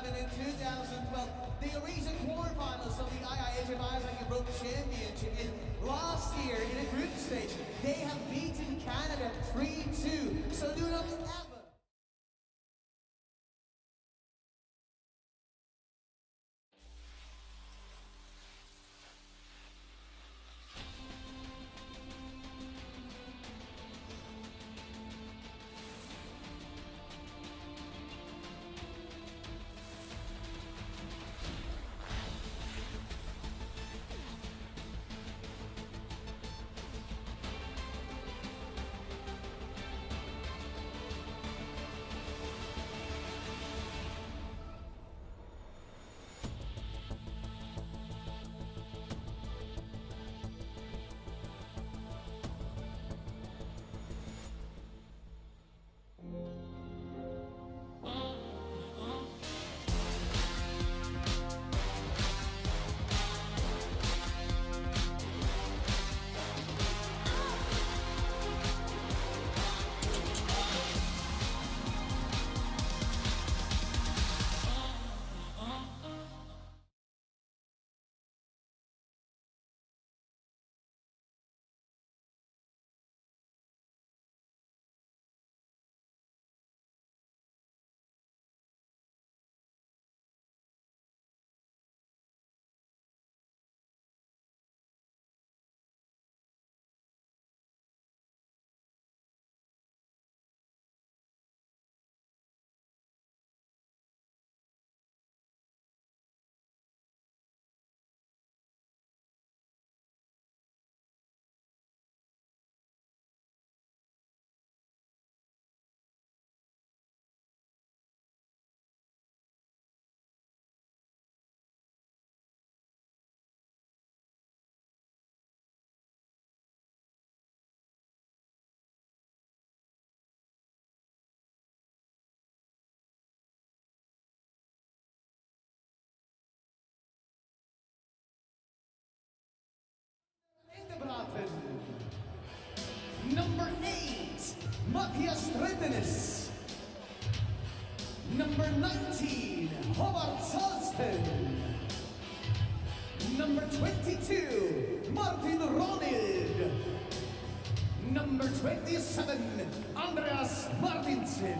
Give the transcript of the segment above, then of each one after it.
2011 and 2012, the Eurasian quarterfinals of the IIHF Ice Hockey World Championship. And last year, in the group stage, they have beaten Canada 3-2. So do not ever... Number 8, Matthias Rettenes. Number 19, Hobart Salsten. Number 22, Martin Ronald. Number 27, Andreas Martinsen.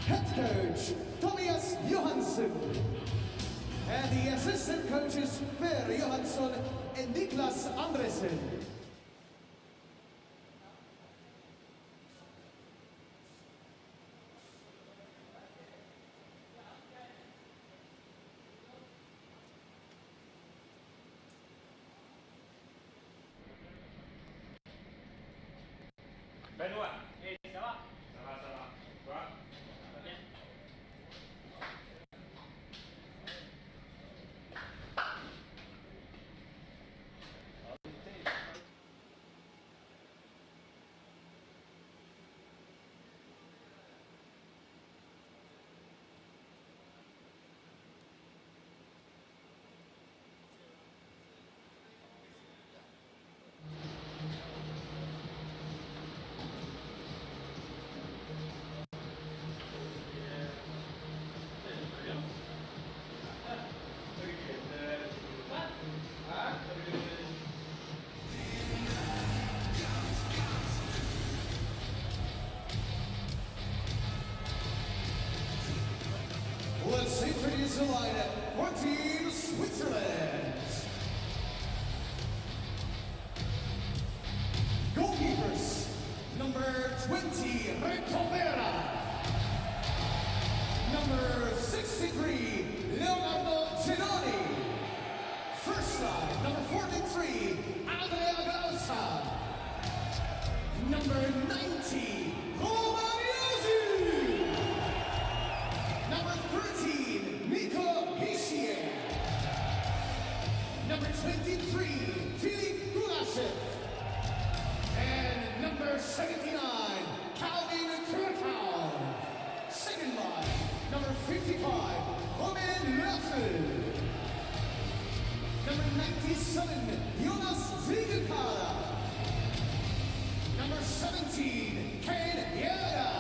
Head coach, Tobias Johansson. And the assistant coaches, Per Johansson and Niklas Andresen. Benoît, ça va? Ça va, ça va. Toi? Ça va bien? Let's introduce the lineup for Team Switzerland. Goalkeepers, number 20, Recovera. Number 63, Leonardo Ginoni. First line, number 43, Andrea Gausa. Number 90, Romaniozzi. Number 13, Nico Hischier. Number 23, Filip Gulashev. And number 79, Calvin Turkow. Second line, number 55, Romain Laffel. Number 97, Jonas Ziegelkara. Number 17, Ken Yada.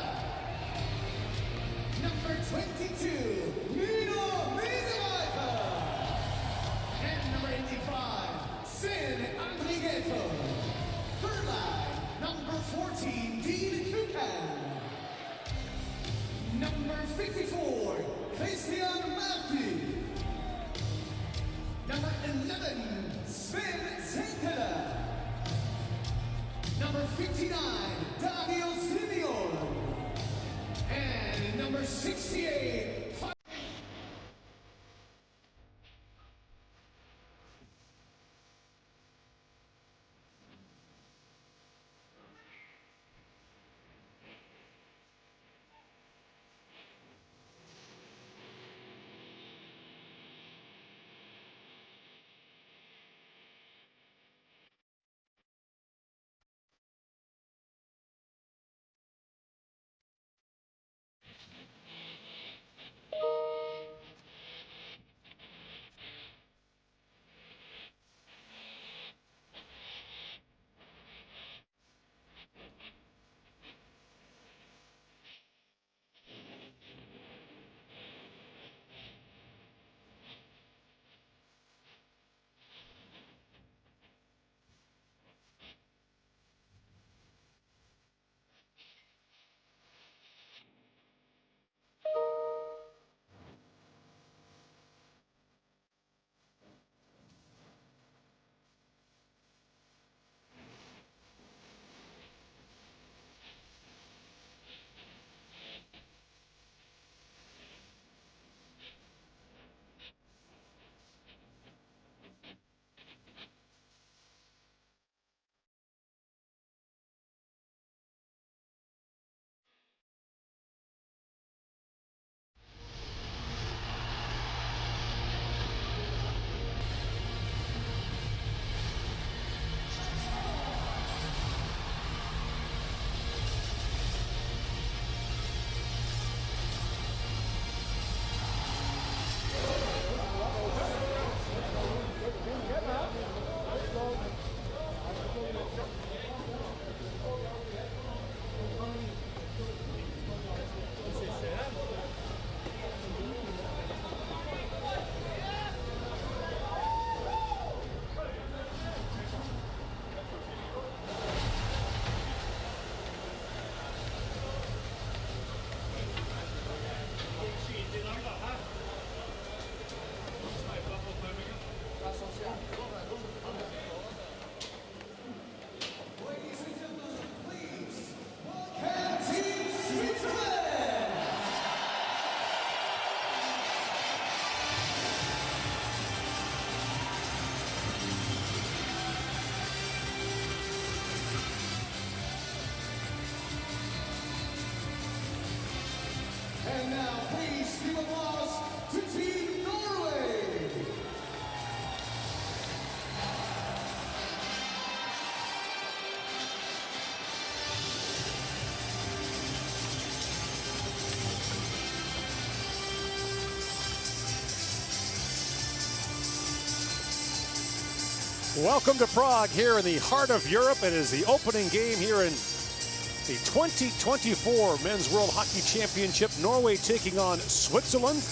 Number 22, Sin Ambrighetto. Third line, number 14, Dean Kukan. Number 54, Christian Marti. Number 11, Sven Zenkela. Number 59, Dario Simeon. And number 68, and now please give applause to Team Norway. Welcome to Prague, here in the heart of Europe. It is the opening game here in the 2024 Men's World Hockey Championship. Norway taking on Switzerland.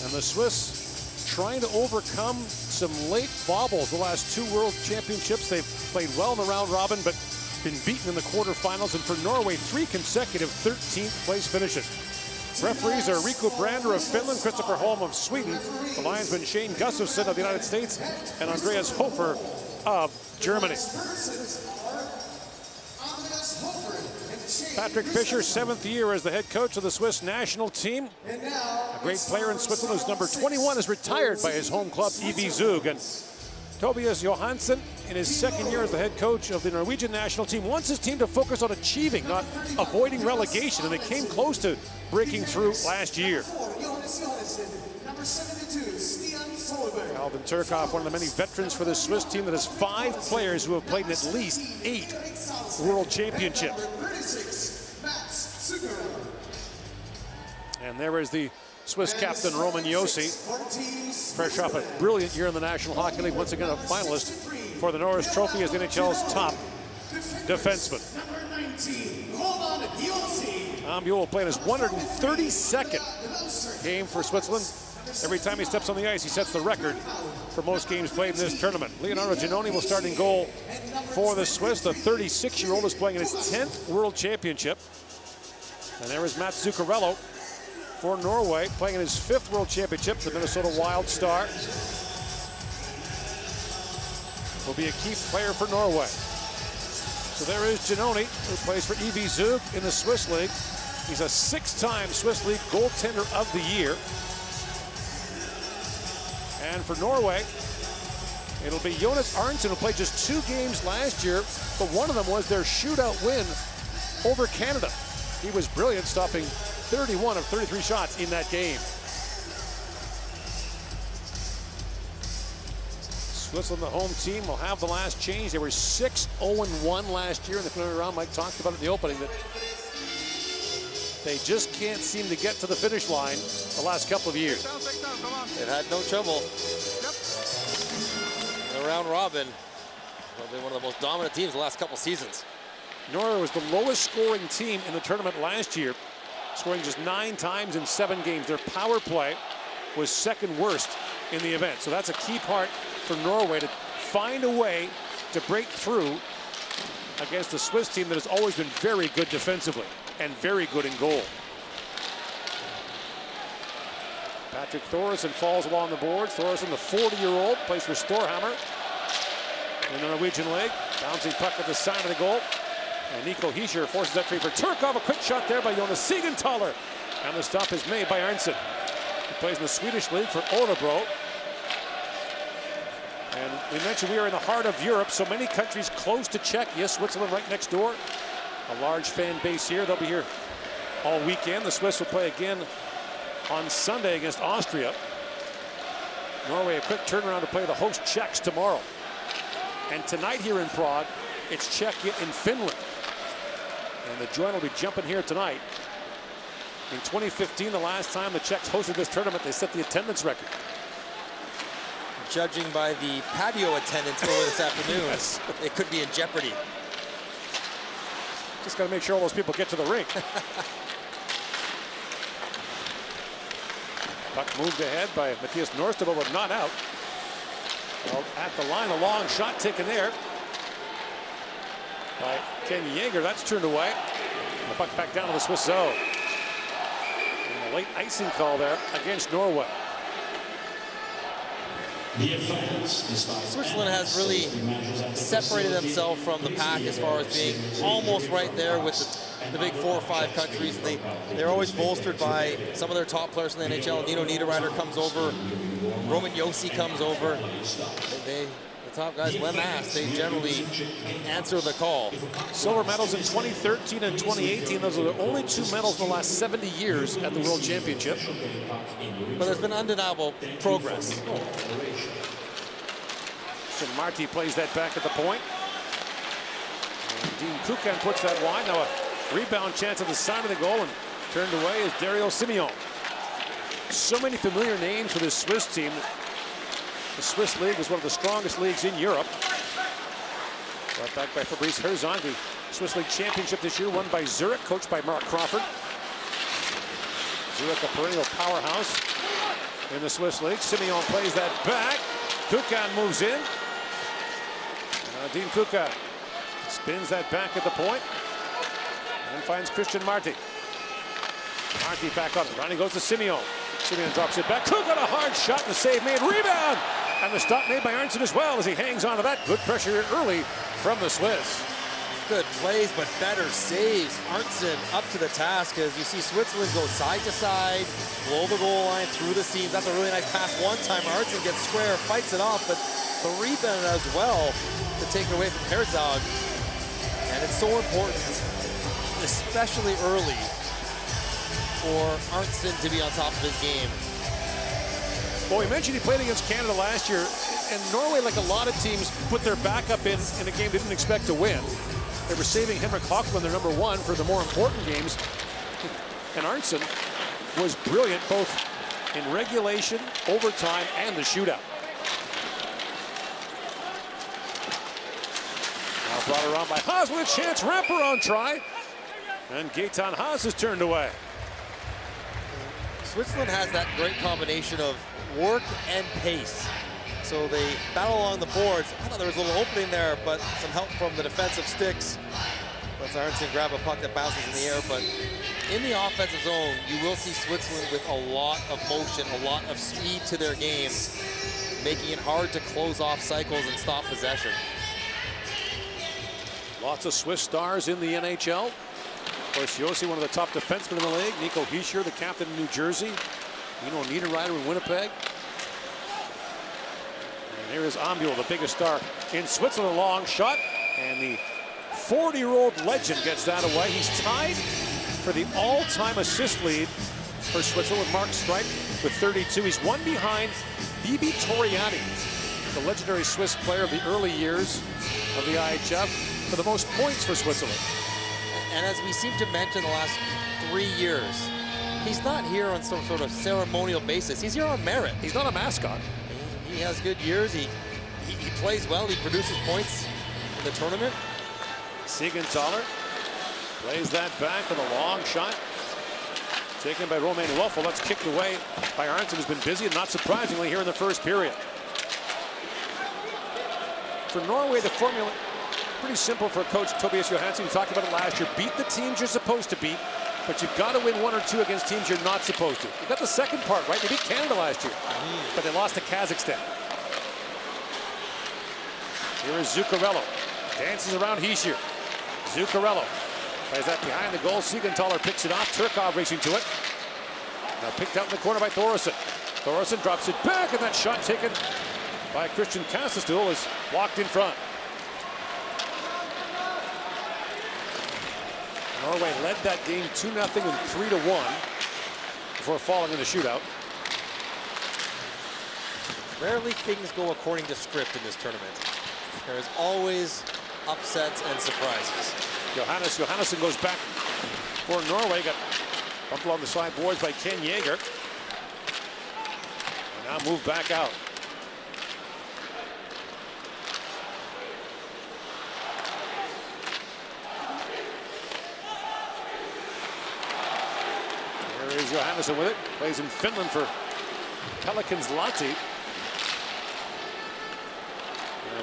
And the Swiss trying to overcome some late bobbles the last two World Championships. They've played well in the round robin, but been beaten in the quarterfinals. And for Norway, 3 consecutive 13th place finishes. Referees are Riku Brander of Finland, Christopher Holm of Sweden, the linesman Shane Gustafsson of the United States, and Andreas Hofer of Germany. Patrick Fischer, 7th year as the head coach of the Swiss national team. A great player in Switzerland who's number 21 is retired by his home club, EV Zug. And Tobias Johansson, in his 2nd year as the head coach of the Norwegian national team, wants his team to focus on achieving, not avoiding relegation, and they came close to breaking through last year. Alvin Turkov, one of the many veterans for the Swiss team that has 5 players who have played in at least 8 World Championships. And there is the Swiss captain, Roman Josi, fresh off a brilliant year in the National Hockey League, once again a finalist for the Norris Trophy as the NHL's top defenseman. Ambuel will play in his 132nd game for Switzerland. Every time he steps on the ice, he sets the record for most games played in this tournament. Leonardo Giannoni will start in goal for the Swiss. The 36-year-old is playing in his 10th World Championship. And there is Mats Zuccarello for Norway, playing in his 5th World Championship. The Minnesota Wild star will be a key player for Norway. So there is Giannoni, who plays for EV Zug in the Swiss League. He's a 6-time Swiss League goaltender of the year. And for Norway, it'll be Jonas Arntzen, who played just 2 games last year, but one of them was their shootout win over Canada. He was brilliant, stopping 31 of 33 shots in that game. Switzerland, the home team, will have the last change. They were 6-0-1 last year in the preliminary round. Mike talked about it in the opening that they just can't seem to get to the finish line the last couple of years. They've had no trouble. In the round robin, they've been one of the most dominant teams the last couple seasons. Norway was the lowest scoring team in the tournament last year, scoring just 9 times in 7 games. Their power play was 2nd worst in the event. So that's a key part for Norway, to find a way to break through against a Swiss team that has always been very good defensively and very good in goal. Patrick Thoresen falls along the boards. Thoresen, the 40-year-old, plays for Storhamar in the Norwegian League. Bouncing puck at the side of the goal. And Nico Hischier forces that free for Turkov. A quick shot there by Jonas Siegenthaler. And the stop is made by Arntzen. He plays in the Swedish League for Örebro. And we mentioned we are in the heart of Europe, so many countries close to Czechia. Switzerland right next door. A large fan base here. They'll be here all weekend. The Swiss will play again on Sunday against Austria. Norway a quick turnaround to play the host Czechs tomorrow. And tonight here in Prague, it's Czechia and Finland. And the joint will be jumping here tonight. In 2015, the last time the Czechs hosted this tournament, they set the attendance record. Judging by the patio attendance earlier this afternoon, Yes. It could be in jeopardy. Just got to make sure all those people get to the rink. Puck moved ahead by Matthias Norstable, but not out. Well, at the line, a long shot taken there by Ken Yeager. That's turned away. And the puck back down to the Swiss zone. And a late icing call there against Norway. Switzerland has really separated themselves from the pack as far as being almost right there with the big 4 or 5 countries. They're always bolstered by some of their top players in the NHL. Nino Niederreiter comes over. Roman Josi comes over. The top guys, when asked, they generally answer the call. Silver medals in 2013 and 2018. Those are the only 2 medals in the last 70 years at the World Championship. But there's been undeniable progress. So Marty plays that back at the point. And Dean Kukan puts that wide. Now a rebound chance at the side of the goal, and turned away is Dario Simeon. So many familiar names for this Swiss team. The Swiss League is one of the strongest leagues in Europe. Brought back by Fabrice Herzog. The Swiss League Championship this year won by Zurich, coached by Mark Crawford. Zurich, a perennial powerhouse in the Swiss League. Simeon plays that back. Kukan moves in. Dean Kukan spins that back at the point and finds Christian Marty. Marty back up. Running goes to Simeon. Simeon drops it back. Kukan, a hard shot, and the save made. Rebound! And the stop made by Arntzen as well as he hangs on to that. Good pressure early from the Swiss. Good plays, but better saves. Arntzen up to the task as you see Switzerland go side to side, blow the goal line through the seams. That's a really nice pass one time. Arntzen gets square, fights it off, but the rebound as well to take it away from Herzog. And it's so important, especially early, for Arntzen to be on top of his game. Well, we mentioned he played against Canada last year, and Norway, like a lot of teams, put their backup in a game they didn't expect to win. They were saving Henrik Hochman, their #1, for the more important games. And Arntzen was brilliant both in regulation, overtime, and the shootout. Now brought around by Haas with a chance. Wraparound try. And Gaetan Haas is turned away. Switzerland has that great combination of work and pace. So they battle along the boards. I thought there was a little opening there, but some help from the defensive sticks. Lets Arntzen grab a puck that bounces in the air, but in the offensive zone, you will see Switzerland with a lot of motion, a lot of speed to their game, making it hard to close off cycles and stop possession. Lots of Swiss stars in the NHL. Of course, Josi, one of the top defensemen in the league. Nico Hischier, the captain in New Jersey. Nino Niederreiter in Winnipeg. And here is Ambuel, the biggest star in Switzerland. A long shot, and the 40-year-old legend gets that away. He's tied for the all-time assist lead for Switzerland with Mark Streit with 32. He's one behind Bibi Toriani, the legendary Swiss player of the early years of the IIHF, for the most points for Switzerland. And as we seem to mention the last 3 years, he's not here on some sort of ceremonial basis. He's here on merit. He's not a mascot. He has good years. He plays well. He produces points in the tournament. Siegenthaler plays that back with a long shot. Taken by Romain Wolfel. That's kicked away by Arntzen, who's been busy, and not surprisingly here in the first period. For Norway, the formula pretty simple for coach Tobias Johansson. We talked about it last year. Beat the teams you're supposed to beat, but you've got to win 1 or 2 against teams you're not supposed to. You got the second part right. They beat Canada last year, but they lost to Kazakhstan. Here is Zuccarello. Dances around Hischier. Zuccarello plays that behind the goal. Siegenthaler picks it off. Turkov racing to it. Now picked out in the corner by Thoresen. Thoresen drops it back, and that shot taken by Christian Kastelstuhl is blocked in front. Norway led that game 2-0 and 3-1 before falling in the shootout. Rarely things go according to script in this tournament. There is always upsets and surprises. Johannesson goes back for Norway. Got bumped along the side boards by Ken Yeager. And now moved back out. Here is Johannesson with it. Plays in Finland for Pelicans Lahti.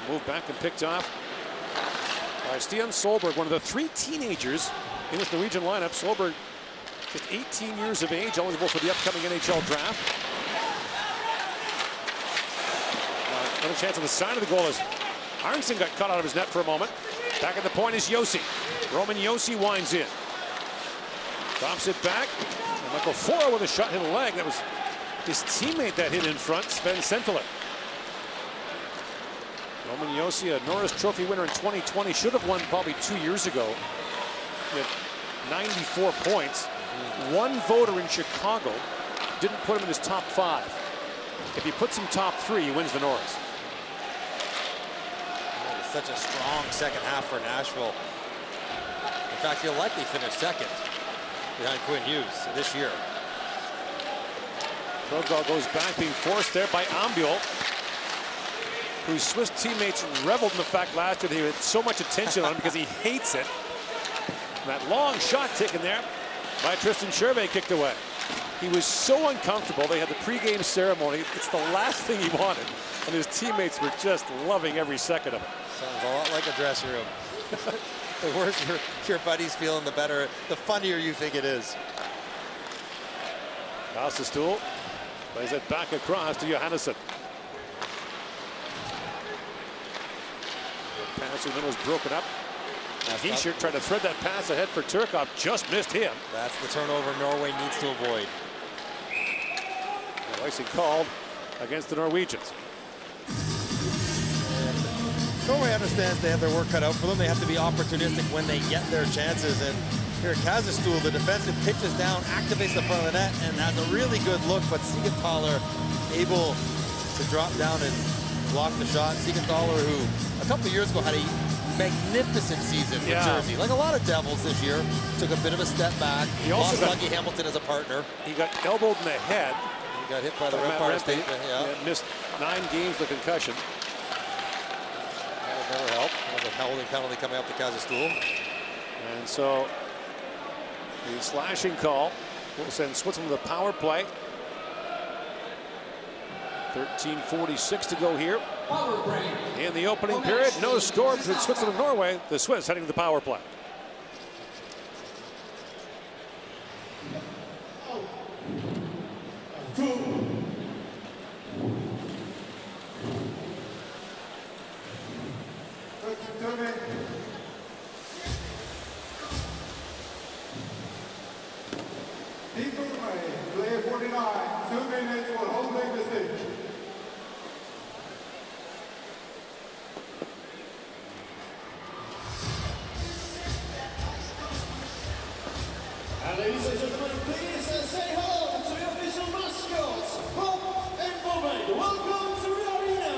Moved back and picked off by Stian Solberg, one of the 3 teenagers in this Norwegian lineup. Solberg, just 18 years of age, eligible for the upcoming NHL draft. Another chance on the side of the goal as Arntzen got caught out of his net for a moment. Back at the point is Josi. Roman Josi winds in. Drops it back. And Michael Fora with a shot hit a leg. That was his teammate that hit in front, Sven Senteler. Roman Josi, a Norris Trophy winner in 2020, should have won probably 2 years ago. He had 94 points. One voter in Chicago didn't put him in his top 5. If he puts him top 3, he wins the Norris. Such a strong second half for Nashville. In fact, he'll likely finish second behind Quinn Hughes this year. Progall goes back, being forced there by Ambuel, whose Swiss teammates reveled in the fact last year that he had so much attention on him because he hates it. And that long shot taken there by Tristan Scherve kicked away. He was so uncomfortable. They had the pregame ceremony. It's the last thing he wanted. And his teammates were just loving every second of it. Sounds a lot like a dressing room. The worse your buddy's feeling, the better, the funnier you think it is. Kastelstuhl plays it back across to Johannesson. The pass in the middle was broken up. Now Hischier tried to thread that pass ahead for Turkov, just missed him. That's the turnover Norway needs to avoid. Icing called against the Norwegians. And Norway understands they have their work cut out for them. They have to be opportunistic when they get their chances. And here at Kastelstuhl, the defensive pitches down, activates the front of the net, and has a really good look. But Siegenthaler able to drop down and block the shot. Siegenthaler, who a couple of years ago had a magnificent season with Jersey. Like a lot of Devils this year, took a bit of a step back. He also lost Dougie Hamilton as a partner. He got elbowed in the head. He got hit by the Empire State. Yeah. He had missed 9 games with concussion. That would never help. Another holding penalty coming up to Kastelstuhl. And so the slashing call will send Switzerland to the power play. 13:46 to go here in the opening period. No score between Switzerland and Norway. The Swiss heading to the power play. Player 49, 2 minutes for holding the stage. And ladies and gentlemen, please say hello to the official mascots, Bob and Bobby. Welcome to the arena.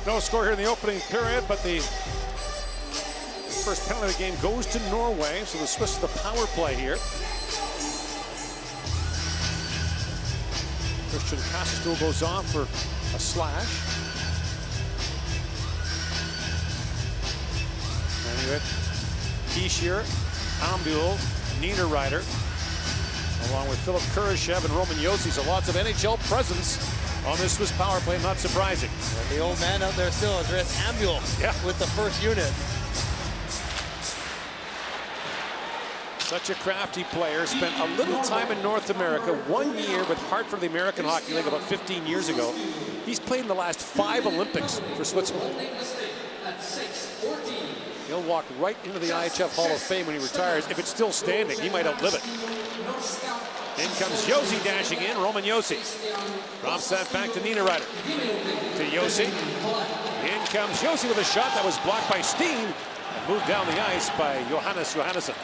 No score here in the opening period, but the first penalty of the game goes to Norway, so the Swiss the power play here. Christian Kastelstool goes off for a slash. Anyway, Kishir, Ambul, Niederreiter, along with Philip Kurashev and Roman Josi. So lots of NHL presence on this Swiss power play, not surprising. And the old man out there still, Andreas Ambul, with the first unit. Such a crafty player, spent a little time in North America, 1 year with Hartford, the American Hockey League, about 15 years ago. He's played in the last 5 Olympics for Switzerland. He'll walk right into the IIHF Hall of Fame when he retires. If it's still standing, he might outlive it. In comes Josi dashing in, Roman Josi. Drops that back to Niederreiter. To Josi. In comes Josi with a shot that was blocked by Steen and moved down the ice by Johannes Johannesson.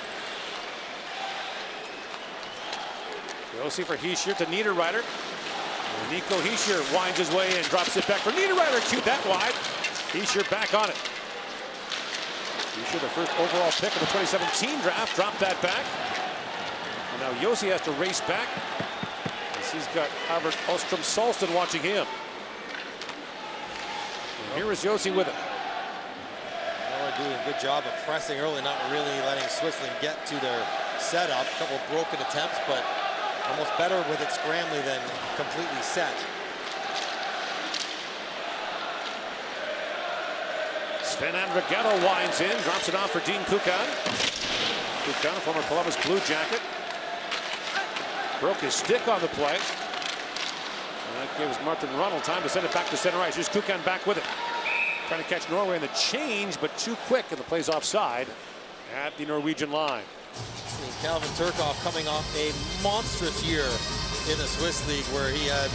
Josi for Hischier to Niederreiter. And Nico Hischier winds his way in, drops it back for Niederreiter. Cute that wide. Hischier back on it. Hischier, the first overall pick of the 2017 draft, dropped that back. And now Josi has to race back, as he's got Albert Ostrom Salston watching him. And here is Josi with it. Norway doing a good job of pressing early, not really letting Switzerland get to their setup. A couple of broken attempts, but almost better with it scrambling than completely set. Sven Andrighetto winds in, drops it off for Dean Kukan. Kukan, a former Columbus Blue Jacket. Broke his stick on the play. And that gives Martin Ronald time to send it back to center ice. Here's Kukan back with it. Trying to catch Norway in the change, but too quick, and the play's offside at the Norwegian line. Calvin Turkov coming off a monstrous year in the Swiss League, where he had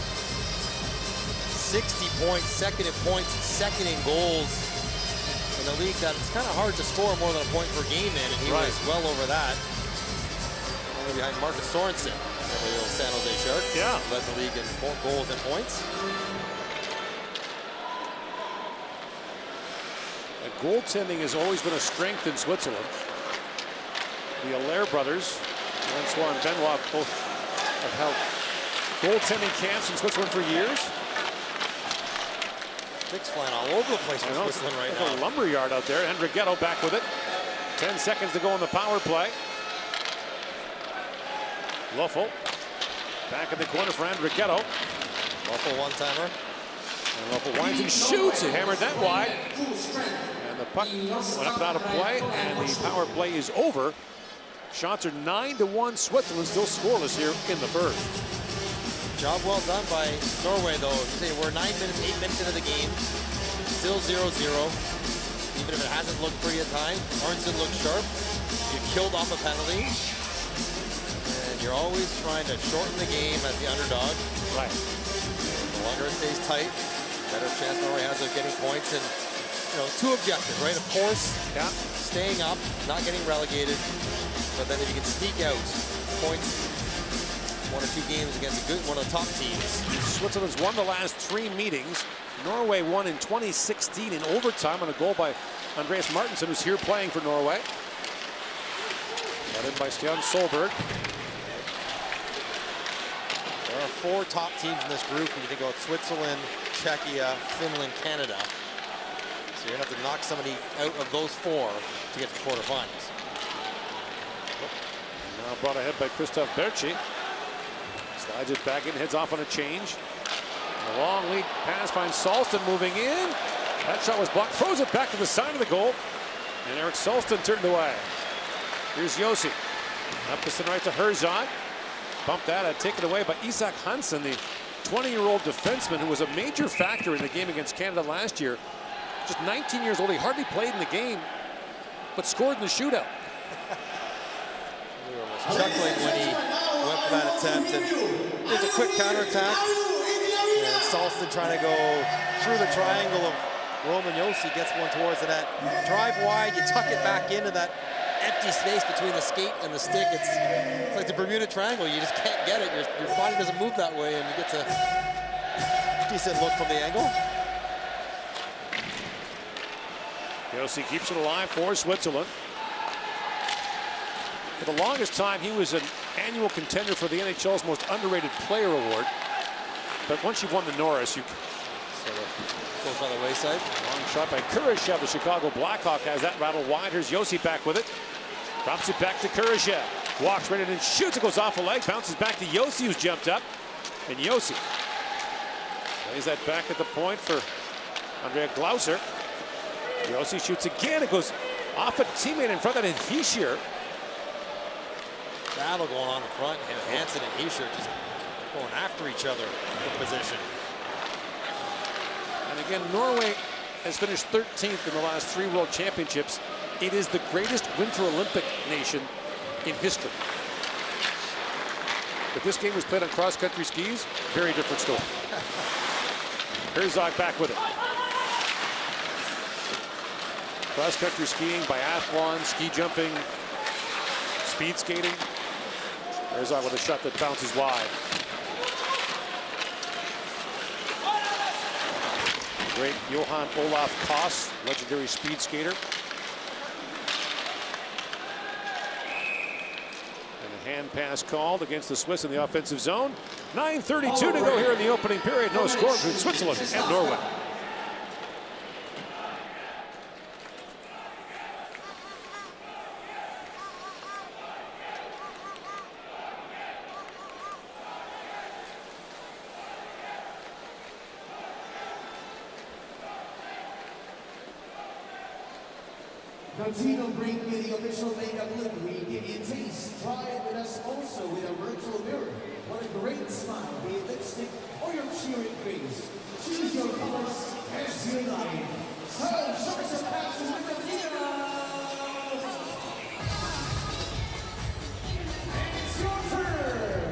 60 points, second in points, second in goals. In a league that it's kind of hard to score more than a point per game in, and he was well over that. Only behind Marcus Sorensen, the old San Jose Sharks. Yeah. Led the league in goals and points. Goaltending has always been a strength in Switzerland. The Allaire brothers, Francois and Benoit, both have held goaltending camps in Switzerland for years. Sticks flying all over the place for Switzerland right now. A lumberyard out there. Andrighetto back with it. 10 seconds to go on the power play. Loeffel back in the corner for Andrighetto. Loeffel one-timer. And Loeffel winds and shoots. He hammered that wide. And the puck went up and out of play, and the power play is over. Shots are 9-1. Switzerland still scoreless here in the first. Job well done by Norway, though. We're 8 minutes into the game. Still 0-0. Even if it hasn't looked pretty at times. Arntzen looked sharp. You killed off a penalty. And you're always trying to shorten the game as the underdog. Right. The longer it stays tight, better chance Norway has of getting points. And, you know, 2 objectives, right? Of course, staying up, not getting relegated. But then if you can sneak out points, 1 or 2 games against one of the top teams. Switzerland's won the last 3 meetings. Norway won in 2016 in overtime on a goal by Andreas Martinsen, who's here playing for Norway. Got in by Stian Solberg. There are 4 top teams in this group when you think about Switzerland, Czechia, Finland, Canada. So you're going to have to knock somebody out of those 4 to get to the quarterfinals. Now brought ahead by Christoph Berchi. Slides it back in, heads off on a change. A long lead pass finds Salston moving in. That shot was blocked, throws it back to the side of the goal. And Eric Salston turned away. Here's Yossi. Up to center right to Herzog. Bumped that, taken away by Isak Hansen, the 20-year-old defenseman who was a major factor in the game against Canada last year. Just 19 years old, he hardly played in the game, but scored in the shootout. We were almost chuckling when he went for that attempt, and there's a quick counterattack. And Salston trying to go through the triangle of Roman Yossi, gets one towards the net. Drive wide, you tuck it back into that empty space between the skate and the stick. It's like the Bermuda Triangle. You just can't get it. Your body doesn't move that way, and you get a decent look from the angle. Yossi keeps it alive for Switzerland. For the longest time, he was an annual contender for the NHL's most underrated player award. But once you've won the Norris, you goes by the wayside. Long shot by Kurashev. The Chicago Blackhawk has that rattled wide. Here's Yossi back with it. Drops it back to Kurashev. Walks right in and shoots. It goes off a leg. Bounces back to Yossi, who's jumped up. And Yossi lays that back at the point for Andrea Glauser. Yossi shoots again. It goes off a teammate in front of that, and Hischier. Battle going on in front, and Hansen and Hischier just going after each other in position. And again, Norway has finished 13th in the last 3 World Championships. It is the greatest Winter Olympic nation in history. If this game was played on cross-country skis, very different story. Herzog back with it. Cross-country skiing, biathlon, ski jumping, speed skating. Herzog with a shot that bounces wide. Great Johan Olaf Koss, legendary speed skater. And a hand pass called against the Swiss in the offensive zone. 9:32 to go here in the opening period. No score between Switzerland and Norway. Continue bring you the official makeup look. We give you a taste. Try it with us also with a virtual mirror. What a great smile, be it lipstick or your cheering face. Choose your colors as you like. So, show us your passion with the video. It's your turn.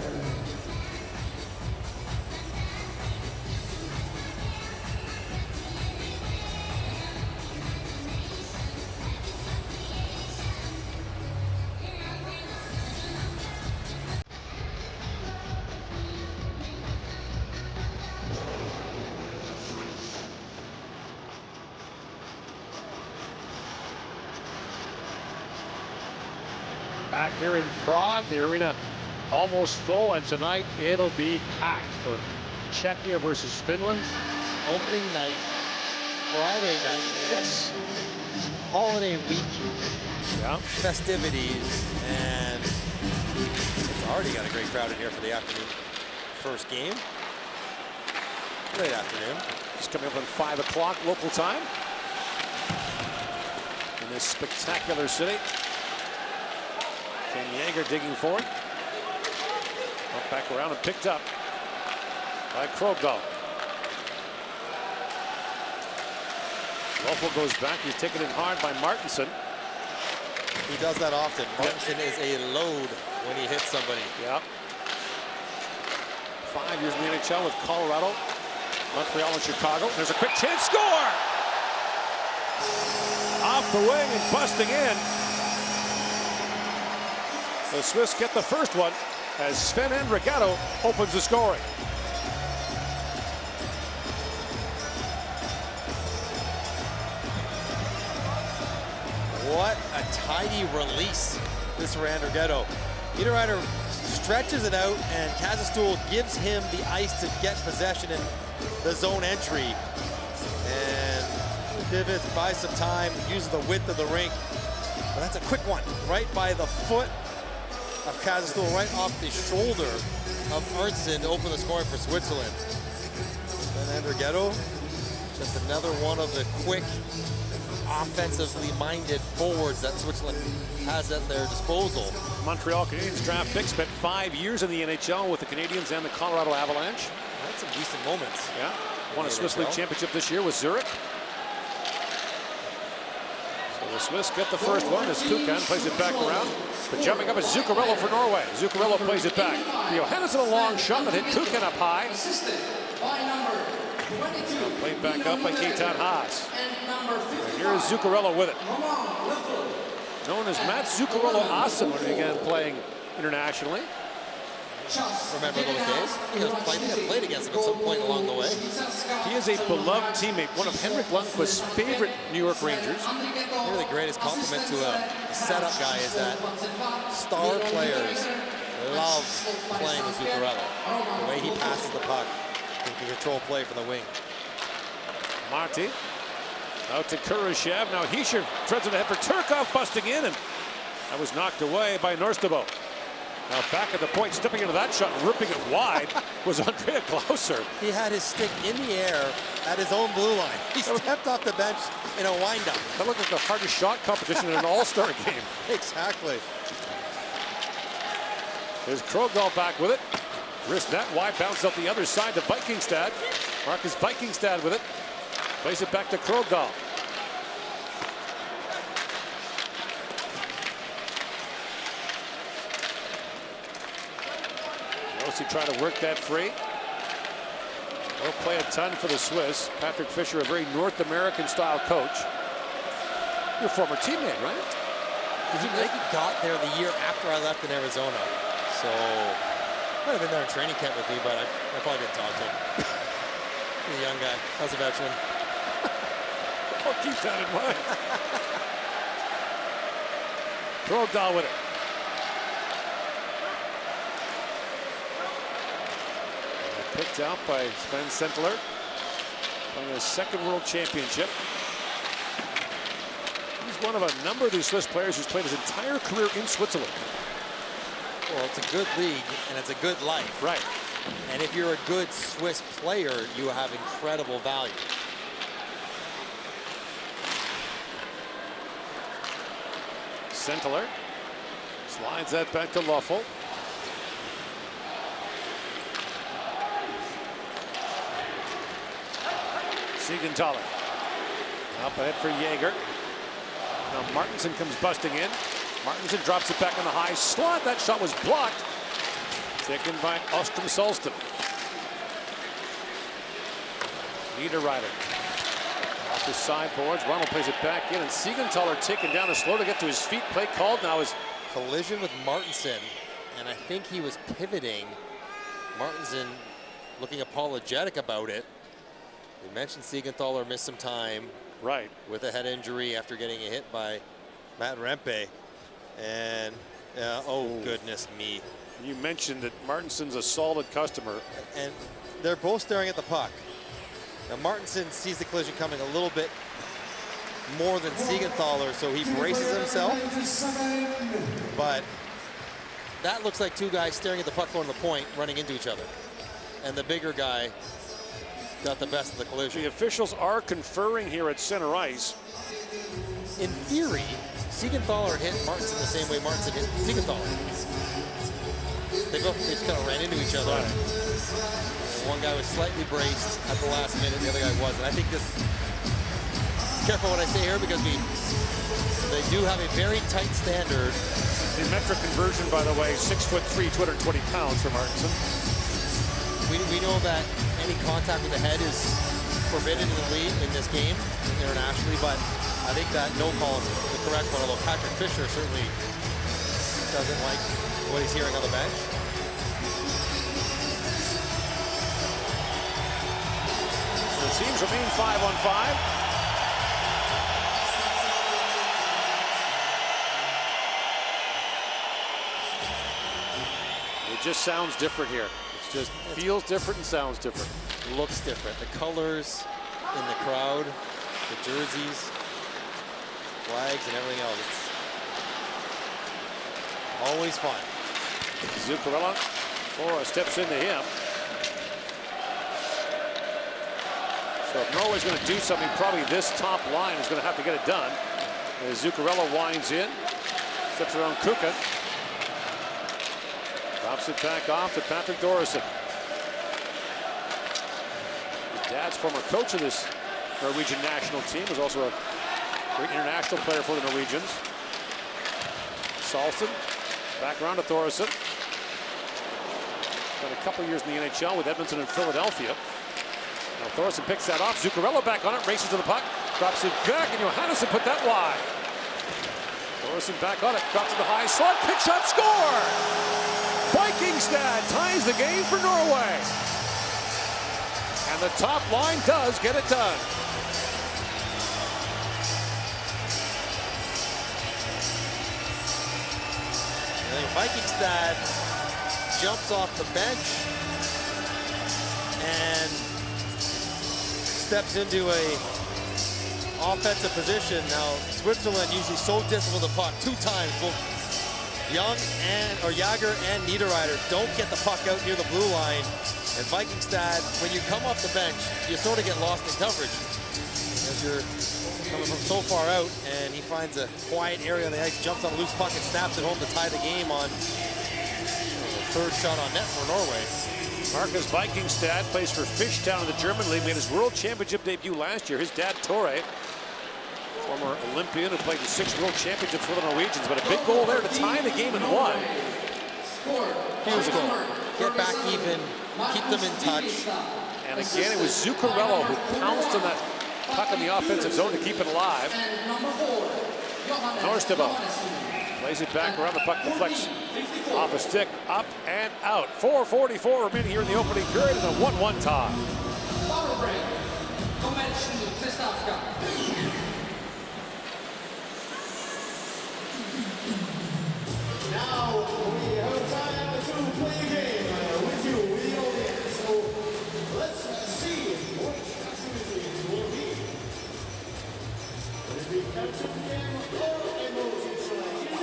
Back here in Prague, the arena almost full, and tonight it'll be packed for Czechia versus Finland. Opening night, Friday night. It's holiday week. Yeah. Festivities, and it's already got a great crowd in here for the afternoon first game. Great afternoon. Just coming up on 5 o'clock local time in this spectacular city. Ken Yeager digging for it. Up back around and picked up by Krogdahl. Loeffel goes back. He's taken it hard by Martinsen. He does that often. Martinsen is a load when he hits somebody. Yeah. 5 years in the NHL with Colorado, Montreal, and Chicago. There's a quick chance. Score! Off the wing and busting in. The Swiss get the first one. as Sven Andrighetto opens the scoring. What a tidy release this for Andrighetto. Niederreiter stretches it out, and Kazastool gives him the ice to get possession in the zone entry. And Divots buys some time, uses the width of the rink. But that's a quick one, right by the foot of Kazastool, right off the shoulder of Arntzen to open the scoring for Switzerland. And Andrighetto, just another one of the quick, offensively minded forwards that Switzerland has at their disposal. Montreal Canadiens draft pick, spent 5 years in the NHL with the Canadiens and the Colorado Avalanche. That's some decent moments. Yeah, won a Swiss League championship this year with Zurich. So the Swiss get the first one as Kukan plays it back around. But jumping up is Zuccarello for Norway. Zuccarello plays it back. Johannesson a long shot that hit Kukan up high. Played back up by Keaton Haas. Here is Zuccarello with it. Known as Matt Zuccarello Awesome when he began playing internationally. Remember those days? He played against him at some point along the way. He is a beloved teammate, one of Henrik Lundqvist's favorite New York Rangers. Maybe the greatest compliment to a setup guy is that star players love playing with Zuccarello. The way he passes the puck, he can control play from the wing. Marty out to Kurashev. Now Hischier treads it ahead for Turkov, busting in, and that was knocked away by Norstabo. Now back at the point, stepping into that shot, ripping it wide, was Andrea Glauser. He had his stick in the air at his own blue line. He stepped off the bench in a windup. That looked like the hardest shot competition in an all-star game. Exactly. There's Krogdahl back with it. Wrist that wide, bounce out the other side to Vikingstad. Marcus Vikingstad with it. Plays it back to Krogdahl. Yossi trying to work that free. They'll play a ton for the Swiss. Patrick Fischer, a very North American style coach. Your former teammate, right? Because he got there the year after I left in Arizona. So, might have been there in training camp with me, but I probably didn't talk to him. He's a young guy. I was a veteran. I'll keep that in mind. Krogdahl with it. Picked out by Sven Sentler on his second World Championship. He's one of a number of these Swiss players who's played his entire career in Switzerland. Well, it's a good league and it's a good life. Right. And if you're a good Swiss player, you have incredible value. Sentler slides that back to Loeffel. Siegenthaler up ahead for Jaeger. Now Martinson comes busting in. Martinson drops it back on the high slot. That shot was blocked. Taken by Ostrom Solston. Niederreiter off the sideboards. Ronald plays it back in, and Siegenthaler taken down and slow to get to his feet. Play called now is collision with Martinson, and I think he was pivoting. Martinson looking apologetic about it. We mentioned Siegenthaler missed some time. Right. With a head injury after getting a hit by Matt Rempe. And, oh, goodness me. You mentioned that Martinson's a solid customer. And they're both staring at the puck. Now, Martinson sees the collision coming a little bit more than Siegenthaler, so he braces himself. But that looks like two guys staring at the puck going to the point, running into each other. And the bigger guy got the best of the collision. The officials are conferring here at center ice. In theory, Siegenthaler hit Martinson the same way Martinson hit Siegenthaler. They just kind of ran into each other. Right. One guy was slightly braced at the last minute, the other guy wasn't. I think this, careful what I say here, because they do have a very tight standard. The metric conversion, by the way, 6'3", 220 pounds for Martinson. We know that any contact with the head is forbidden in the league in this game internationally, but I think that no call is the correct one, although Patrick Fischer certainly doesn't like what he's hearing on the bench. Teams remain 5-on-5. It just sounds different here. It just feels different and sounds different. Looks different. The colors in the crowd, the jerseys, flags, and everything else. It's always fun. Zuccarello, Flora steps into him. So if Norway's going to do something, probably this top line is going to have to get it done. As Zuccarello winds in, steps around Kuka. Drops it back off to Patrick Dorison. His dad's former coach of this Norwegian national team, was also a great international player for the Norwegians. Salson, back around to Thoresen. Spent a couple years in the NHL with Edmonton and Philadelphia. Now Thoresen picks that off. Zuccarello back on it, races to the puck, drops it back, and Johannesson put that wide. Thoresen back on it, drops it to high slot, pick shot, score! Vikingstad ties the game for Norway. And the top line does get it done. And Vikingstad jumps off the bench and steps into a offensive position. Now, Switzerland usually so disciplined with the puck 2 times. Both Young or Jager and Niederreiter don't get the puck out near the blue line. And Vikingstad, when you come off the bench, you sort of get lost in coverage as you're coming from so far out. And he finds a quiet area on the ice, jumps on a loose puck and snaps it home to tie the game on the 3rd shot on net for Norway. Marcus Vikingstad plays for Fishtown in the German League, made his World Championship debut last year. His dad, Tore, former Olympian who played in 6 World Championships for the Norwegians, but a big goal there to tie the game in 1. Huge goal. Get back even, keep them in touch. And again, it was Zuccarello who pounced on that puck in the offensive zone to keep it alive. Norstabo plays it back around, the puck deflects off a stick, up and out. 4:44 remaining here in the opening period, and a 1-1 tie. Now we have time to play a game with you, the audience. So let's see which activities will be. Will it be capture game or emoji challenge?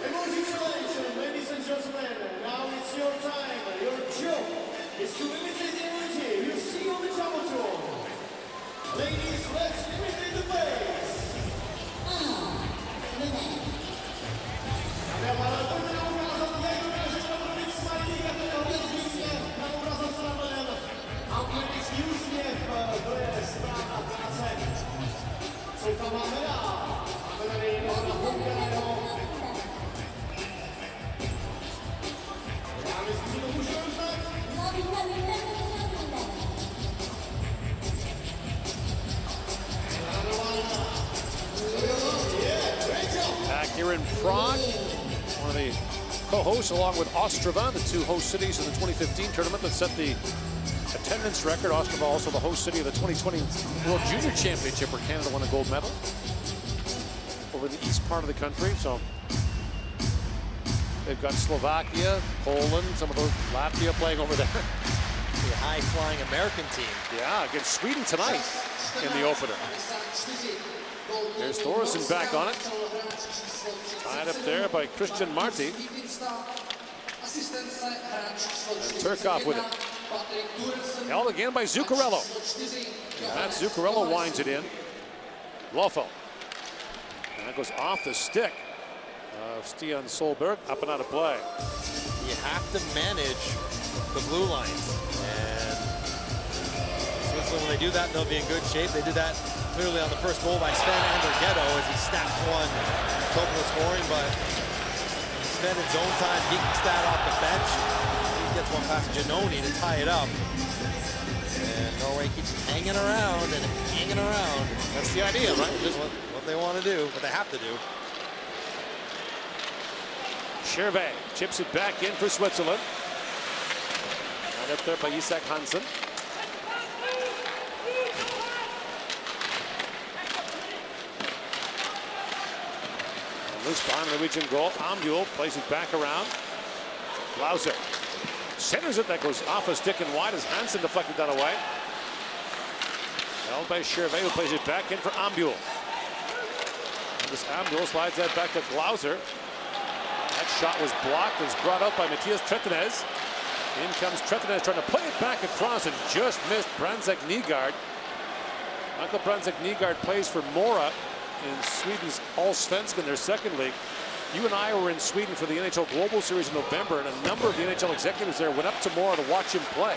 Emoji challenge, ladies and gentlemen. Now it's your time. Your job is to imitate the emoji you see on the jumbotron. Ladies, let's imitate the face. Back here in Prague, one of the co-hosts along with Ostrava, the 2 host cities in the 2015 tournament that set the attendance record. Ostrava also the host city of the 2020 World Junior Championship, where Canada won a gold medal over the east part of the country. So they've got Slovakia, Poland, some of those, Latvia playing over there. The high-flying American team. Yeah, against Sweden tonight in the opener. There's Thoresen back on it. Tied up there by Christian Marty. And Turkov with it. Held again by Zuccarello. That Zuccarello winds it in. Lofo. And that goes off the stick of Stian Solberg, up and out of play. You have to manage the blue lines. And Switzerland, when they do that, they'll be in good shape. They did that clearly on the first goal by Sven Anderghetto as he snapped one total of scoring, but Sven in zone time, Vikingstad off the bench. He gets one past Giannoni to tie it up. And Norway keeps hanging around and hanging around. That's the idea, right? Just what they want to do, what they have to do. Scherve chips it back in for Switzerland. Right up there by Isak Hansen. Loose behind the Norwegian goal. Ambul plays it back around. Glauser centers it. That goes off a stick and wide as Hansen deflected that away. Held by Chervet, who plays it back in for Ambul. And this Ambul slides that back to Glauser. That shot was blocked. It's brought out by Matthias Tretinez. In comes Tretinez trying to play it back across and just missed Brandsäck Nygård. Michael Brandsäck Nygård plays for Mora in Sweden's Allsvenskan, their second league. You and I were in Sweden for the NHL Global Series in November, and a number of the NHL executives there went up to Mora to watch him play.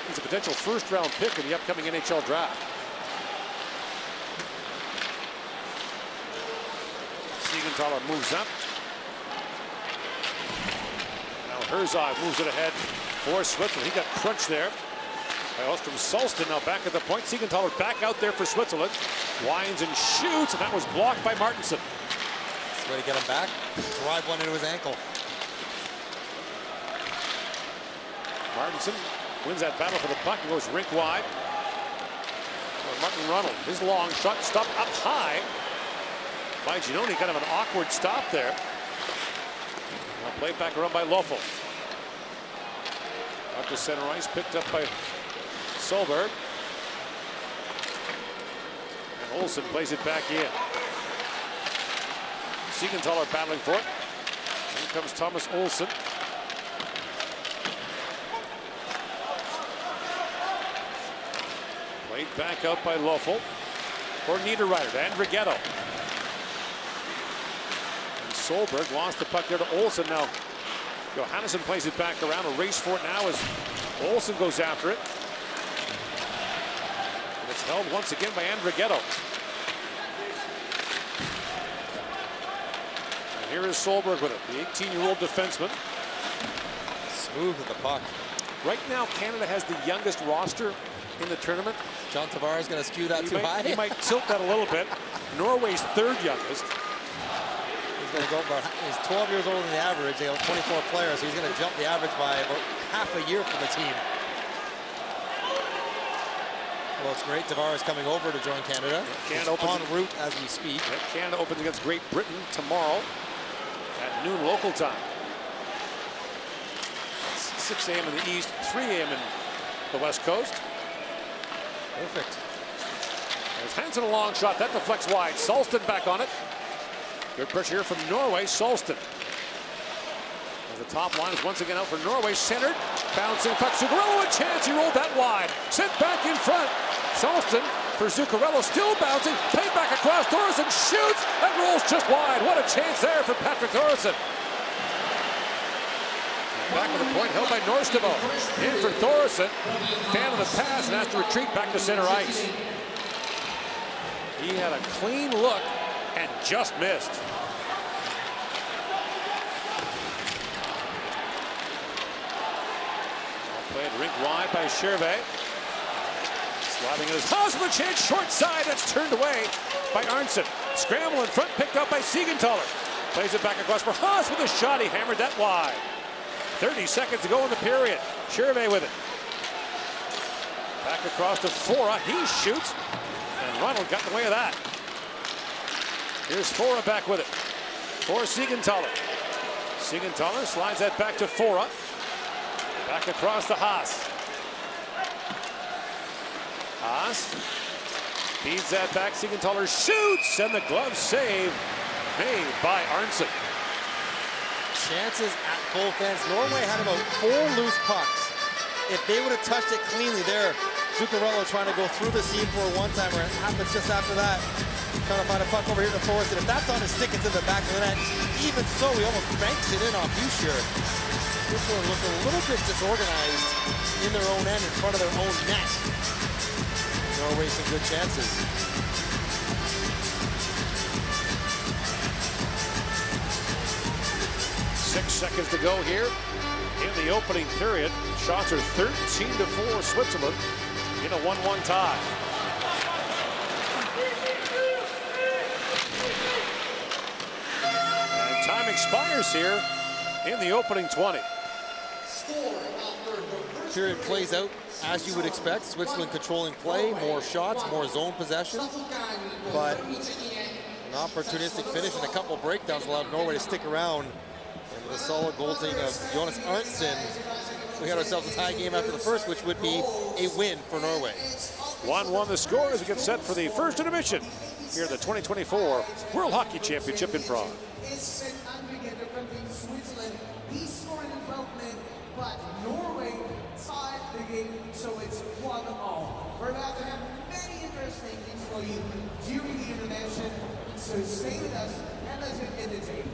He's a potential first-round pick in the upcoming NHL draft. Siegenthaler moves up. Now Herzog moves it ahead for Switzerland. He got crunched there by Ostrom Solston. Now back at the point. Siegenthaler back out there for Switzerland. Winds and shoots, and that was blocked by Martinson. That's the way to get him back. Drive one into his ankle. Martinson wins that battle for the puck and goes rink wide. Martin Ronald, his long shot stopped up high by Giannoni. Kind of an awkward stop there. Now played back around by Löffel. Up to center ice, picked up by Solberg. And Olsen plays it back in. Siegenthaler battling for it. Here comes Thomas Olsen. Played back out by Löffel for Niederreiter to Andrighetto. And Solberg lost the puck there to Olsen. Now Johannesson plays it back around. A race for it now as Olsen goes after it. And it's held once again by Andrighetto. And here is Solberg with it, the 18-year-old defenseman. Smooth with the puck. Right now, Canada has the youngest roster in the tournament. John Tavares going to skew that too high. He might tilt that a little bit. Norway's third youngest. He's going to go about, he's 12 years older than the average. They have 24 players, so he's going to jump the average by about half a year for the team. Well, it's great. Tavares coming over to join Canada. Canada on route as we speak. Canada opens against Great Britain tomorrow at noon local time. It's 6 a.m. in the east, 3 a.m. in the west coast. Perfect. There's Hansen, a long shot. That deflects wide. Solston back on it. Good pressure here from Norway. Solston. As the top line is once again out for Norway. Centered. Bouncing puck. Zuccarello a chance. He rolled that wide. Sent back in front. Solston for Zuccarello. Still bouncing. Played back across. Thoresen shoots. That rolls just wide. What a chance there for Patrick Thoresen. Back of the point held by Norstemo. In for Thoresen. Fan of the pass and has to retreat back to center ice. He had a clean look and just missed. Played rink wide by Chervet. Sliding in his toss with a chance short side. That's turned away by Arntzen. Scramble in front picked up by Siegenthaler. Plays it back across for Haas with a shot. He hammered that wide. 30 seconds to go in the period. Chervet with it. Back across to Fora. He shoots. And Ronald got in the way of that. Here's Fora back with it. For Siegenthaler. Siegenthaler slides that back to Fora. Back across to Haas. Haas feeds that back. Siegenthaler shoots. And the glove save made by Arntzen. Chances at both ends. Norway had about 4 loose pucks. If they would have touched it cleanly there, Zuccarello trying to go through the seam for a one-timer. It happens just after that. Trying to find a puck over here to Thoresen. If that's on his stick, it's in the back of the net. Even so, he almost banks it in off Buescher. Switzerland looked a little bit disorganized in their own end, in front of their own net. Norway some good chances. 6 seconds to go here in the opening period. Shots are 13-4 Switzerland in a 1-1 tie. And time expires here in the opening 20. Period plays out as you would expect. Switzerland controlling play, more shots, more zone possession. But An opportunistic finish and a couple breakdowns allowed Norway to stick around. And with a solid goaltending of Jonas Arntzen, we had ourselves a tie game after the first, which would be a win for Norway. 1-1 the score as we get set for the first intermission here at the 2024 World Hockey Championship in Prague. It's an aggregate representing Switzerland. He scored in 12 minutes, but Norway tied the game, so it's 1-all. We're about to have many interesting things for you during the intermission, so stay with us and let's get entertained.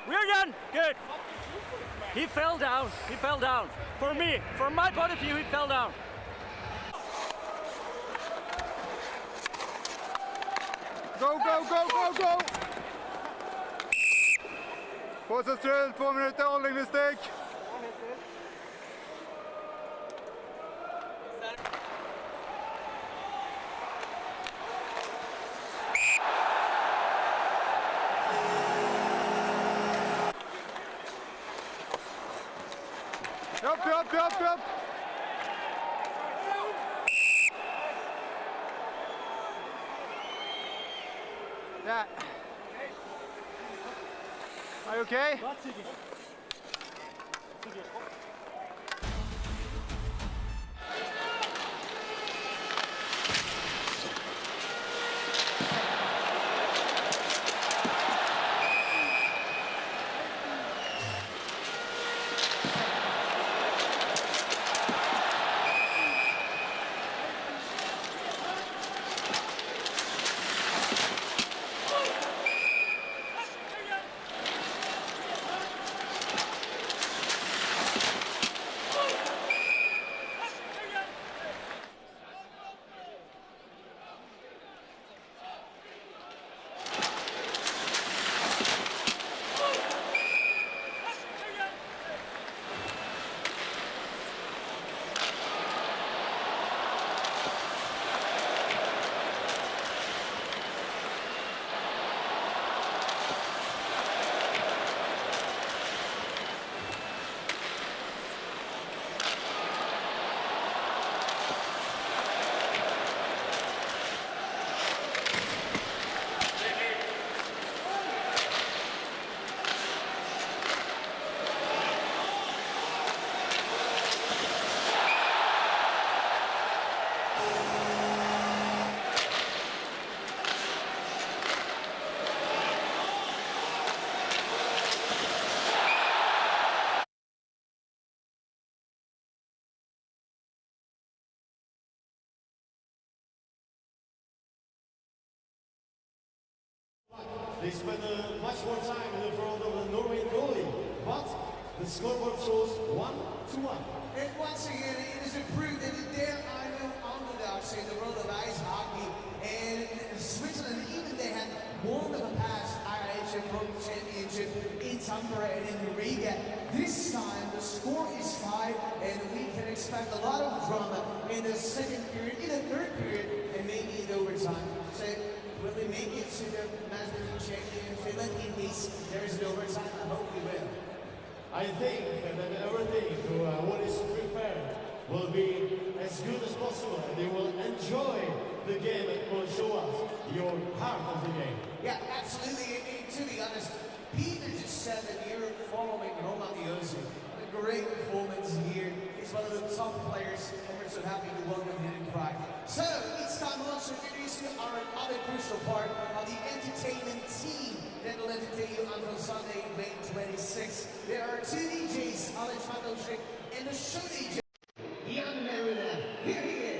We're done. Good. He fell down. He fell down. For me, from my point of view, he fell down. Go, go, go, go, go! Påsastrull, 2 minuter, avläggningssteg. Upp, upp, upp, upp! Yeah. Are you okay? They spend much more time in the front of the Norway goalie, but the scoreboard shows 1-1. And once again, it is proved that there are no underdogs in the world of ice hockey. And Switzerland, even they had won the past IIHF World Championship in Tampere and in Riga. This time the score is 5, and we can expect a lot of drama in the second period, in the third period, and maybe in overtime. So will they make it to the national champion Finland in case there is an overtime? I hope we will. I think that everything what is prepared will be as good as possible, and they will enjoy the game and will show us your heart of the game. Yeah, absolutely. And to be honest, Peter just said that you're following Roman Diosi. A great performance here. He's one of the top players, and we're so happy to welcome him in Prague. So it's time also to introduce you our other crucial part of the entertainment team that will entertain you until Sunday, May 26th. There are 2 DJs, Alex Matoshik and the show DJ. Young Marina, here he is.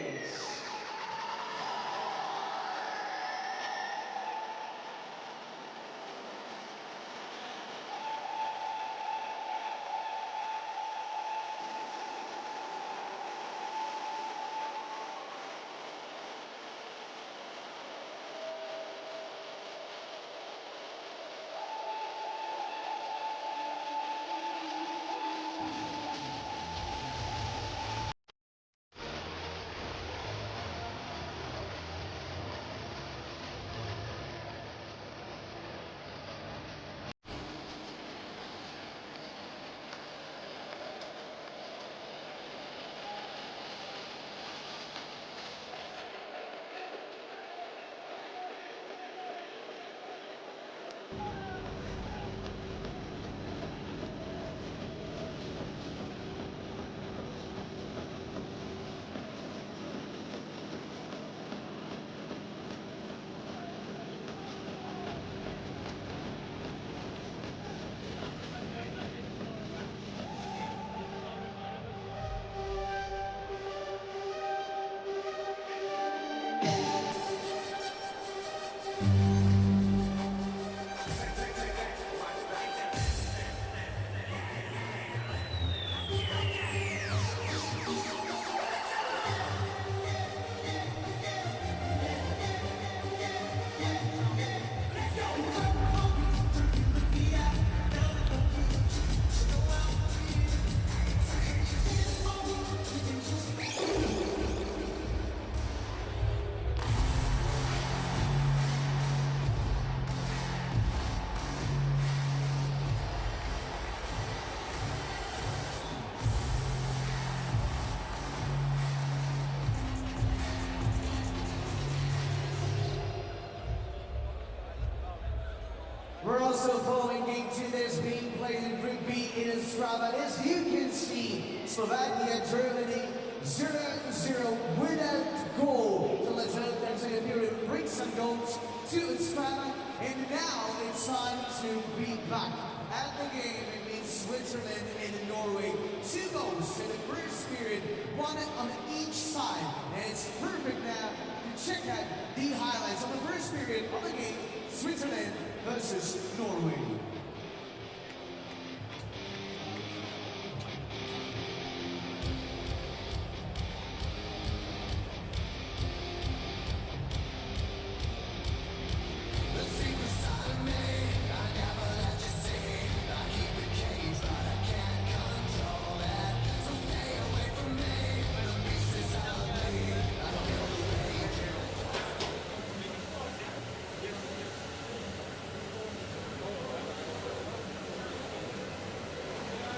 to this being played in Group B in Strava. As you can see, Slovakia, Germany, 0-0 without goal. So let's hope that period brings some goals to Strava. And now it's time to be back at the game between Switzerland and Norway. 2 goals in the first period, 1 on each side. And it's perfect now to check out the highlights of the first period of the game, Switzerland versus Norway.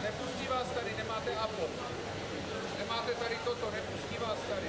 Nepustí vás tady, nemáte APO. Nemáte tady toto, nepustí vás tady.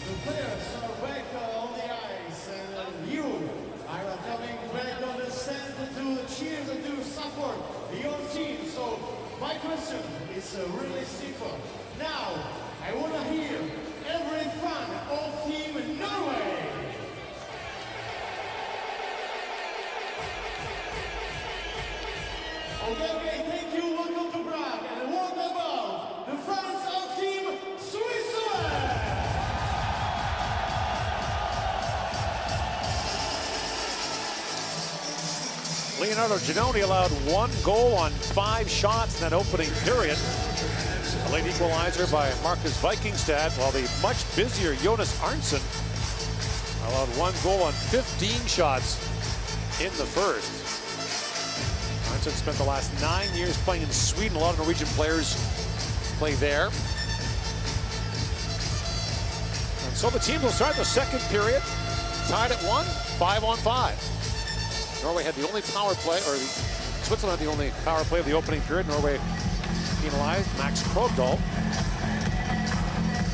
The players are back on the ice, and you are coming back on the stand to cheer and to support your team. So my question is really simple. Now, I want to hear every fan of Team Norway. Okay, thank you. Welcome to Prague. And what about the fans of Team Switzerland? Leonardo Giannoni allowed 1 goal on 5 shots in that opening period. A late equalizer by Marcus Vikingstad, while the much busier Jonas Arntzen allowed 1 goal on 15 shots in the first. Arntzen spent the last 9 years playing in Sweden. A lot of Norwegian players play there. And so the team will start the second period, tied at 1, 5-on-5. Norway had the only power play, or Switzerland had the only power play of the opening period. Norway penalized Max Krogdahl.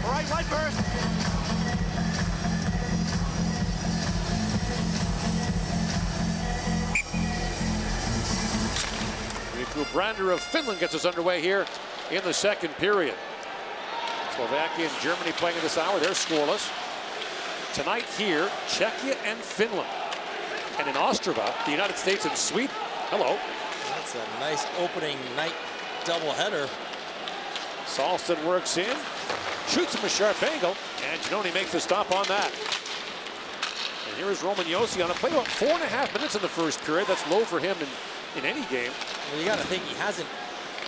All right, right first. Riku Brander of Finland gets us underway here in the second period. Slovakia and Germany playing at this hour. They're scoreless. Tonight here, Czechia and Finland. And in Ostrava, the United States and Sweden. Hello. That's a nice opening night doubleheader. Salston works in, shoots from a sharp angle, and Giannoni makes the stop on that. And here is Roman Josi on a play about 4.5 minutes in the first period. That's low for him in any game. Well, you got to think he hasn't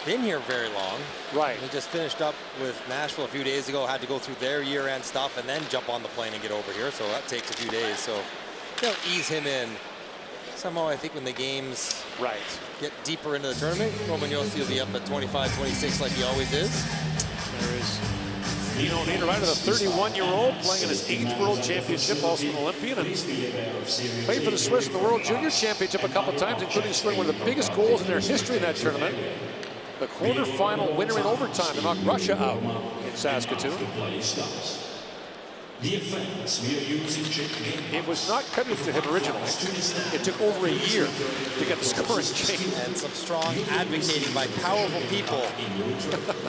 been here very long. Right. He just finished up with Nashville a few days ago, had to go through their year-end stuff and then jump on the plane and get over here. So that takes a few days. So they'll ease him in. Somehow I think when the games get deeper into the tournament, Roman Josi will be up at 25, 26 like he always is. There is Dino Niederreiter, the 31-year-old, playing in his 8th World Championship, also an Olympian, and played for the Swiss in the World Junior Championship a couple times, including scoring one of the biggest goals in their history in that tournament. The quarterfinal winner in overtime to knock Russia out in Saskatoon. It was not credited to him originally. It took over a year to get the scoring change. And some strong advocating by powerful people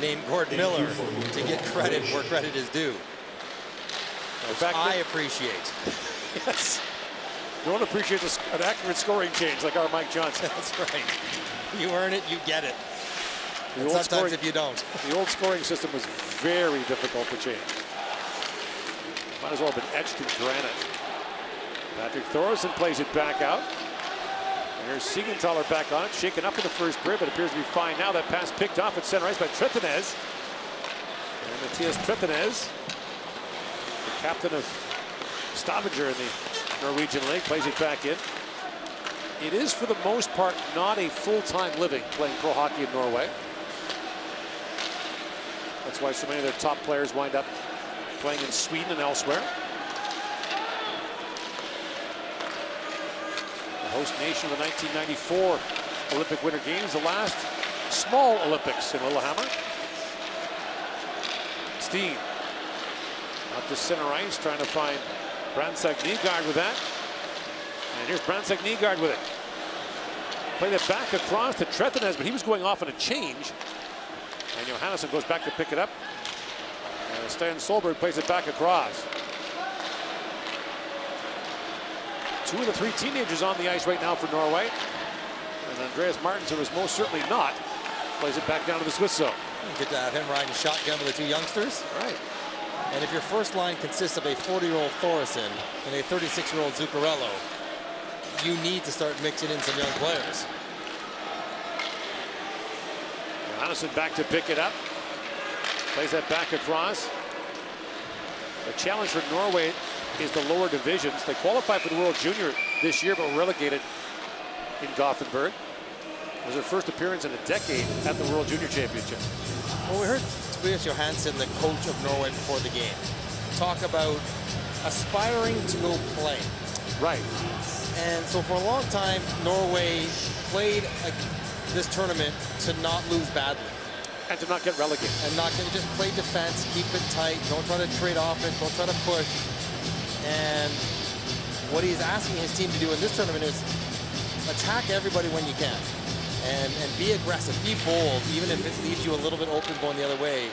named Gordon Miller to get credit where credit is due. I appreciate. Yes. You don't appreciate an accurate scoring change like our Mike Johnson. That's right. You earn it, you get it. And sometimes scoring, if you don't. The old scoring system was very difficult to change. Might as well have been etched in granite. Patrick Thoresen plays it back out. And here's Siegenthaler back on it, shaken up in the first period, but appears to be fine now. That pass picked off at center ice by Tretinez. And Matthias Tretinez, the captain of Stavanger in the Norwegian League, plays it back in. It is, for the most part, not a full-time living playing pro hockey in Norway. That's why so many of their top players wind up playing in Sweden and elsewhere. The host nation of the 1994 Olympic Winter Games, the last small Olympics in Lillehammer. Steen up to center ice, trying to find Brandtzæg Nygaard with that. And here's Brandtzæg Nygaard with it. Played it back across to Tretinez, but he was going off on a change. And Johannesson goes back to pick it up. And Stan Solberg plays it back across. Two of the three teenagers on the ice right now for Norway. And Andreas Martinsen was most certainly not. Plays it back down to the Swiss zone. Good to have him riding shotgun with the two youngsters. Right. And if your first line consists of a 40-year-old Thoresen and a 36-year-old Zuccarello, you need to start mixing in some young players. Johannesson back to pick it up. Plays that back across. The challenge for Norway is the lower divisions. They qualified for the World Junior this year, but were relegated in Gothenburg. It was their first appearance in a decade at the World Junior Championship. Well, we heard Tobias Johansson, the coach of Norway before the game, talk about aspiring to go play. Right. And so for a long time, Norway played this tournament to not lose badly. And to not get relegated. And not get, just play defense, keep it tight, don't try to trade offense, don't try to push. And what he's asking his team to do in this tournament is attack everybody when you can. And be aggressive, be bold, even if it leaves you a little bit open going the other way.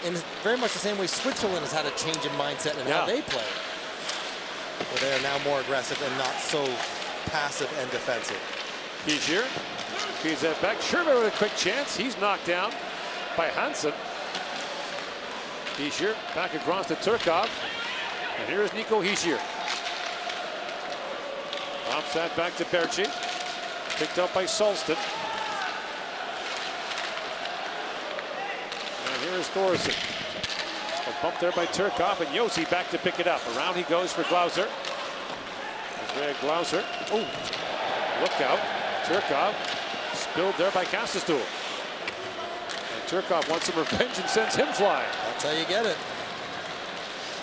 In very much the same way Switzerland has had a change in mindset in how they play. Where they are now more aggressive and not so passive and defensive. Hischier feeds that back. Sherman with a quick chance. He's knocked down by Hansen. Hischier back across to Turkov. And here's Nico Hischier. Pops that back to Berchi. Picked up by Solston. And here's Thoresen. A bump there by Turkov, and Josi back to pick it up. Around he goes for Glauser. Andrea Glauser. Oh, look out. Turkov spilled there by Kastestuhl. And Turkov wants some revenge and sends him flying. That's how you get it.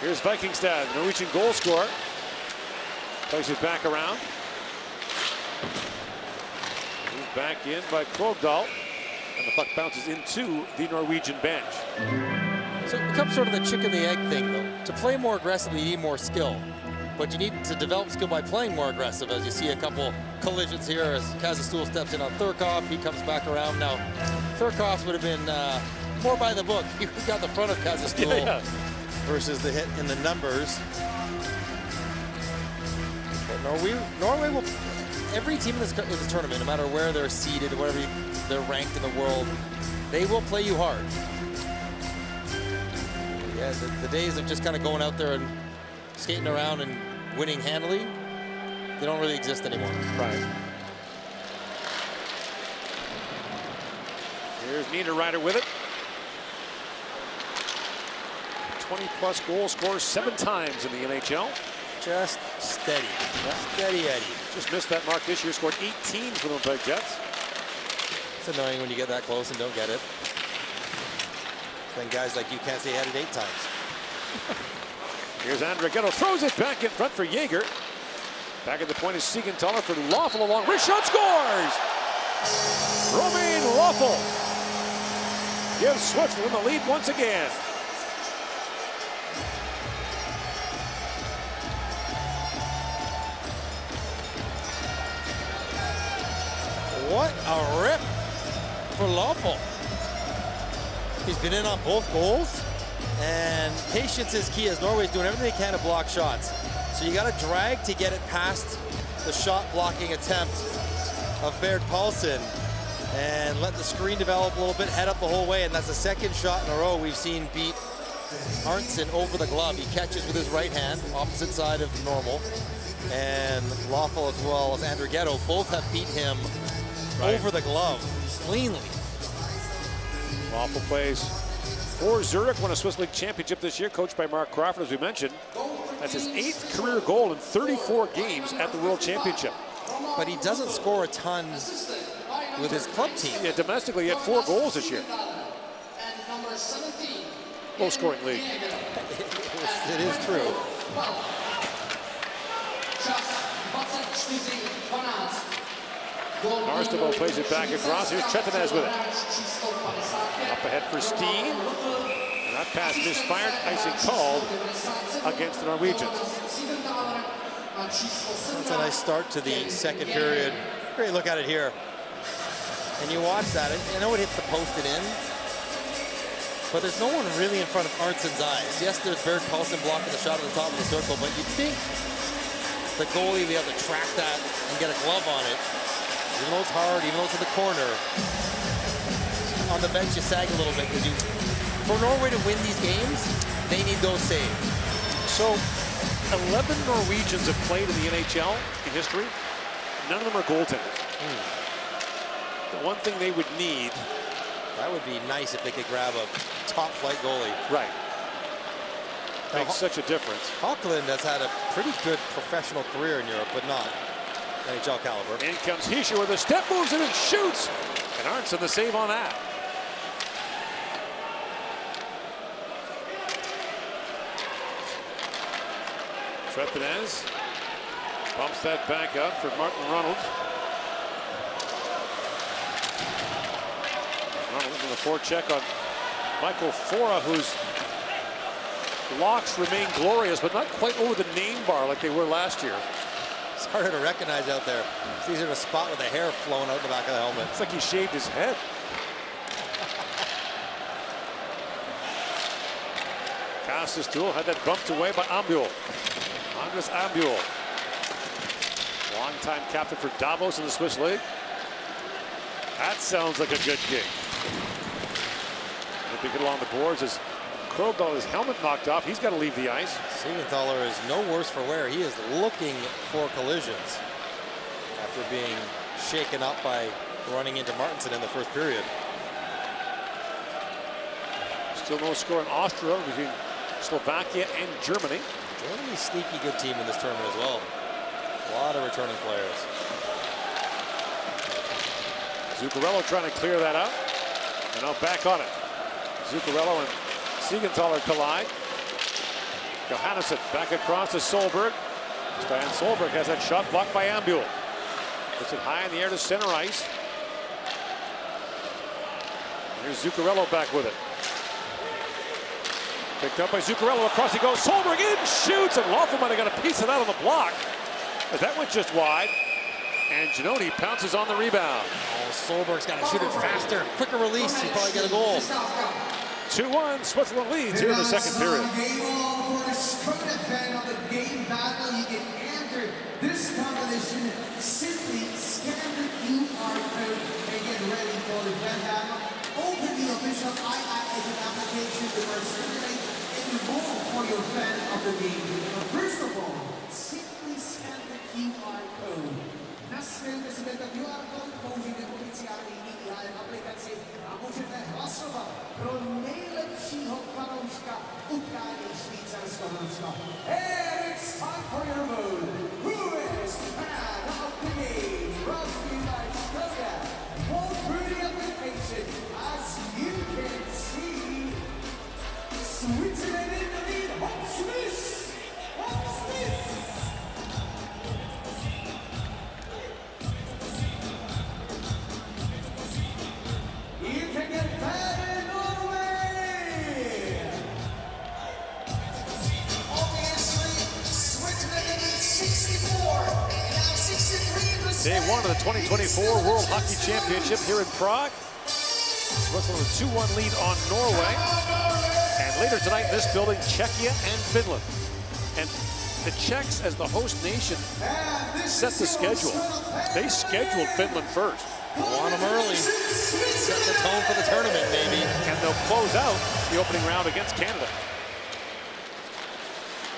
Here's Vikingstad, Norwegian goal scorer. Plays it back around. Moved back in by Krogdahl. And the puck bounces into the Norwegian bench. So it becomes sort of the chicken and the egg thing, though. To play more aggressively, you need more skill. But you need to develop skill by playing more aggressive, as you see a couple collisions here as Kastestuhl steps in on Thurkov. He comes back around. Now, Thurkov would have been more by the book. He got the front of Kastestuhl versus the hit in the numbers. But Norway will, every team in this tournament, no matter where they're seeded, wherever they're ranked in the world, they will play you hard. Yeah, the days of just kind of going out there and skating around and winning handily, they don't really exist anymore. Right. Here's Niederreiter with it. 20-plus goal scorer 7 times in the NHL. Just steady. Steady Eddie. Just missed that mark this year. Scored 18 for the Winnipeg Jets. It's annoying when you get that close and don't get it. Then guys like you can't say he had it 8 times. Here's Andrighetto, throws it back in front for Jaeger. Back at the point is Siegenthaler for Löffel along. Wrist shot, scores! Romain Löffel gives Switzerland the lead once again. What a rip for Lawful. He's been in on both goals, and patience is key as Norway's doing everything they can to block shots. So you got to drag to get it past the shot blocking attempt of Baird Paulsen and let the screen develop a little bit, head up the whole way, and that's the second shot in a row we've seen beat Arntzen over the glove. He catches with his right hand, opposite side of normal, and Lawful as well as Andrighetto both have beat him over the glove cleanly. Lawful plays for Zurich, won a Swiss League Championship this year, coached by Mark Crawford, as we mentioned. That's his 8th career goal in 34 games at the World Championship. But he doesn't score a ton with his club team. Yeah, domestically, he had 4 goals this year. Low-scoring league. It is true. Narstovo plays it back across. Here's Tretinez with it. Up ahead for Steen. And that pass misfired. Icing called against the Norwegians. That's a nice start to the second period. Great look at it here. And you watch that. I know it hits the post and in, but there's no one really in front of Arntzen's eyes. Yes, there's Baird Paulsen blocking the shot at the top of the circle, but you'd think the goalie will be able to track that and get a glove on it. Even though it's hard, even though it's in the corner, on the bench you sag a little bit because for Norway to win these games, they need those saves. So 11 Norwegians have played in the NHL in history. None of them are goaltenders. The one thing they would need, that would be nice if they could grab a top flight goalie. Right. Makes such a difference. Hockland has had a pretty good professional career in Europe, but not NHL caliber. In comes Hischier with a step, moves it and shoots. And Arntzen the save on that. Tretinez bumps that back up for Martin Ronald. Ronald with a forecheck on Michael Fora, whose locks remain glorious, but not quite over the name bar like they were last year. It's harder to recognize out there. It's easier to spot with the hair flowing out the back of the helmet. It's like he shaved his head. Passes to him, had that bumped away by Ambul. Andres Ambul. Longtime captain for Davos in the Swiss League. That sounds like a good gig. If he get along the boards as Krogh got his helmet knocked off, he's got to leave the ice. Siegenthaler is no worse for wear. He is looking for collisions after being shaken up by running into Martinson in the first period. Still no score in Austria between Slovakia and Germany. Germany's a sneaky good team in this tournament as well. A lot of returning players. Zuccarello trying to clear that out. And now back on it. Zuccarello and Siegenthaler collide. Johannesson back across to Solberg. Stan Solberg has that shot blocked by Ambul. Puts it high in the air to center ice. Here's Zuccarello back with it. Picked up by Zuccarello. Across he goes. Solberg in, shoots, and Lawful might have got a piece of that on the block. But that went just wide. And Giannone pounces on the rebound. Oh, Solberg's got to shoot it faster. Quicker release. He'll probably get a goal. 2-1. Switzerland leads here in the second period. This competition, simply scan the QR code and get ready for the event. Open the official IIHF application to participate and enroll for your fan of the game. First of all, simply scan the QR code. Następnie sobie ten QR code použijte oficjalnej IIHF aplikaci a můžete hlasovat pro nejlepšího fanouška utkání Švýcarsko-Norsko. And it's time for your vote. Who is fan of the game? Brought to you by Skoda. Vote through the application. As you can see, Switzerland in the lead. Home Swiss! Home Swiss! Day one of the 2024 World Hockey Championship here in Prague. Switzerland with a 2-1 lead on Norway. And later tonight in this building, Czechia and Finland. And the Czechs, as the host nation, set the schedule. They scheduled Finland first. Want them early. Set the tone for the tournament, baby. And they'll close out the opening round against Canada.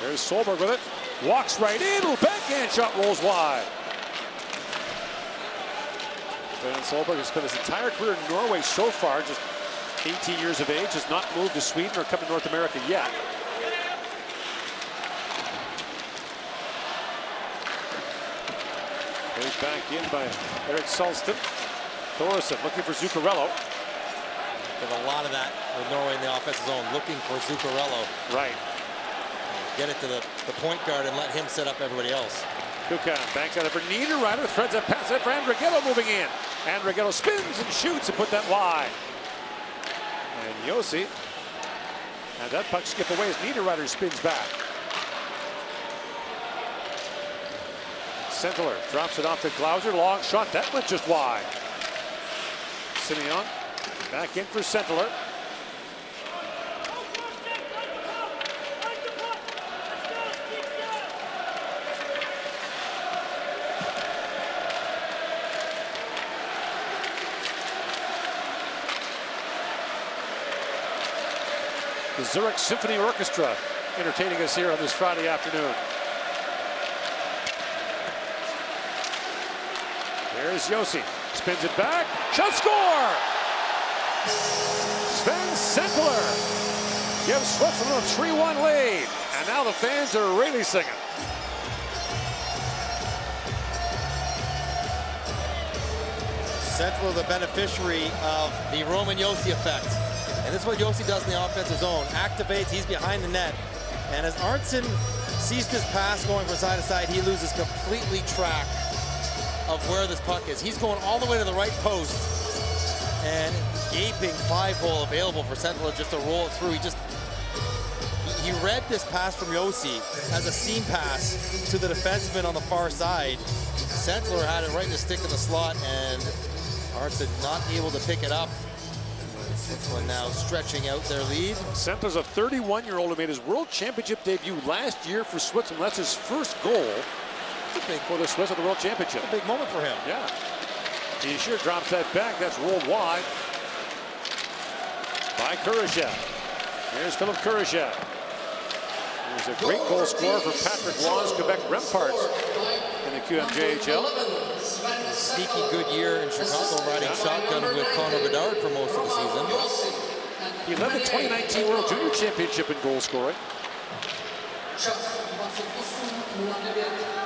There's Solberg with it. Walks right in. Little backhand shot rolls wide. Sven Solberg has spent his entire career in Norway so far, just 18 years of age, has not moved to Sweden or come to North America yet. Goes back in by Eric Salston. Thoresen looking for Zuccarello. There's a lot of that with Norway in the offensive zone, looking for Zuccarello. Right. Get it to the point guard and let him set up everybody else. Kukan banks out for Niederreiter, threads a pass out for Andrighetto moving in. Andrighetto spins and shoots and put that wide. And Josi had that puck skip away as Niederreiter spins back. Sentler drops it off to Glauser. Long shot. That went just wide. Simeon back in for Sentler. The Zurich Symphony Orchestra entertaining us here on this Friday afternoon. There's Josi. Spins it back. Shot score! Sven Sentler gives Switzerland a 3-1 lead. And now the fans are really singing. Sentler, the beneficiary of the Roman Josi effect. And this is what Josi does in the offensive zone. Activates, he's behind the net. And as Arntzen sees this pass going from side to side, he loses completely track of where this puck is. He's going all the way to the right post. And gaping 5-hole available for Sentler just to roll it through. He read this pass from Josi as a seam pass to the defenseman on the far side. Sentler had it right in the stick in the slot, and Arntzen not able to pick it up. Switzerland now stretching out their lead. Sentler's a 31-year-old who made his World Championship debut last year for Switzerland. That's his first goal for the Swiss at the World Championship. A big moment for him. Yeah. He sure drops that back. That's rolled wide by Kurashev. Here's Philip Kurashev. He's a great goal scorer for Patrick Roy's Quebec Remparts in the QMJHL. Sneaky good year in Chicago, riding shotgun with Connor Bedard for most of the season. He led the 2019 World Junior Championship in goal scoring.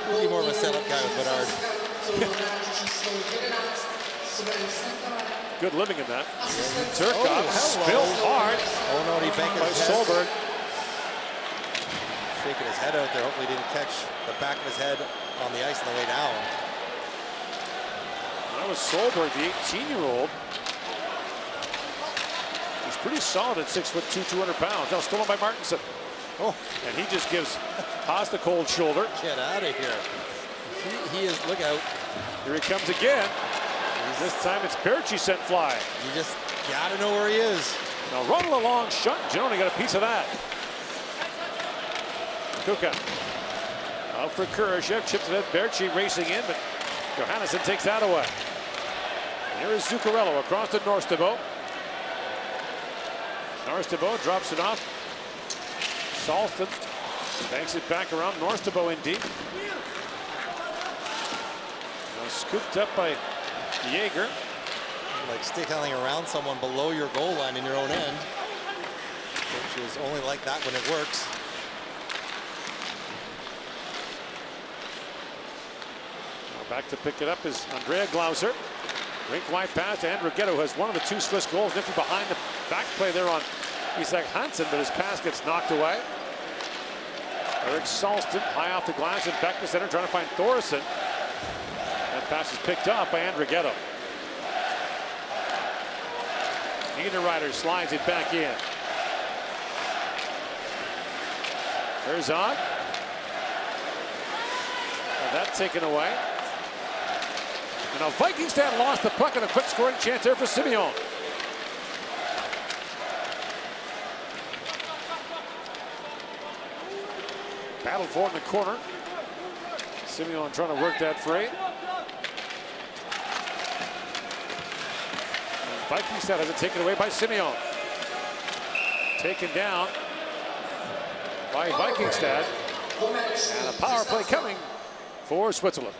Really more of a setup guy with Bedard. Good living in that. Turkov spilled hard. Oh no, he banked by his Solberg. Shaking his head out there. Hopefully he didn't catch the back of his head on the ice on the way down. That was Solberg, the 18-year-old. He's pretty solid at 6'2", 200 pounds. Now stolen by Martinson. Oh, and he just gives Haas the cold shoulder. Get out of here. He is, look out. Here he comes again. This time it's Berchi sent flying. You gotta know where he is. Now Ronald a long shot. Jonah got a piece of that. Kuka out for Kurashev. Chipped it at Berchi racing in, but Johannesson takes that away. Here is Zuccarello across to Norstabo. Norstabo drops it off. Salston banks it back around. Norstabo in deep. Now scooped up by Jaeger. Like stick handling around someone below your goal line in your own end, which is only like that when it works. Now back to pick it up is Andrea Glauser. Rink wide pass to Andrighetto, who has one of the two Swiss goals. Nifty behind the back play there on Isak Hansen, but his pass gets knocked away. Eric Salston high off the glass and back to center trying to find Thoresen. That pass is picked up by Andrighetto. Niederreiter slides it back in. Herzog. And that taken away. And now Vikingstad lost the puck and a quick scoring chance there for Simeon. Battle for it in the corner. Simeon trying to work that free. Vikingstad has it taken away by Simeon. Taken down by Vikingstad. And a power play coming for Switzerland.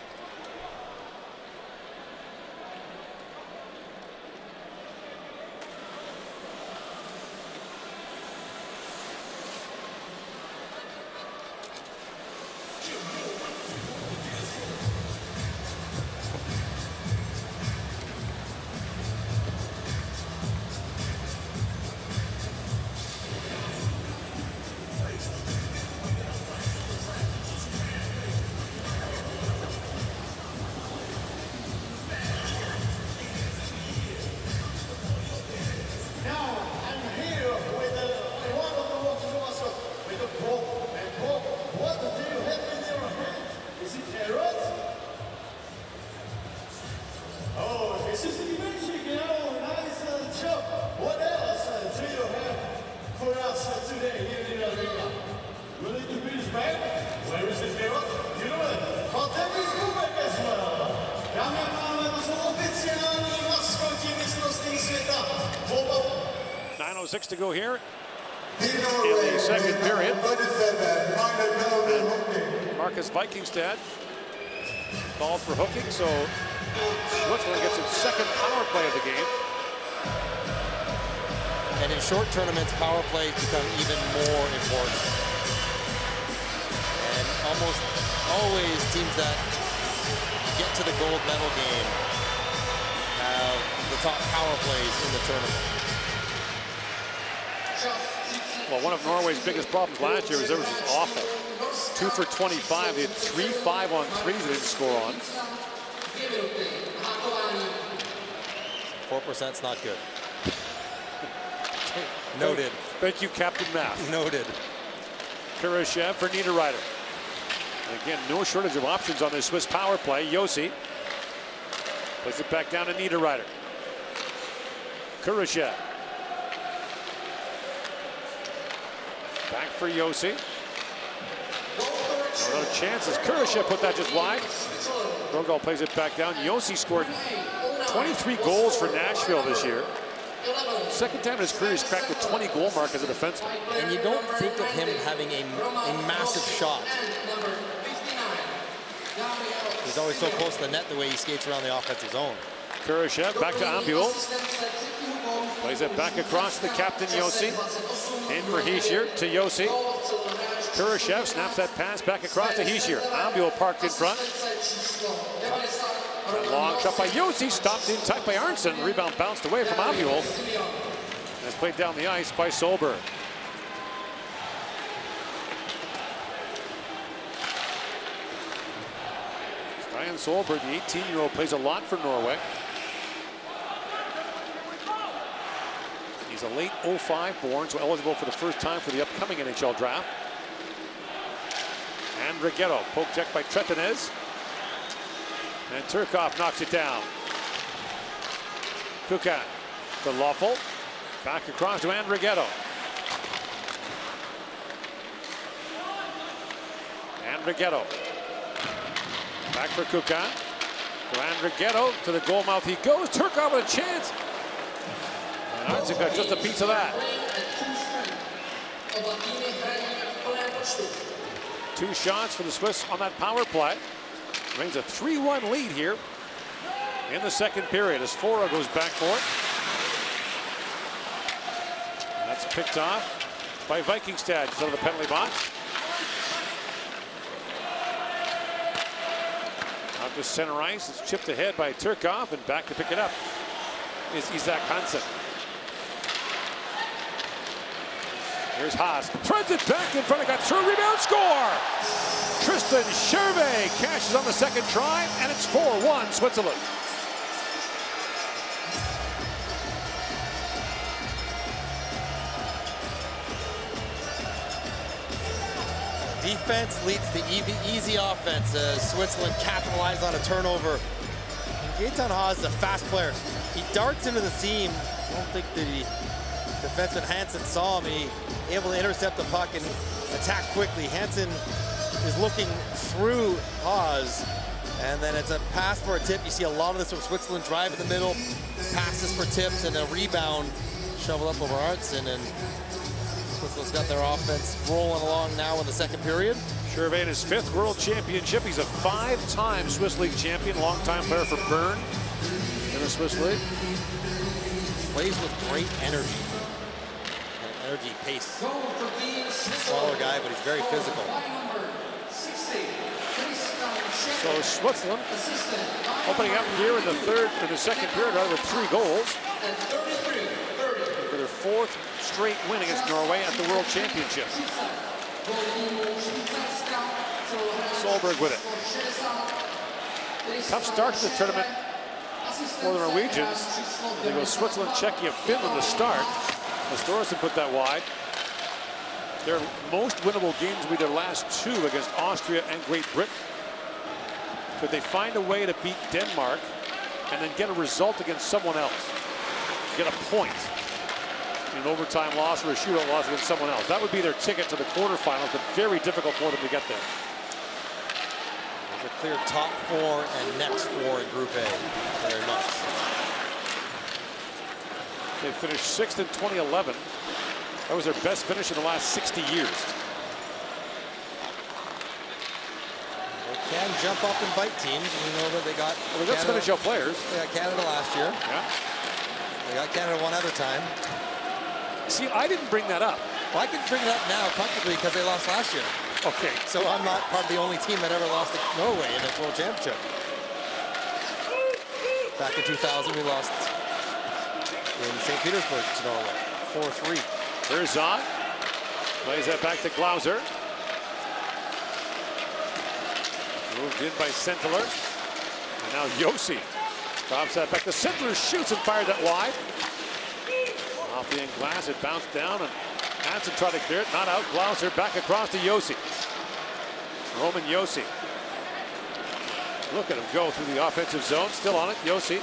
To go here in the second period. And Marcus Vikingstad called for hooking, so Switzerland gets its second power play of the game. And in short tournaments, power plays become even more important. And almost always teams that get to the gold medal game have the top power plays in the tournament. Well, one of Norway's biggest problems last year was theirs was awful. 2 for 25. They had 3 5-on-3s they didn't score on. 4%'s not good. Noted. Thank you, Captain Math. Noted. Kurashev for Niederreiter. And again, no shortage of options on this Swiss power play. Yossi plays it back down to Niederreiter. Kurashev. Back for Yossi. No chances. Kurashev put that just wide. Rogal plays it back down. Yossi scored 23 goals for Nashville this year. Second time in his career he's cracked the 20-goal mark as a defenseman. And you don't think of him having a massive shot. He's always so close to the net the way he skates around the offensive zone. Kurashev back to Ambul. Plays it back across to the captain Yossi. In for Hischier to Yossi. Kurashev snaps that pass back across to Hischier. Ambul parked in front. A long shot by Yossi, stopped in tight by Arnson. Rebound bounced away from Ambul. And it's played down the ice by Solberg. Stian Solberg, the 18-year-old, plays a lot for Norway. He's a late 05 born, so eligible for the first time for the upcoming NHL draft. And Rigetto, poke check by Tretinez. And Turkov knocks it down. Kukan to Loeffel. Back across to Andrighetto. Andrighetto. Back for Kukan. To Andrighetto, to the goal mouth he goes. Turkov with a chance. And Arnson got just a piece of that. 2 shots for the Swiss on that power play. Remains a 3-1 lead here in the second period as Fora goes back for it. And that's picked off by Vikingstad just out of the penalty box. Out to center ice. It's chipped ahead by Turkov, and back to pick it up is Isak Hansen. Here's Haas. Threads it back in front of, got through, rebound, score! Tristan Scherve cashes on the second try, and it's 4-1 Switzerland. Defense leads the easy offense as Switzerland capitalized on a turnover Gaetan Haas is a fast player. He darts into the seam. I don't think the defenseman Hansen saw him. He able to intercept the puck and attack quickly. Hansen is looking through Haas, and then it's a pass for a tip. You see a lot of this from Switzerland. Drive in the middle, passes for tips, and a rebound shovel up over Arntzen, and Switzerland's got their offense rolling along now in the second period. Shervain, his 5th World Championship. He's a 5-time Swiss League champion, longtime player for Bern in the Swiss League. Plays with great energy. Energy, pace. Smaller guy, but he's very physical. So Switzerland opening up here in the second period with 3 goals. For their 4th straight win against Norway at the World Championship. Solberg with it. Tough start to the tournament for the Norwegians. They go Switzerland, Czechia, Finland to start. As Thoresen put that wide. Their most winnable games will be their last 2 against Austria and Great Britain. Could they find a way to beat Denmark and then get a result against someone else? Get a point in an overtime loss or a shootout loss against someone else. That would be their ticket to the quarterfinals, but very difficult for them to get there. There's a clear top 4 and next 4 in Group A. Very much. They finished 6th in 2011. That was their best finish in the last 60 years. They can jump up and bite teams. We know that they got. Well, they got some NHL players. They got Canada last year. Yeah. They got Canada one other time. See, I didn't bring that up. Well, I can bring it up now comfortably because they lost last year. Okay. So I'm not part of the only team that ever lost to Norway in a World Championship. Back in 2000, we lost in St. Petersburg to Norway, 4-3. Berzon plays that back to Glauser. Moved in by Sentler. And now Yossi drops that back to Sentler, shoots and fired that wide. Off the end glass, it bounced down, and Hansen tried to clear it. Not out. Glauser back across to Yossi. Roman Yossi. Look at him go through the offensive zone. Still on it. Yossi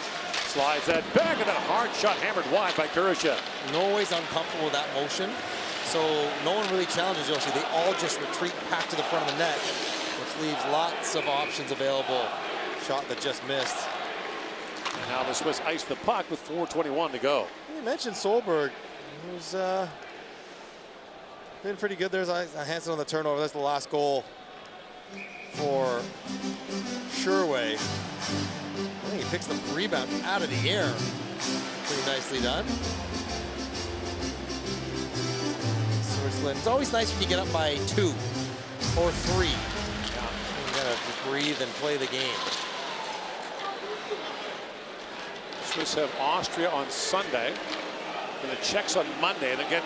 slides that back, and then a hard shot hammered wide by Kurashev. Norway's uncomfortable with that motion, so no one really challenges Yossi. They all just retreat back to the front of the net, which leaves lots of options available. Shot that just missed. And now the Swiss ice the puck with 4:21 to go. You mentioned Solberg, who's been pretty good. There's a Hansen on the turnover. That's the last goal for Sherway. I think he picks the rebound out of the air. Pretty nicely done. Switzerland. It's always nice when you get up by 2 or 3. You gotta just breathe and play the game. Swiss have Austria on Sunday and the Czechs on Monday. And again,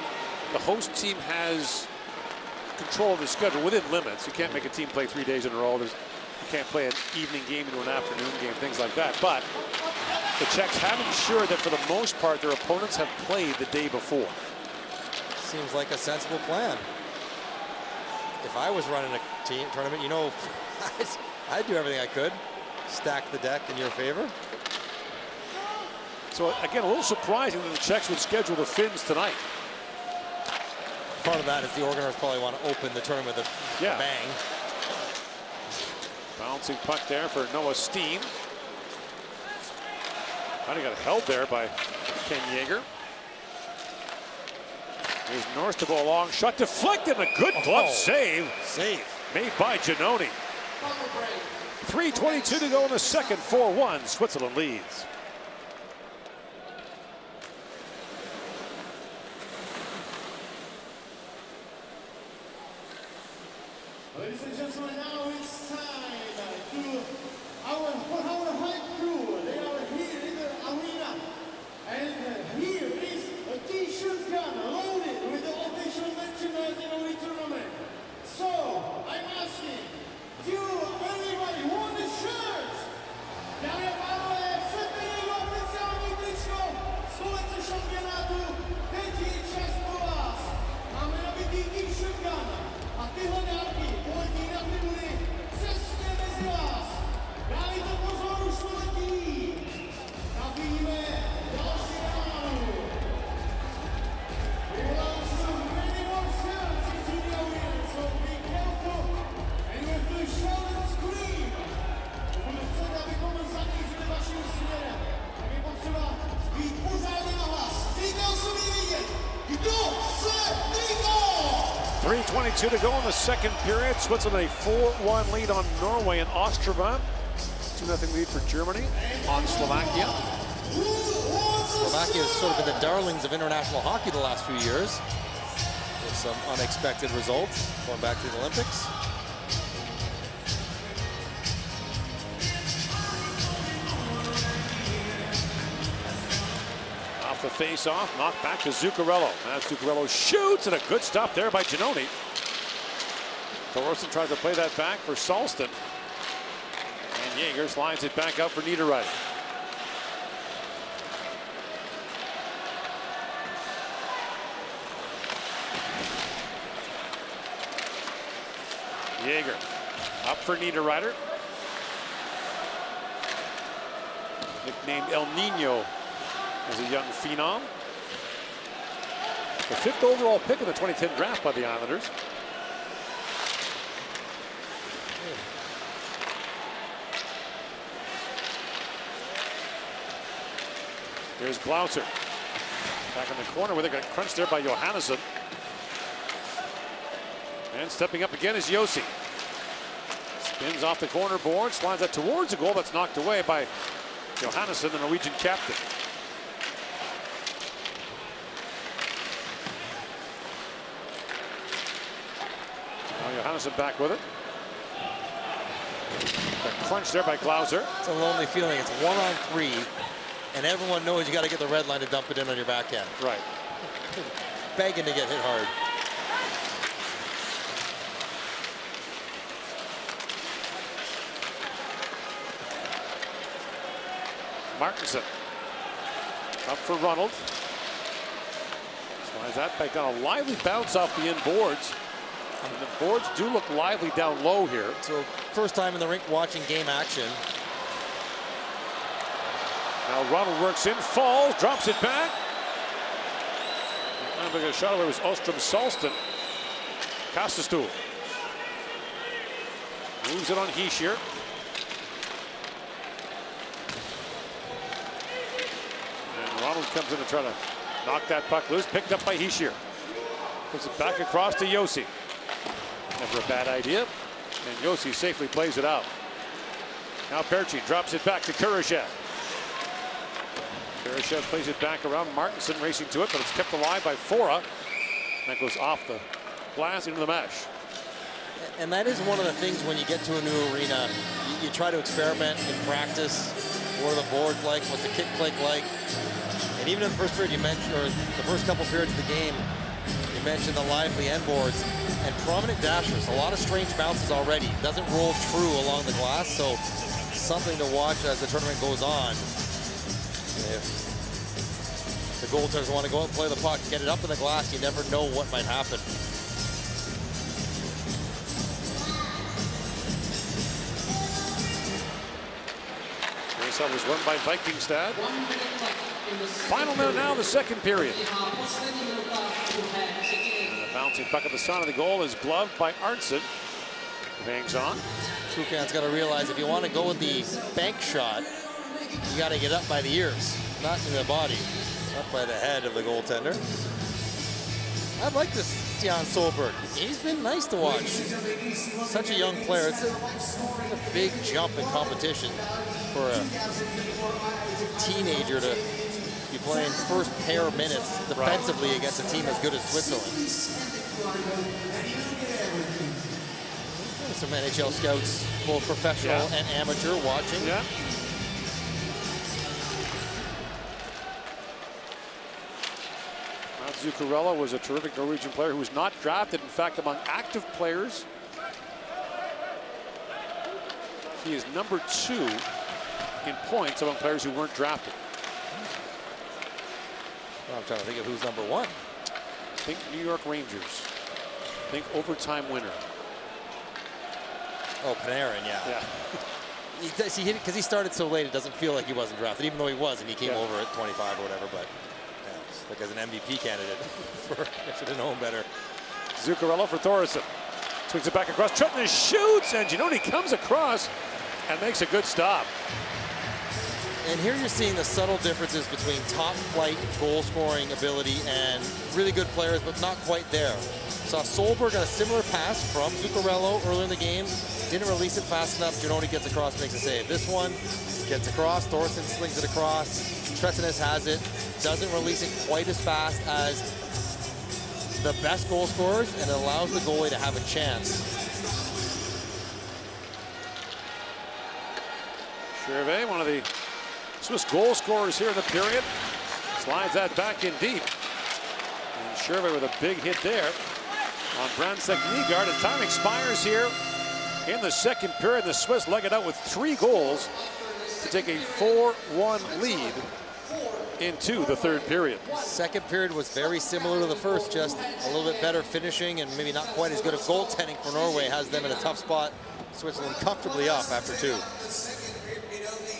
the host team has control of the schedule within limits. You can't make a team play 3 days in a row. You can't play an evening game into an afternoon game, things like that. But the Czechs have ensured that for the most part, their opponents have played the day before. Seems like a sensible plan. If I was running a team tournament, you know, I'd do everything I could. Stack the deck in your favor. So again, a little surprising that the Czechs would schedule the Finns tonight. Part of that is the organizers probably want to open the tournament with a bang. Bouncing puck there for Noah Steen. Kind of got held there by Ken Yeager. Here's Norris to go along. Shot deflected. A good glove save. Made by Giannoni. 3:22 to go in the second. 4-1. Switzerland leads. Ladies and gentlemen, now it's time to our hype crew. They are here in the arena. And here is a t-shirt gun loaded with the official merchandise in the tournament. So, I'm asking, do anybody want the shirts? Dámy a pánové, chcete 2:22 to go in the second period. Switzerland a 4-1 lead on Norway in Ostrava. 2-0 lead for Germany on Slovakia. Slovakia has sort of been the darlings of international hockey the last few years, with some unexpected results going back to the Olympics. Off the face-off, knocked back to Zuccarello. Now Zuccarello shoots, and a good stop there by Giannoni. Thorson tries to play that back for Salston. And Jaeger slides it back out for Niederreiter. Jaeger up for Niederreiter. Nicknamed El Nino as a young phenom. The 5th overall pick in the 2010 draft by the Islanders. Here's Glauser. Back in the corner where they got crunched there by Johannesson. And stepping up again is Josi. Spins off the corner board, slides that towards the goal. That's knocked away by Johannesson, the Norwegian captain. Now Johannesson back with it. A crunch there by Glauser. It's a lonely feeling. It's 1-on-3, and everyone knows you got to get the red line to dump it in on your backhand. Right. Begging to get hit hard. Martinson up for Ronald. Slides that back down. A lively bounce off the end boards. And the boards do look lively down low here. So first time in the rink watching game action. Now Ronald works in, falls, drops it back. And a shot over was Ostrom Salston. Kastastool moves it on Hischier. Ronald comes in to try to knock that puck loose. Picked up by Hischier. Puts it back across to Josi. Never a bad idea. And Josi safely plays it out. Now Perchin drops it back to Kurashev. Kurashev plays it back around. Martinson racing to it, but it's kept alive by Fora. That goes off the glass into the mesh. And that is one of the things when you get to a new arena. You try to experiment in practice. What are the boards like? What's the kick click like? And even in the first period you mentioned, or the first couple periods of the game, you mentioned the lively end boards and prominent dashers. A lot of strange bounces already. Doesn't roll true along the glass, so something to watch as the tournament goes on. If the goaltenders want to go out and play the puck, get it up in the glass, you never know what might happen. That was won by Vikingstad. Final minute now, the second period. And the bouncing puck at the side of the goal is gloved by Arntzen. Hangs on. Soucan's got to realize if you want to go with the bank shot, you got to get up by the ears, not in the body, up by the head of the goaltender. I like this Jan Solberg. He's been nice to watch. Such a young player. It's a big jump in competition for a teenager to be playing first pair minutes defensively against a team as good as Switzerland. Some NHL scouts, both professional and amateur, watching. Yeah. Zuccarello was a terrific Norwegian player who was not drafted. In fact, among active players, he is number 2 in points among players who weren't drafted. Well, I'm trying to think of who's number 1. Think New York Rangers. Think overtime winner. Oh, Panarin, yeah. See, because he started so late, it doesn't feel like he wasn't drafted, even though he was, and he came over at 25 or whatever, but like as an MVP candidate. I should have known better. Zuccarello for Thoresen. Swings it back across. Trutner shoots, and Giannoni comes across and makes a good stop. And here you're seeing the subtle differences between top flight goal scoring ability and really good players, but not quite there. Saw Solberg on a similar pass from Zuccarello earlier in the game. Didn't release it fast enough. Giannone gets across, makes a save. This one gets across. Thorson slings it across. Tretinas has it. Doesn't release it quite as fast as the best goal scorers, and it allows the goalie to have a chance. Gervais, one of the Swiss goal scorers here in the period, slides that back in deep. And Gervais with a big hit there on Brandstad Nygaard. And time expires here in the second period. The Swiss leg it out with 3 goals to take a 4-1 lead into the third period. Second period was very similar to the first, just a little bit better finishing and maybe not quite as good of goaltending for Norway. Has them in a tough spot. Switzerland comfortably up after 2.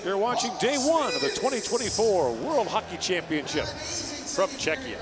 You're watching day 1 of the 2024 World Hockey Championship from Czechia.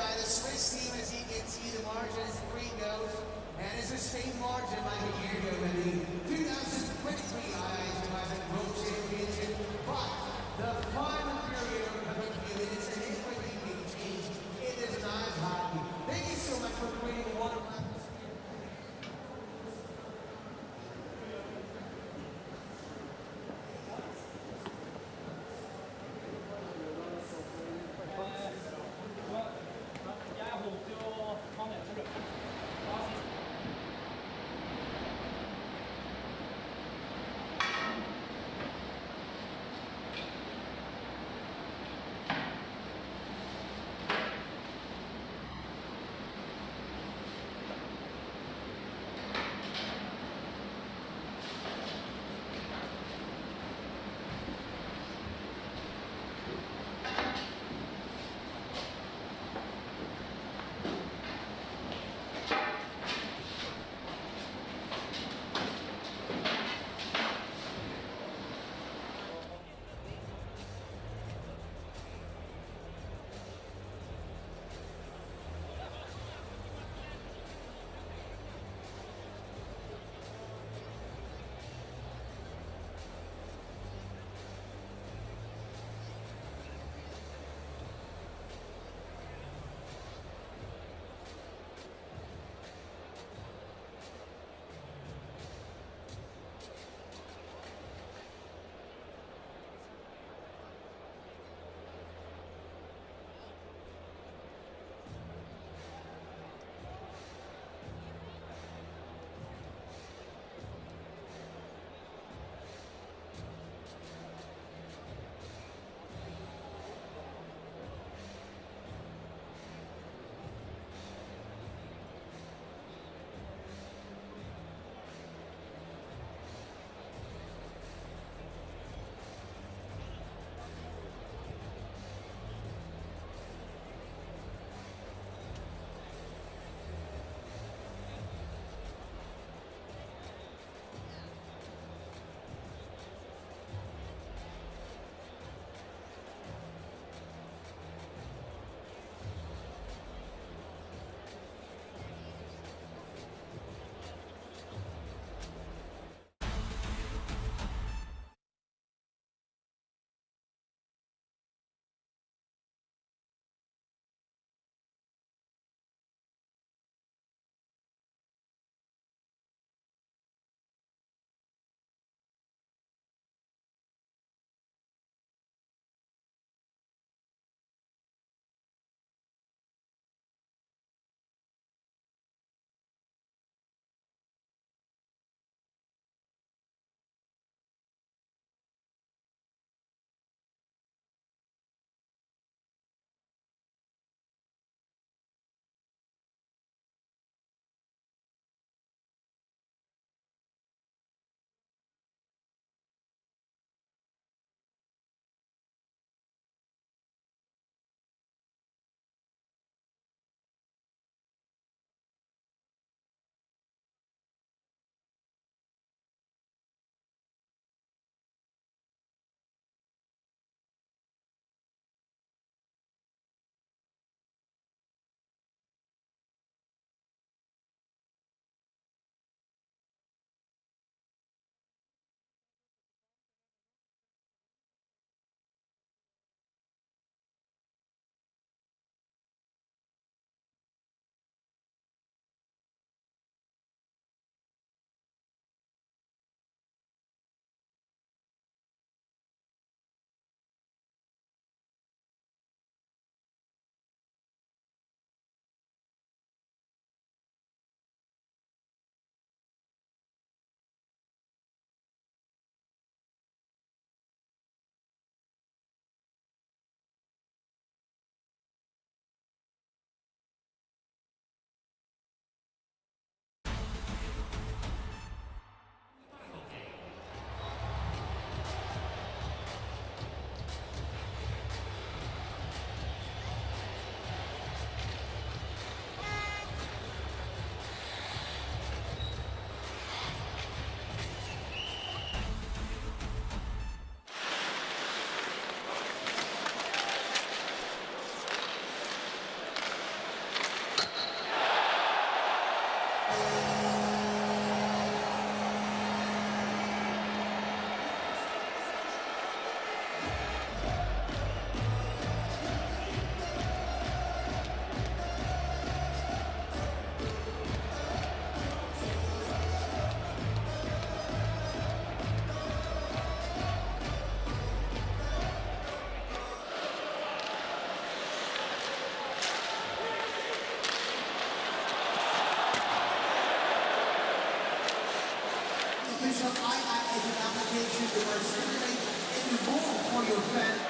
to more for your fans.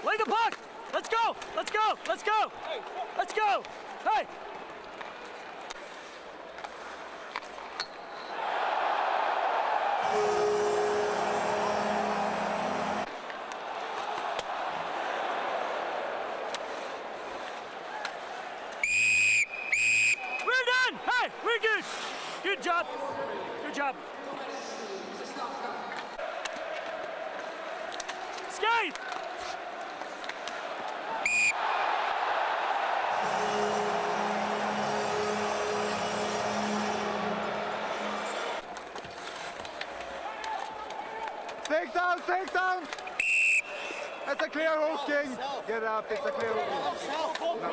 Play the puck! Let's go! Let's go! Let's go! Let's go! Hey! We're done! Hey! We're good! Good job! Good job! Skate! Take down, take down! It's a clear hooking! Get up, it's a clear hooking.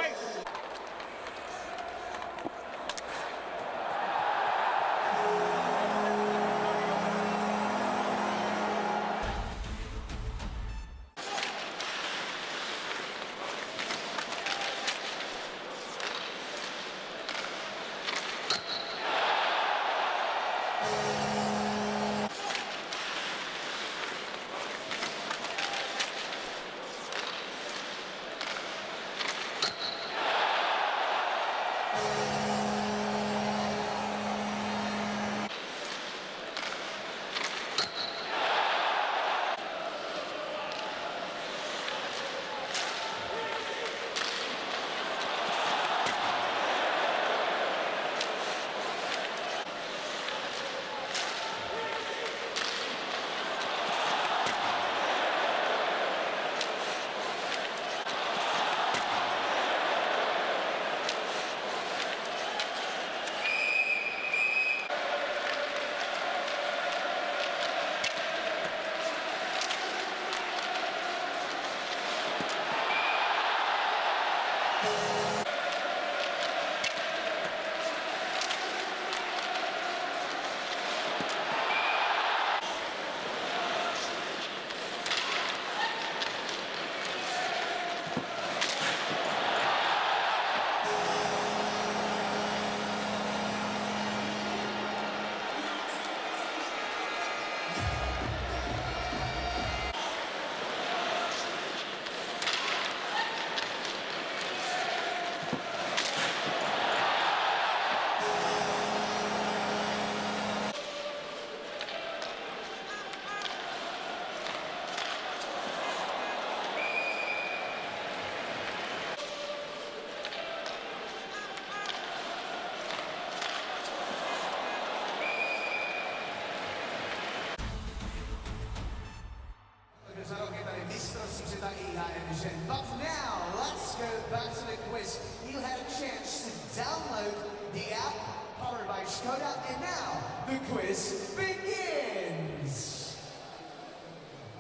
But now, let's go back to the quiz. You had a chance to download the app powered by Skoda, and now the quiz begins.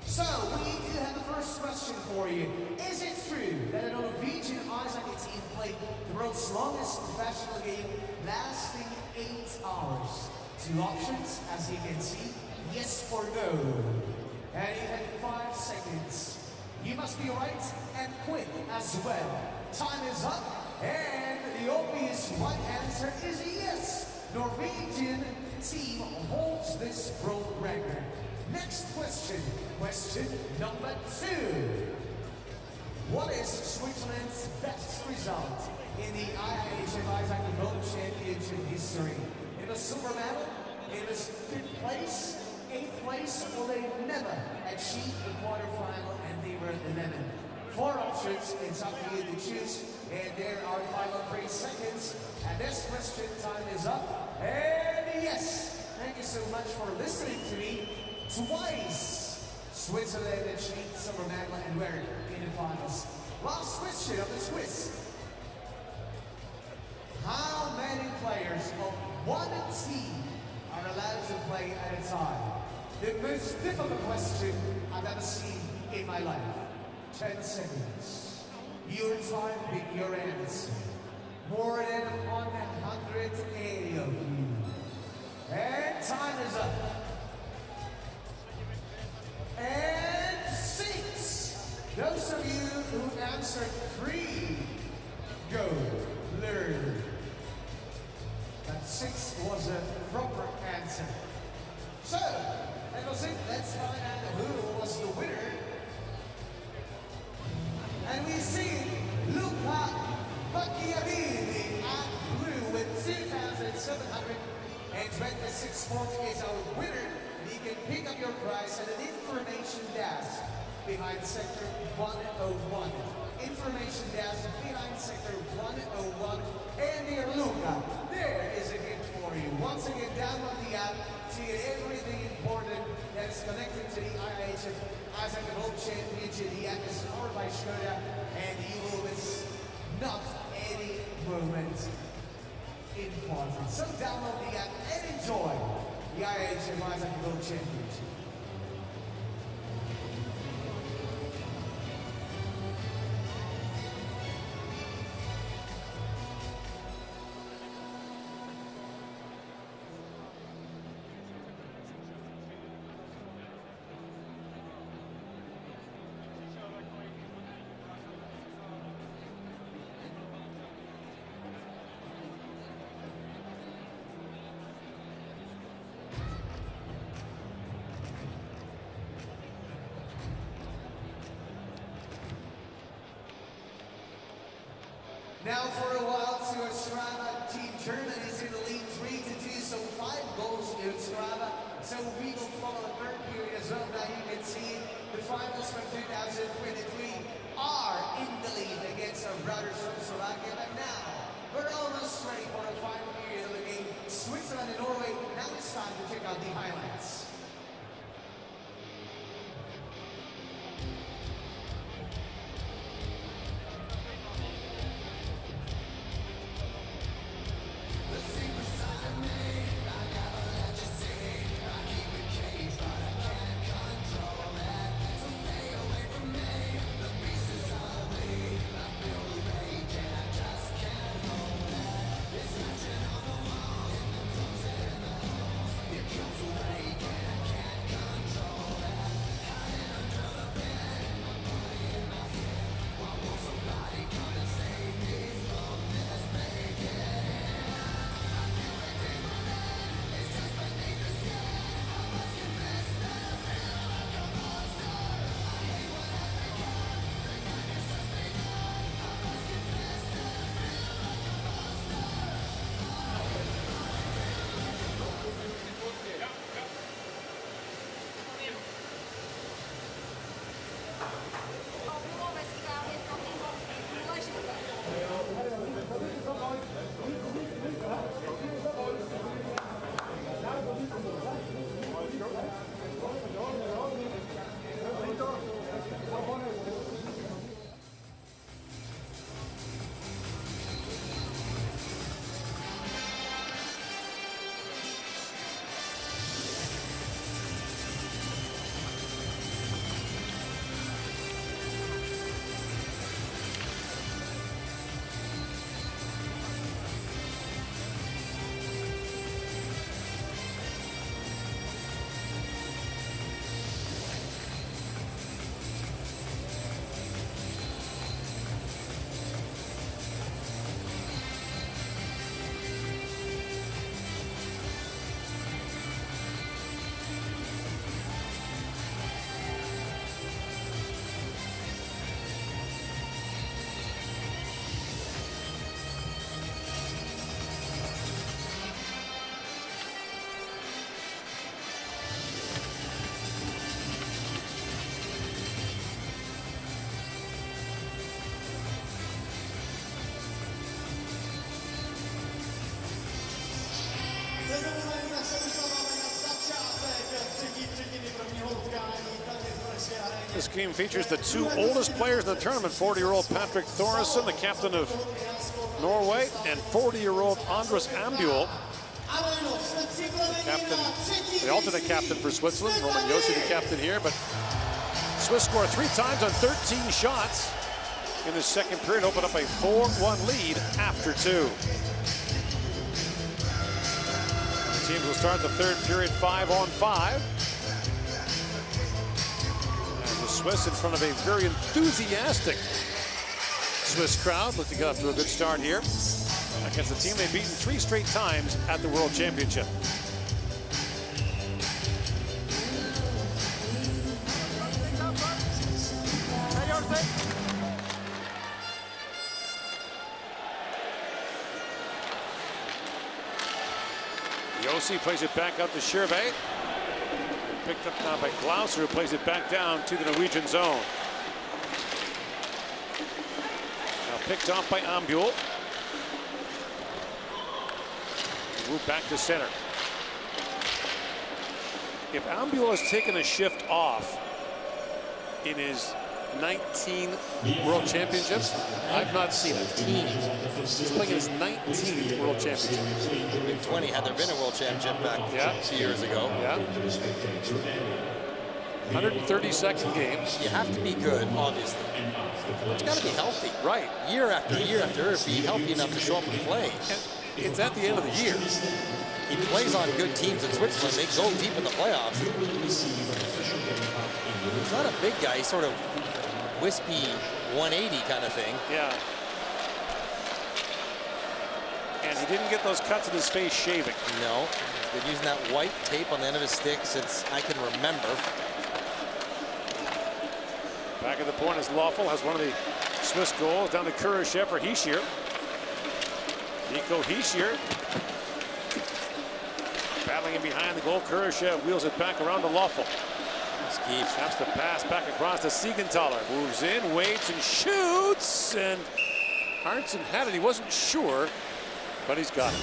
So, we do have the first question for you. Is it true that a Norwegian ice hockey team played the world's longest professional game lasting 8 hours? 2 options, as you can see, yes or no. And you have 5 seconds as well. Time is up, and the obvious right answer is yes. Norwegian team holds this world record. Next question, question number 2. What is Switzerland's best result in the IIHF Ice Hockey World Championship history? In the silver medal, it was 5th place, 8th place, or they never achieved the quarterfinal and they were 11th. 4 options, it's up to you to choose, and there are final 3 seconds. And this question time is up, and yes, thank you so much for listening to me. Twice, Switzerland achieved silver medal and were in the finals. Last question of the quiz. How many players of one team are allowed to play at a time? The most difficult question I've ever seen in my life. 10 seconds. Your time, pick your answer. More than 180 of you. And time is up. And 6. Those of you who answered 3, go learn. That 6 was a proper answer. So, that was it. Let's find out who was the winner. And we see Luca Macchiavini at blue with 2,726 points is our winner. You can pick up your prize at an information desk behind sector 101. Information desk behind sector 101. And dear Luca, there is a gift for you. Once again, download the app to get everything important that is connected to the IIHF Ice Hockey World Championship. The app is powered by Skoda, and you will miss not any moment important. So download the app and enjoy the IIHF Ice Hockey World Championship. Now for a while to Ostrava, Team Germany is in the lead 3-2, so 5 goals to Ostrava. So we will follow the third period as well. Now you can see the finals from 2023 are in the lead against our brothers from Slovakia. But now we're almost ready for the final period of the game. Switzerland and Norway. Now it's time to check out the highlights. It comes away again. This game features the two oldest players in the tournament, 40-year-old Patrick Thoresen, the captain of Norway, and 40-year-old Andres Ambuel, the alternate captain for Switzerland. Roman Josi, the captain here, but Swiss scored 3 times on 13 shots in the second period, opened up a 4-1 lead after 2. The teams will start the third period 5-on-5. And the Swiss in front of a very enthusiastic Swiss crowd, looking to get off to a good start here against a team they've beaten 3 straight times at the World Championship. Josi plays it back out to Scherbe. Picked up now by Glauser, who plays it back down to the Norwegian zone. Now picked off by Ambuel. Move back to center. If Ambuel has taken a shift off in his 19 World Championships, I've not seen it. He's playing his 19th World Championship. In 20, had there been a World Championship back a few years ago. Yeah. 132nd game. You have to be good, obviously. But you got to be healthy. Right. Year after year after year, be healthy enough to show up and play. And it's at the end of the year. He plays on good teams in Switzerland. They go deep in the playoffs. He's not a big guy. He's sort of wispy 180 kind of thing. Yeah. And he didn't get those cuts in his face shaving. No. He's been using that white tape on the end of his stick since I can remember. Back at the point is Lawful, has one of the Swiss goals down to Kurashev for Hischier. Nico Hischier battling in behind the goal. Kurashev wheels it back around to Lawful. Snaps the pass back across to Siegenthaler. Moves in, waits, and shoots. And Arntzen had it. He wasn't sure, but he's got it.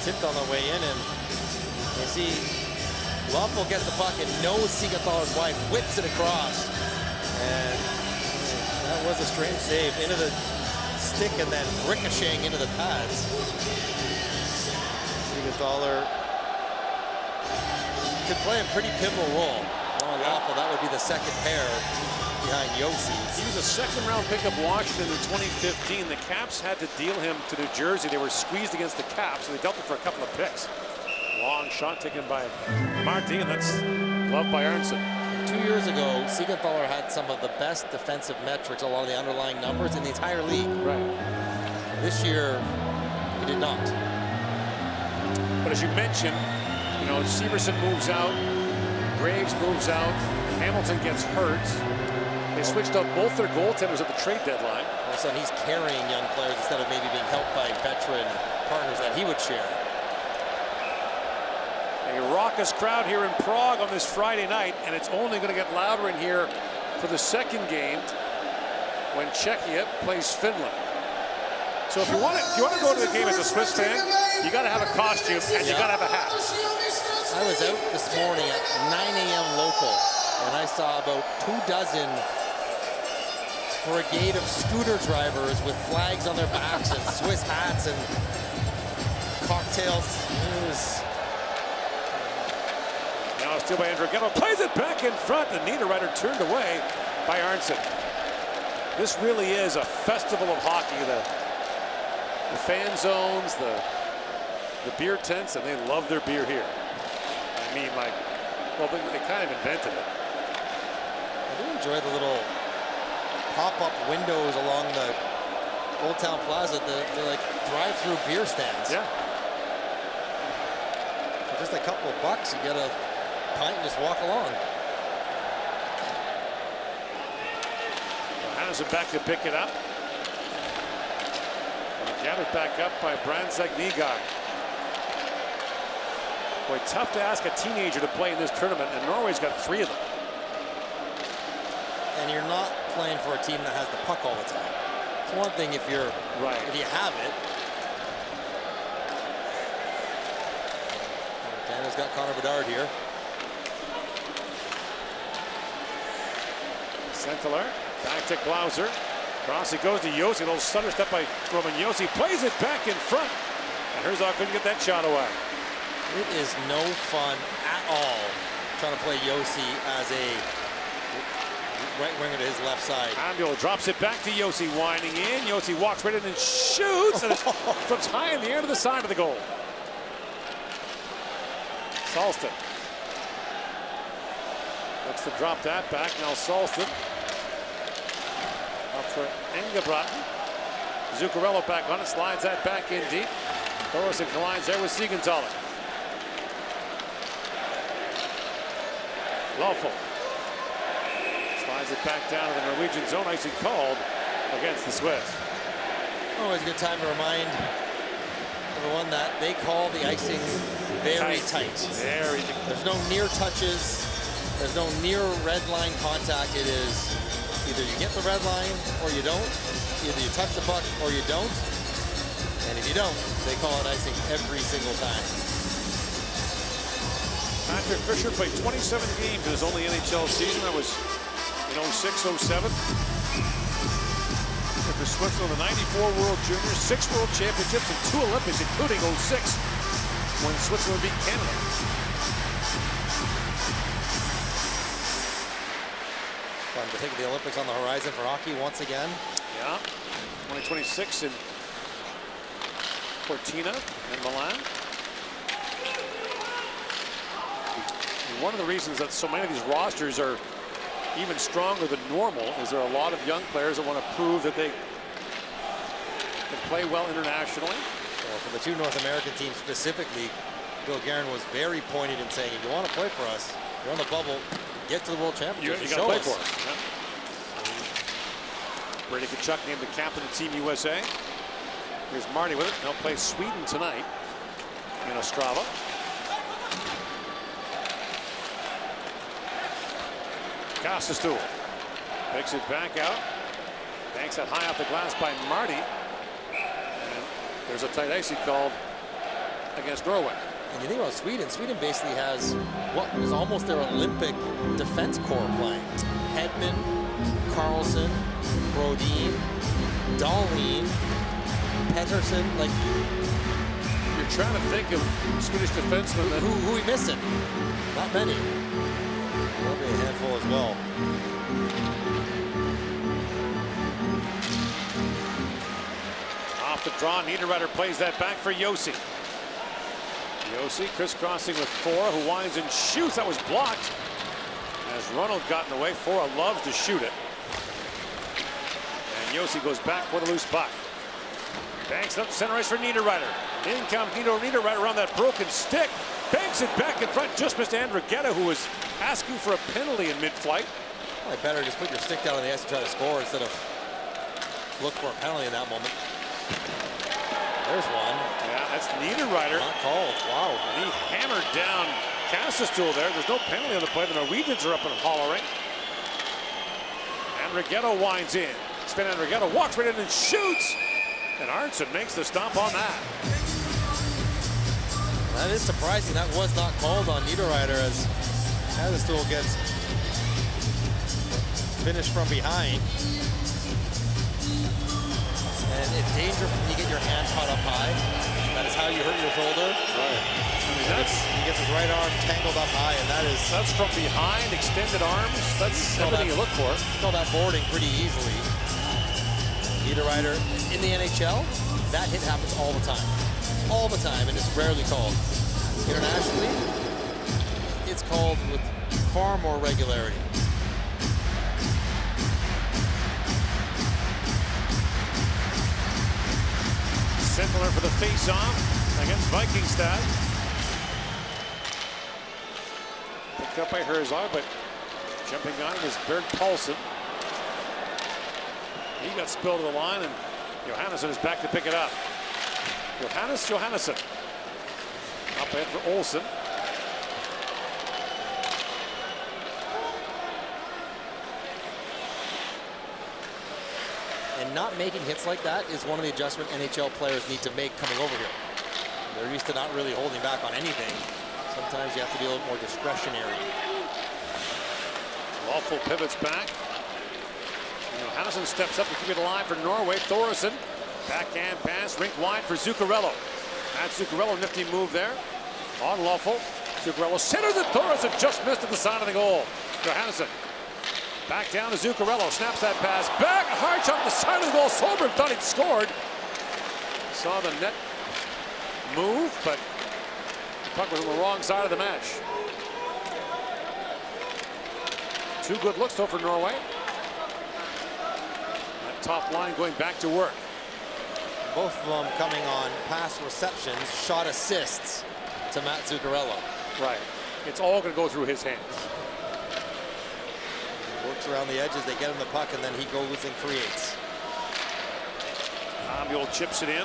Tipped on the way in, and you see Lawful gets the puck and knows Siegenthaler's wide, whips it across. And that was a strange save. Into the stick and then ricocheting into the pads. Siegenthaler could play a pretty pivotal role. Lawful, that would be the second pair behind Josi. He was a second-round pick of Washington in 2015. The Caps had to deal him to New Jersey. They were squeezed against the Caps, so they dealt him for a couple of picks. Long shot taken by Marty, and that's gloved by Arntzen. 2 years ago, Siegenthaler had some of the best defensive metrics, a lot of the underlying numbers in the entire league. Right. This year, he did not. But as you mentioned, you know, Severson moves out. Graves moves out. Hamilton gets hurt. They switched out both their goaltenders at the trade deadline. All of a sudden, he's carrying young players instead of maybe being helped by veteran partners that he would share. A raucous crowd here in Prague on this Friday night, and it's only going to get louder in here for the second game when Czechia plays Finland. So if you want to go to the game as a Swiss fan, you got to have a costume and you got to have a hat. I was out this morning at 9 a.m. local, and I saw about 24 brigade of scooter drivers with flags on their backs and Swiss hats and cocktails. It was... Now still by Andrew Gettle, plays it back in front, and Niederreiter turned away by Arntzen. This really is a festival of hockey. The fan zones, the beer tents, and they love their beer here. I mean, like, well, they kind of invented it. I do enjoy the little pop-up windows along the Old Town Plaza. They're like drive-through beer stands. Yeah. For just a couple of bucks, you get a pint and just walk along. Hansen back to pick it up. Gathered back up by Brandtzek Nygaard. Boy, tough to ask a teenager to play in this tournament, and Norway's got 3 of them. And you're not playing for a team that has the puck all the time. It's one thing if you're right, if you have it. Canada's got Connor Bedard here. Sentler back to Glauser. Cross it goes to Yossi. A little stutter step by Roman Yossi. Plays it back in front. And Herzog couldn't get that shot away. It is no fun at all trying to play Yossi as a right winger to his left side. Ambul drops it back to Yossi, winding in. Yossi walks right in and shoots. And it flips high in the air to the side of the goal. Salston looks to drop that back. Now Salston up for Engebrotten. Zuccarello back on it, slides that back in deep. Thoresen collides there with Siegenthaler. Lawful slides it back down to the Norwegian zone. Icing called against the Swiss. Always a good time to remind everyone that they call the icing very tight. Very. There's no near touches. There's no near red line contact. It is either you get the red line or you don't. Either you touch the puck or you don't. And if you don't, they call it icing every single time. Patrick Fisher played 27 games in his only NHL season. That was in 06-07. For Switzerland, the 94 World Juniors, 6 World Championships, and 2 Olympics, including 06, when Switzerland beat Canada. Fun to think of the Olympics on the horizon for hockey once again. Yeah, 2026 in Cortina and Milan. And one of the reasons that so many of these rosters are even stronger than normal is there are a lot of young players that want to prove that they can play well internationally. Well, for the 2 North American teams specifically, Bill Guerin was very pointed in saying, if you want to play for us, you're on the bubble, get to the World Championships. You got to play for us. Yeah. Brady Tkachuk named the captain of Team USA. Here's Marty with it. They'll play Sweden tonight in Ostrava. Kastastool picks it back out. Banks that high off the glass by Marty. And there's a tight icing called against Norway. And you think about Sweden. Sweden basically has what was almost their Olympic defense corps playing. Hedman, Carlson, Brodin, Dahlin, Pettersson. Like, you're trying to think of Swedish defensemen that who we missing? Not many. There'll be a handful as well. Off the draw, Niederreiter plays that back for Yossi. Yossi crisscrossing with Fora, who winds and shoots. That was blocked as Ronald got in the way. Fora loves to shoot it. And Yossi goes back for the loose puck. Banks up center ice for Niederreiter. In comes Niederreiter on that broken stick. Banks it back in front. Just missed Andrigetta, who was asking for a penalty in mid-flight. Well, better just put your stick down on the ice and try to score instead of look for a penalty in that moment. There's one. Yeah, that's Niederreiter. Not called. Wow. And he hammered down Kastastool there. There's no penalty on the play. The Norwegians are up and hollering. Andrigetta winds in. Sven Andrigetta walks right in and shoots. And Arntzen makes the stop on that. That is surprising. That was not called on Niederreiter as Kastastool gets finished from behind. And it's dangerous when you get your hand caught up high. That is how you hurt your shoulder. Right. I mean, he gets his right arm tangled up high, and that's from behind, extended arms. That's everything you look for. You call that boarding pretty easily. Niederreiter in the NHL, that hit happens all the time. All the time, and it's rarely called. Internationally, it's called with far more regularity. Sentler for the face-off against Vikingstad. Picked up by Herzog, but jumping on was Berg Paulsen. He got spilled to the line, and Johannesson is back to pick it up. Johannesson. Up ahead for Olsen. And not making hits like that is one of the adjustments NHL players need to make coming over here. They're used to not really holding back on anything. Sometimes you have to be a little more discretionary. Lawful pivots back. Johannesson steps up to keep it alive for Norway. Thoresen, backhand pass, rink wide for Zuccarello. That's Zuccarello, nifty move there. Unlawful. Zuccarello centers it. Thoresen just missed at the side of the goal. Johannesson back down to Zuccarello. Snaps that pass back. Hard shot at the side of the goal. Solberg thought he'd scored. Saw the net move, but the puck was on the wrong side of the match. Two good looks though for Norway. That top line going back to work. Both of them coming on pass receptions, shot assists to Matt Zuccarello. Right. It's all going to go through his hands. Works around the edges, they get him the puck, and then he goes and creates. Mule chips it in.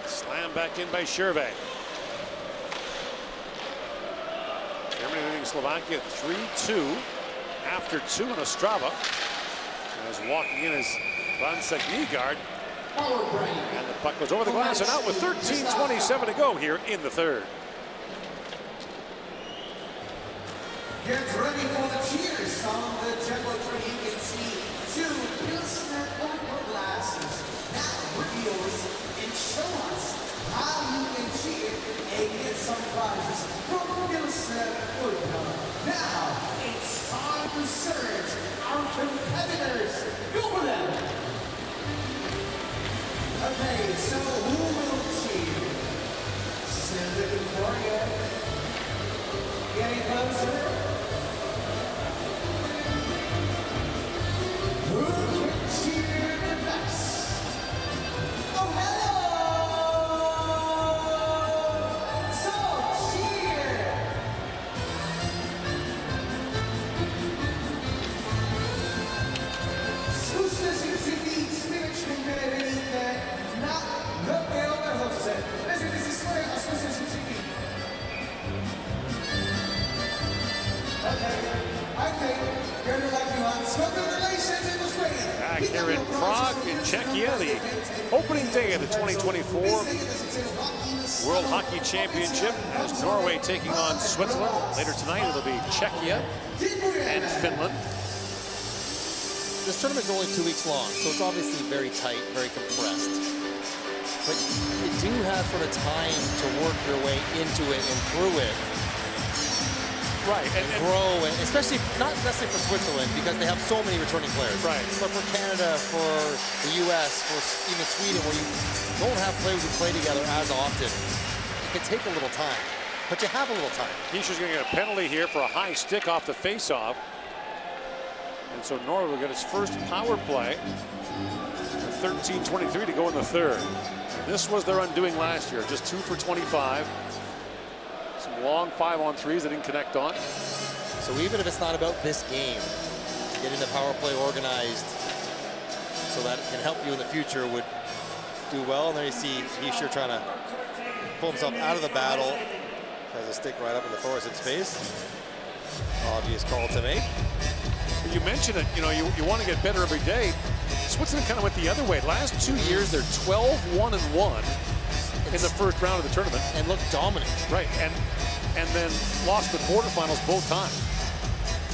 Slam back in by Shervay. Germany leading Slovakia 3-2 after 2 on Ostrava. As walking in is Brancek Nygaard. And the puck goes over the glass and out with 13:27 to go here in the third. Get ready for the cheers on the Jumbotron. You can see 2 Pilsner Ultra glasses. Now reveals and show us how you can cheer and get some prizes from Pilsner Ultra. Now it's time to search our competitors. Go for them. Okay, so who will cheer? Still looking for you. Getting closer. Who can cheer the best? Oh, hello! So, cheer! Skusselig civil spiritualmente na Norway Hofse. Vezmite si svoje a skúste si civil. Okay, I think you're gonna like you on. Congratulations, it was great. Back here in Prague, in Czechia, the opening day of the 2024 World Hockey Championship as Norway taking on Switzerland. Later tonight, it'll be Czechia and Finland. This tournament's only 2 weeks long, so it's obviously very tight, very compressed. But you do have sort of time to work your way into it and through it. Right, and grow, and especially not necessarily for Switzerland because they have so many returning players. Right. But for Canada, for the U.S., for even Sweden, where you don't have players who play together as often, it can take a little time. But you have a little time. Heischer's going to get a penalty here for a high stick off the face-off. And so Norway will get its first power play. 13:23 to go in the third. This was their undoing last year, just 2 for 25. Some long 5-on-3s that didn't connect on. So even if it's not about this game, getting the power play organized so that it can help you in the future would do well. And there you see Hischer trying to pull himself out of the battle. Has a stick right up in the Thoresen's face. Obvious call to make. You mentioned it, you know, you want to get better every day. Switzerland kind of went the other way. Last 2 years, they're 12-1-1 in the first round of the tournament. And looked dominant. Right, and then lost the quarterfinals both times.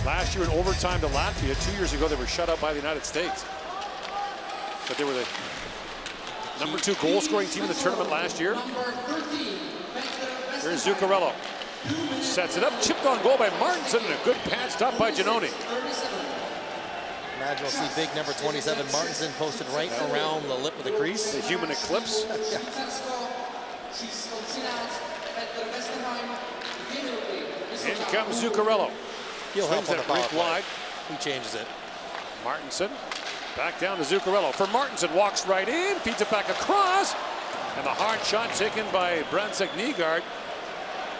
Last year in overtime to Latvia. 2 years ago, they were shut out by the United States. But they were the #2 goal-scoring team in the tournament last year. Here's Zuccarello. Sets it up, chipped on goal by Martinson, and a good pad stop by Giannoni. Imagine we'll see big number 27 Martinson posted right around the lip of the crease. The human eclipse. In comes Zuccarello. He'll help on the power play. Wide. He changes it. Martinson back down to Zuccarello. For Martinson, walks right in, feeds it back across, and the hard shot taken by Brancek Nygaard.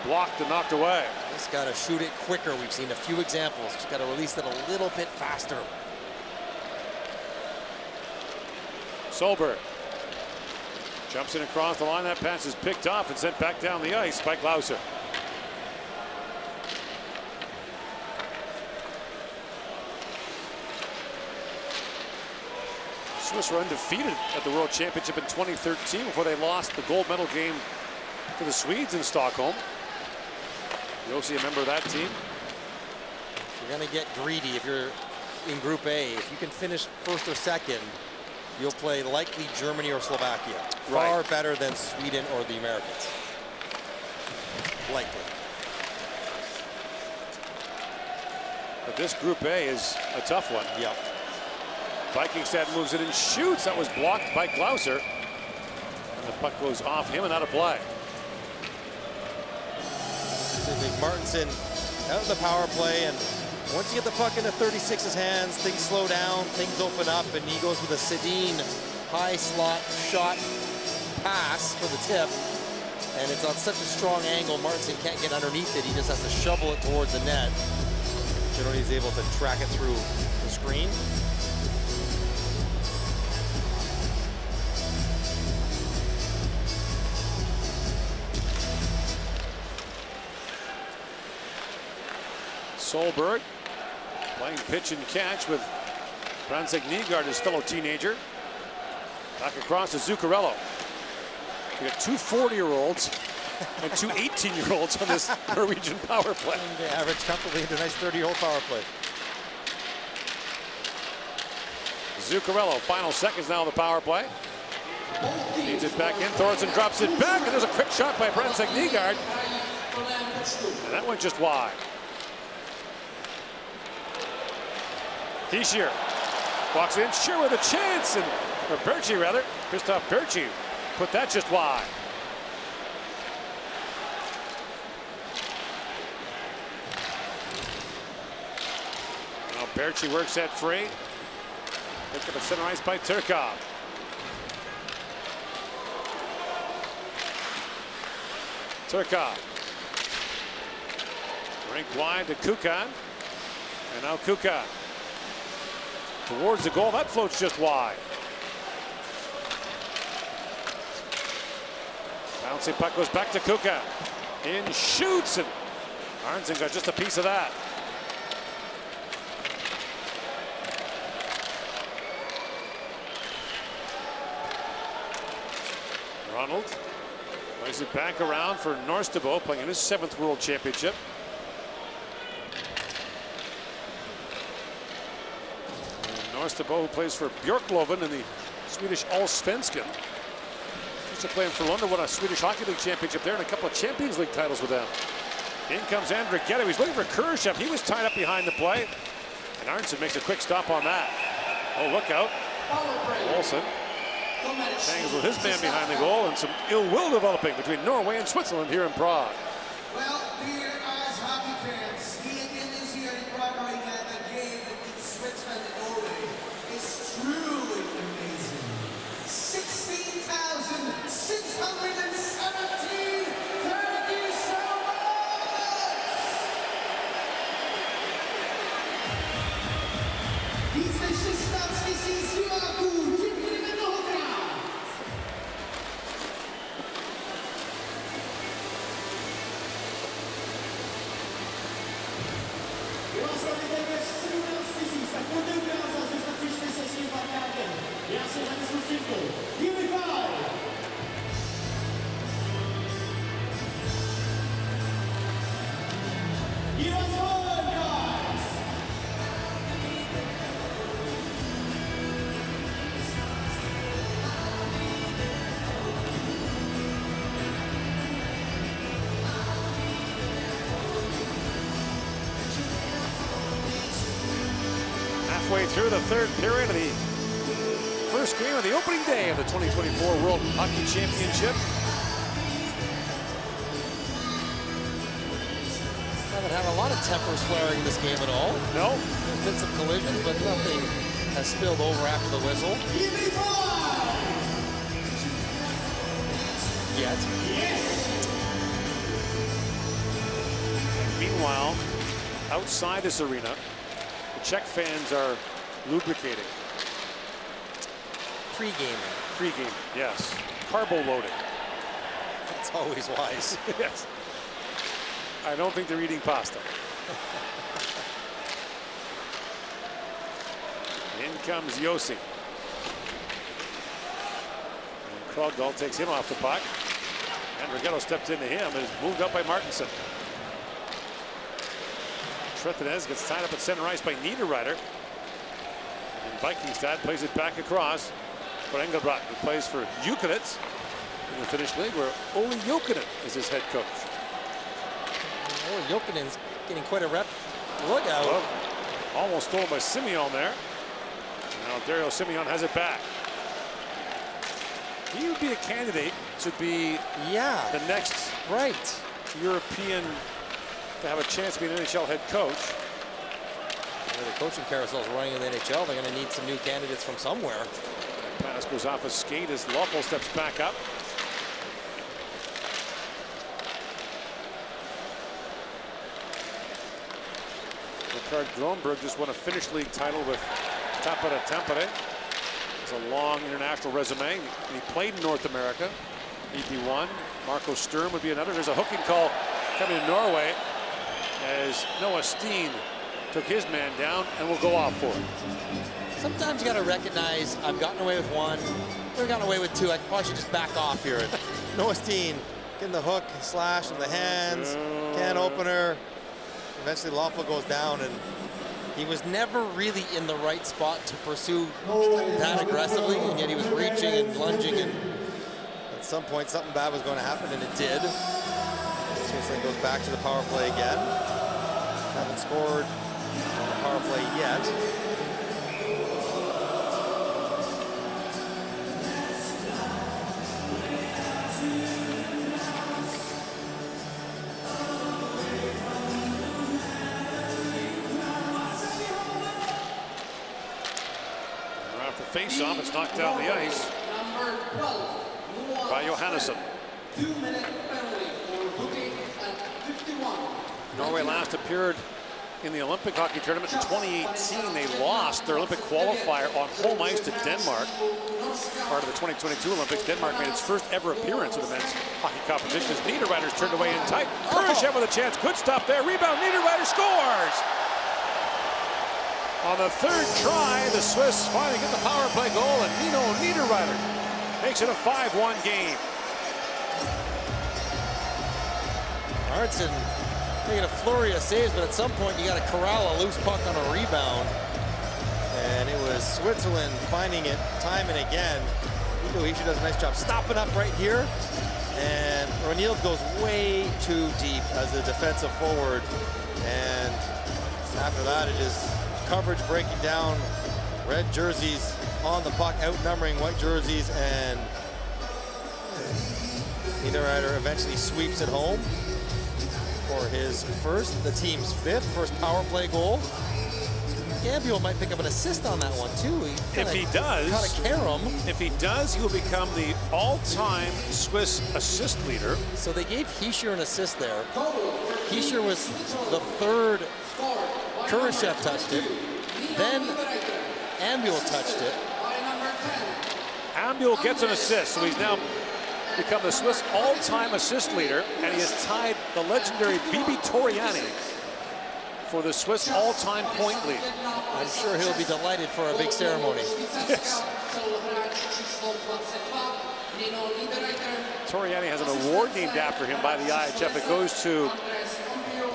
Blocked and knocked away. Just got to shoot it quicker. We've seen a few examples. Just got to release it a little bit faster. Solberg jumps in across the line. That pass is picked off and sent back down the ice by Glauser. Swiss were undefeated at the World Championship in 2013 before they lost the gold medal game to the Swedes in Stockholm. Josi, a member of that team. You're going to get greedy if you're in Group A. If you can finish first or second, you'll play likely Germany or Slovakia. Far better than Sweden or the Americans. Likely. But this Group A is a tough one. Yep. Vikingstad moves it and shoots. That was blocked by Glauser. And the puck goes off him and out of play. Martinson out of the power play, and once you get the puck into 36's hands, things slow down, things open up, and he goes with a Sedin high slot shot pass for the tip. And it's on such a strong angle, Martinson can't get underneath it. He just has to shovel it towards the net. Generally, he's able to track it through the screen. Solberg playing pitch and catch with Brandtzæk Nygaard, his fellow teenager. Back across to Zuccarello. We got two 40-year-olds and two 18-year-olds on this Norwegian power play. And they average comfortably into a nice 30-year-old power play. Zuccarello, final seconds now of the power play. Feeds it back in, Thorson drops it back, and there's a quick shot by Brandtzæk Nygaard. And that went just wide. Hischier walks in, sure with a chance, or Berchi rather, Christoph Berchi put that just wide. Now Berchi works that free. Picked up at center ice by Turkov. Turkov. Rink wide to Kukan. And now Kukan. Towards the goal, that floats just wide. Bouncy puck goes back to Kukan. In shoots, and Arntzen got just a piece of that. Ronald plays it back around for Norstebo, playing in his 7th World Championship. Norstebo, who plays for Björklöven in the Swedish Allsvenskan. Used to play in Frölunda, won a Swedish Hockey League championship there and a couple of Champions League titles with them. In comes Andrighetto. He's looking for Khrushchev. He was tied up behind the play. And Arntzen makes a quick stop on that. Oh, look out. Olsen hangs with his man behind the goal, and some ill will developing between Norway and Switzerland here in Prague. Well, dear ice hockey fans, the again this year in Prague right now, the game between Switzerland and Norway is truly amazing. 16,617. Thank you so much. Více 16 000 diváků, děkujeme mnohokrát. Je vás tady téměř 17 000, tak pojďte ukázat, že jste přišli se svým parkákem. Já si zaneslu simple. Give me 5. Give us 1, guys. Halfway through the 3rd period of the first game of the opening day of the 2024 World Hockey Championship. Haven't had a lot of tempers flaring in this game at all. No. There's been some collisions, but nothing has spilled over after the whistle. Give me 5. Yet. Meanwhile, outside this arena, the Czech fans are lubricating. Pre-gaming. Pre-game, yes. Carbo loading. That's always wise. Yes. I don't think they're eating pasta. In comes Yossi. And Krogdahl takes him off the puck. And Andrighetto stepped into him and is moved up by Martinson. Tretinez gets tied up at center ice by Niederreiter. And Vikingstad plays it back across for Engelbrat, who plays for Jukurit in the Finnish league, where Olli Jokinen is his head coach. Olli Jokinen's getting quite a rep. Look out. Well, almost stolen by Simeon there. Now Dario Simeon has it back. He would be a candidate to be the next European to have a chance to be an NHL head coach. The coaching carousel is running in the NHL. They're going to need some new candidates from somewhere. Pass goes off a skate as Loeffel steps back up. Ricard Grönberg just won a Finnish league title with Tappara Tampere. It's a long international resume. He played in North America. He'd be one. Marco Sturm would be another. There's a hooking call coming to Norway as Noah Steen took his man down and will go off for it. Sometimes you got to recognize I've gotten away with one, I've gotten away with two. I probably should just back off here. And Noah Steen getting the hook, slash in the hands, can opener. Eventually Loeffel goes down, and he was never really in the right spot to pursue that aggressively, and yet he was reaching and lunging, and at some point something bad was going to happen, and it did. Switzerland goes back to the power play again. Haven't scored on the power play yet. Face-off, it's knocked down the ice by Johannesson. 2-minute penalty for hooking at 51. Norway last appeared in the Olympic hockey tournament in 2018. They lost their Olympic qualifier on home ice to Denmark. Part of the 2022 Olympics, Denmark made its first ever appearance in the men's hockey competition as Niederreiter's turned away in tight. Kurashev with a chance, good stop there, rebound, Niederreiter scores! On the third try, the Swiss finally get the power play goal, and Nino Niederreiter makes it a 5-1 game. Arntzen making a flurry of saves, but at some point you got to corral a loose puck on a rebound. And it was Switzerland finding it time and again. Nico Hischier does a nice job stopping up right here. And Ronilde goes way too deep as a defensive forward. And after that, it is coverage breaking down, red jerseys on the puck, outnumbering white jerseys, and Niederreiter eventually sweeps it home for his the team's first power play goal. Gambio might pick up an assist on that one too. If he does, if he does, he will become the all-time Swiss assist leader. So they gave Hischier an assist there. Hischier was the third. Kurashev touched it. Then Ambuel touched it. Ambuel gets an assist, so he's now become the Swiss all-time assist leader, and he has tied the legendary Bibi Toriani for the Swiss all-time point lead. I'm sure he'll be delighted for a big ceremony. Yes. Toriani has an award named after him by the IIHF. It goes to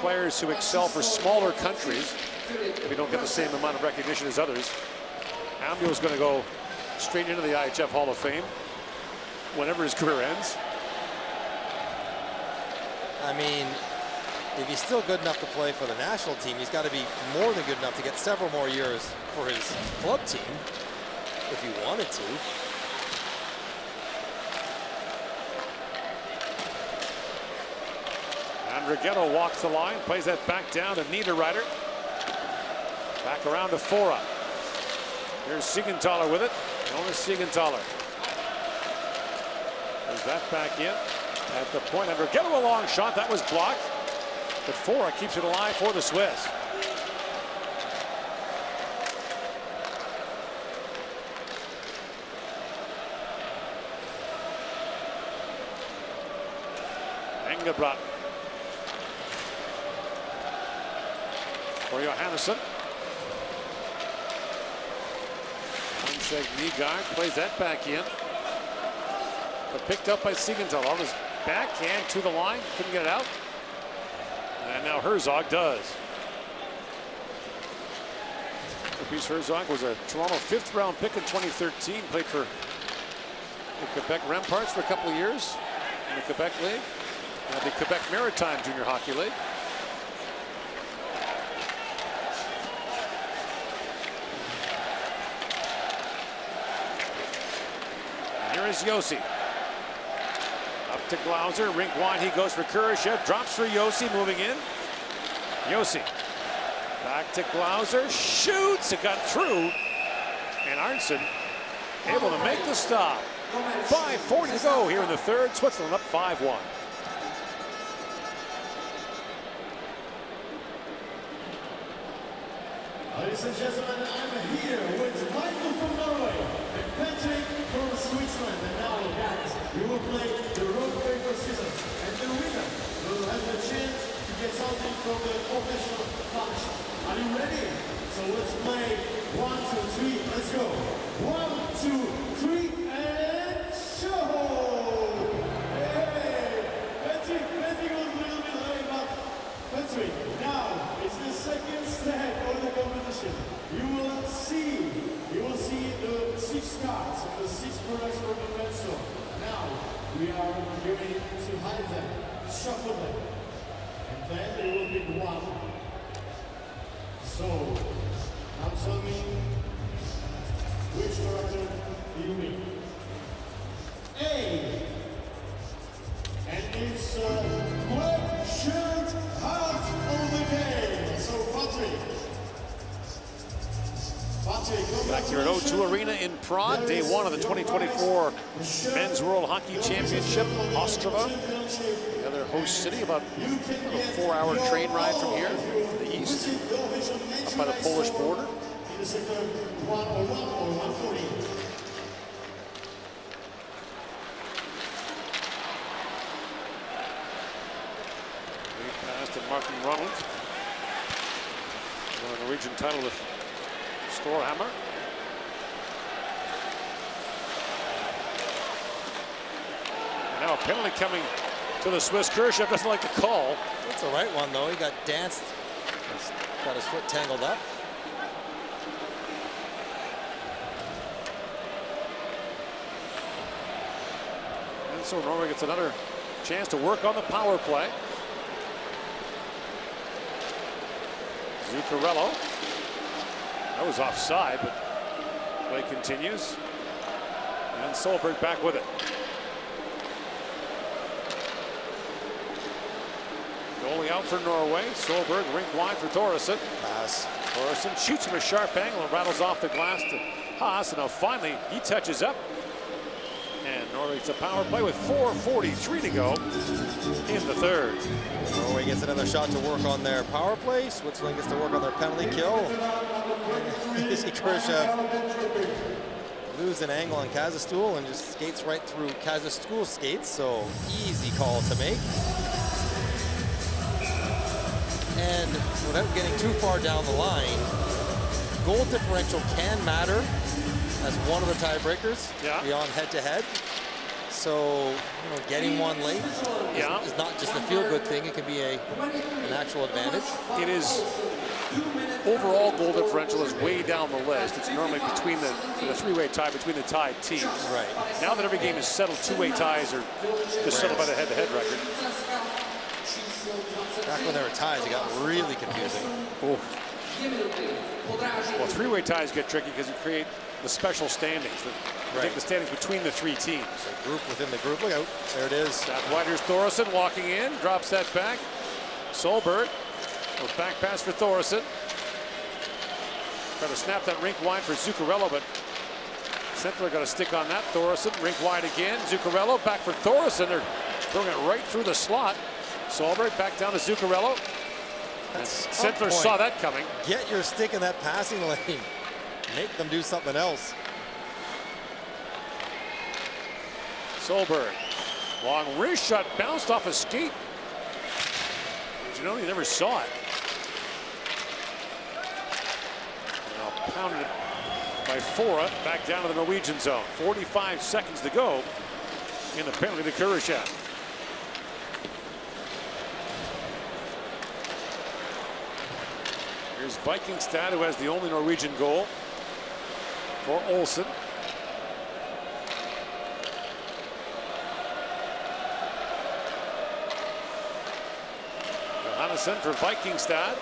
players who excel for smaller countries, if you don't get the same amount of recognition as others. Ambuel is going to go straight into the IIHF Hall of Fame whenever his career ends. I mean, if he's still good enough to play for the national team, he's got to be more than good enough to get several more years for his club team, if he wanted to. Andrighetto walks the line, plays that back down to Niederreiter. Back around to Fora. Here's Siegenthaler with it. Jonas Siegenthaler. There's that back in. At the point, Andrighetto a long shot. That was blocked. But Fora keeps it alive for the Swiss. Engelbrat. For Johannesson. Anseg Nygaard plays that back in. But picked up by Siegenthaler on his backhand to the line. Couldn't get it out. And now Herzog does. Marcus Herzog was a Toronto 5th round pick in 2013. Played for the Quebec Remparts for a couple of years in the Quebec League. The Quebec Maritime Junior Hockey League. Here is Yossi. Up to Glauser, rink wide, he goes for Kurashev, drops for Yossi, moving in. Yossi, back to Glauser, shoots, it got through, and Arntzen able to make the stop. 5:40 to go here in the third, Switzerland up 5-1. Ladies and gentlemen, I'm here with Michael from Norway and Patrick from Switzerland. And now, guys, we will play the rock, paper, scissors. And the winner will have the chance to get something from the professional bunch. Are you ready? So let's play 1, 2, 3. Let's go. 1, 2, 3, and show! Hey! Patrick was a little bit late, but Patrick, now it's the second step of the competition. You will see the 6 cards and the 6 products from the red store. Now we are going to hide them, shuffle them, and then they will pick one. So now tell me which character do you mean? A. And it's black shirt out of the game. So Patrick, Back here at O2 Arena in Prague, day 1 of the 2024 Men's World Hockey Championship. Ostrava, the other host city, about a 4-hour train ride from here to the east, up by the Polish border. Pass to Martin Ronald. Won a Norwegian title with Storhammer. And now a penalty coming to the Swiss. Kurashev doesn't like the call. That's the right one, though. He got danced. He's got his foot tangled up. And so Norway gets another chance to work on the power play. Zuccarello. That was offside, but play continues. And Solberg back with it. Goalie out for Norway. Solberg rink wide for Thoresen. Pass. Thoresen shoots from a sharp angle and rattles off the glass to Haas. And now finally he touches up. And Norway gets a power play with 4:43 to go in the third. Norway gets another shot to work on their power play. Switzerland gets to work on their penalty kill. You see Kurashev lose an angle on Kazastul and just skates right through Kazastul's skates. So easy call to make. And without getting too far down the line, goal differential can matter as one of the tiebreakers beyond head-to-head. So, you know, getting one late is not just a feel-good thing. It can be an actual advantage. It is. Overall goal differential is way down the list. It's normally between the three-way tie between the tied teams. Right. Now that every game is settled, two-way ties are just settled by the head-to-head record. Back when there were ties, it got really confusing. Oh. Well, three-way ties get tricky because you create the special standings. Take the standings between the three teams. A group within the group. Look out. There it is. That wide, here's Thoresen walking in, drops that back. Solberg, a back pass for Thoresen. Try to snap that rink wide for Zuccarello, but Centler got a stick on that. Thoresen, rink wide again. Zuccarello back for Thoresen. They're throwing it right through the slot. Solberg back down to Zuccarello. Centler saw that coming. Get your stick in that passing lane. Make them do something else. Solberg, long wrist shot, bounced off a skate. You know, he never saw it. Now pounded by Fora, back down to the Norwegian zone. 45 seconds to go in the penalty to Kurashev. Here's is Vikingstad, who has the only Norwegian goal for Olsen. Johannesson for Vikingstad.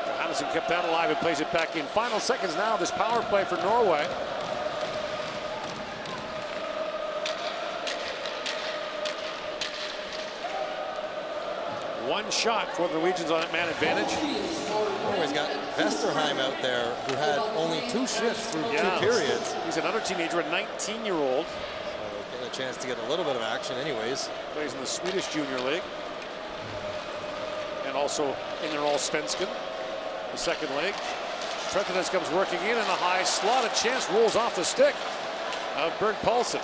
Johannesson kept that alive and plays it back in. Final seconds now of this power play for Norway. One shot for the Norwegians on man advantage. Norway's got Vesterheim out there, who had only 2 shifts through 2 periods. He's another teenager, a 19-year-old. So getting a chance to get a little bit of action anyways. Plays in the Swedish Junior League. And also in their Allsvenskan, the second league. Trettenes comes working in, and a high slot. A chance rolls off the stick of Berg Paulsen.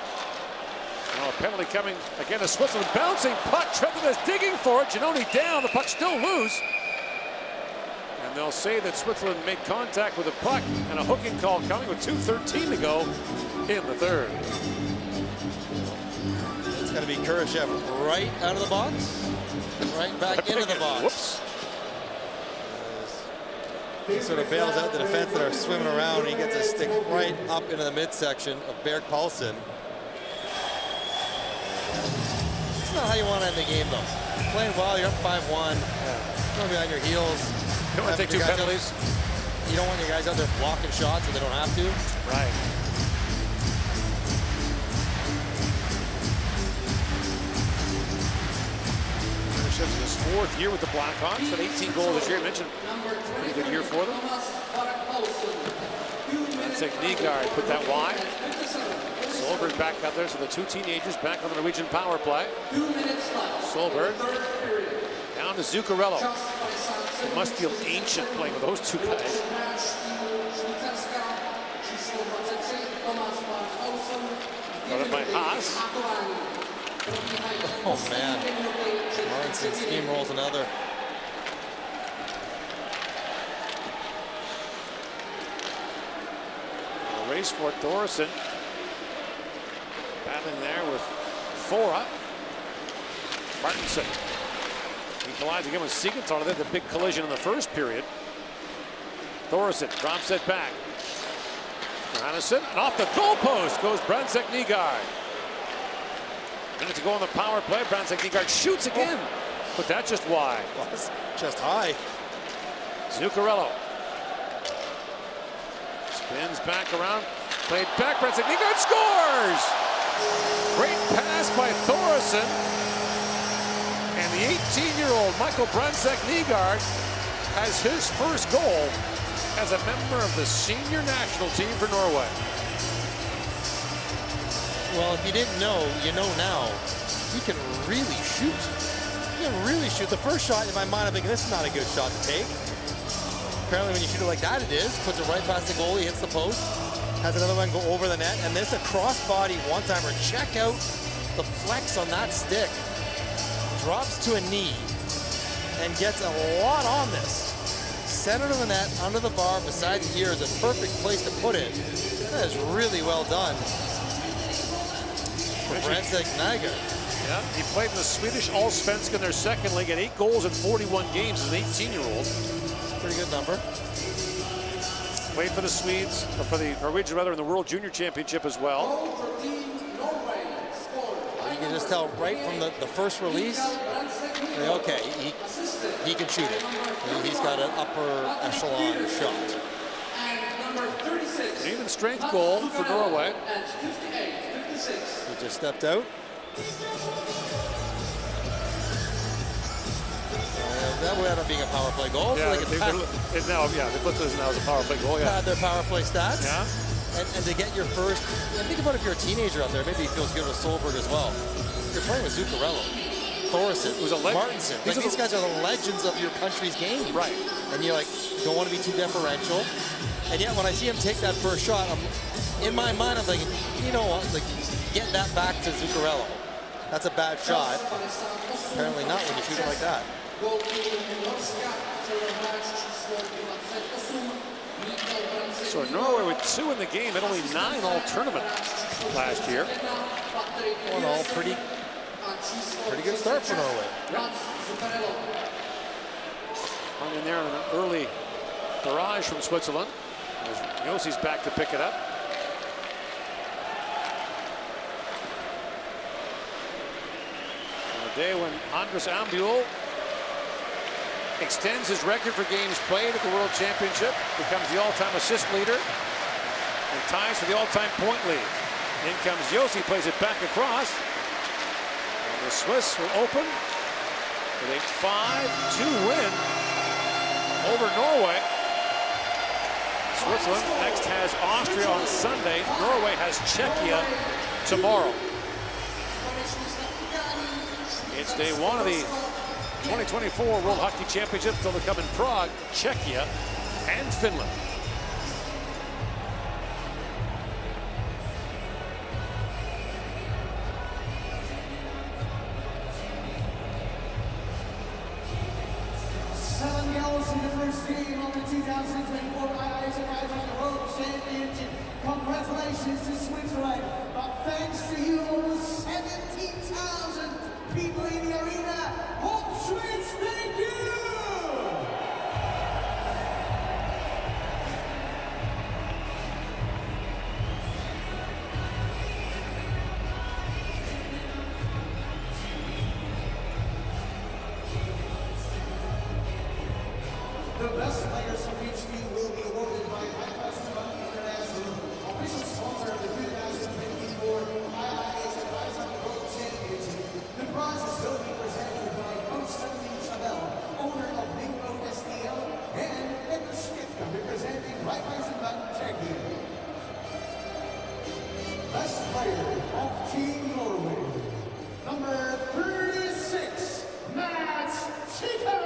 Now a penalty coming again to Switzerland. Bouncing puck. Trettenes digging for it. Giannoni down. The puck still loose. And they'll say that Switzerland made contact with the puck, and a hooking call coming with 2:13 to go in the third. It's going to be Kurashev right out of the box and right back into the box. Whoops. He sort of bails out the defense that are swimming around, and he gets a stick right up into the midsection of Berg Paulsen. It's not how you want to end the game, though. You're playing well, you're up 5-1. You don't be on your heels. You don't want to take 2 penalties. You don't want your guys out there blocking shots so they don't have to. Right. Kurashev's in his 4th year with the Blackhawks, at 18 goals this year. I mentioned pretty good year for them. Bransek Nygaard put that wide. Solberg back out there, so the 2 teenagers back on the Norwegian power play. Solberg down to Zuccarello. It must feel ancient playing with those 2 guys. Got it by Haas. Oh man, Martinson steamrolls another. A race for Thoresen. Battling there with Fora. Martinson. He collides again with Sigurdsson. They had the big collision in the first period. Thoresen drops it back. Johannesson, and off the goalpost goes Bransek Nygaard. Minute to go on the power play. Bransek Nygaard shoots again, but that's just wide. Just high. Zuccarello spins back around, played back. Bransek Nygaard scores! Great pass by Thoresen, and the 18-year-old Michael Bransek Nygaard has his first goal as a member of the senior national team for Norway. Well, if you didn't know, you know now. He can really shoot. He can really shoot. The first shot in my mind, I'm thinking, this is not a good shot to take. Apparently, when you shoot it like that, it is. Puts it right past the goalie, hits the post. Has another one go over the net. And this a cross-body one-timer. Check out the flex on that stick. Drops to a knee and gets a lot on this. Center of the net, under the bar, beside the ear is a perfect place to put it. That is really well done for Bransek Nygaard. Yeah, he played in the Swedish Allsvenskan, their second league, at 8 goals in 41 games as an 18-year-old. Pretty good number. Played for the Swedes, or for the Norwegian rather, in the World Junior Championship as well. You can just tell right from the first release, okay, he can shoot it. He's got an upper echelon shot. An even strength goal for Norway. He just stepped out. That would end up being a power play goal. Yeah, like they put this now as a power play goal. Yeah. Had their power play stats. Yeah. And to get your first, and think about if you're a teenager out there, maybe he feels good with Solberg as well. You're playing with Zuccarello, Thoresen, who's a legend. Martinson. Like, these guys are the legends of your country's game. Right. And you're like, don't want to be too deferential. And yet when I see him take that first shot, in my mind, I'm thinking, you know what, like, get that back to Zuccarello. That's a bad shot. Apparently not when you shoot it like that. So Norway with 2 in the game and only 9 all tournament last year. All in all, pretty good start for Norway. Yep. Hung in there on an early barrage from Switzerland. As Yossi's back to pick it up. On a day when Andres Ambuel extends his record for games played at the World Championship, becomes the all-time assist leader, and ties for the all-time point lead. In comes Yossi, plays it back across. And the Swiss will open with a 5-2 win over Norway. Switzerland next has Austria on Sunday. Norway has Czechia tomorrow. It's day 1 of the 2024 World Hockey Championships, still to come in Prague, Czechia, and Finland. Seven goals in the first game of the 2024 IIHF World Championship. Congratulations to Switzerland. But thanks to you, almost 17,000 people in the arena. Home Swiss, thank you! The best players of each team will be awarded by IIHF International, official sponsor of the 2024 IIHF World Championship. The prizes will be presented by Konstantin Chabel, owner of Bingo STL, and Edward Schnitka, representing Raiffeisenbank Czechia. Best player of Team Norway, number 36, Mats Tikan.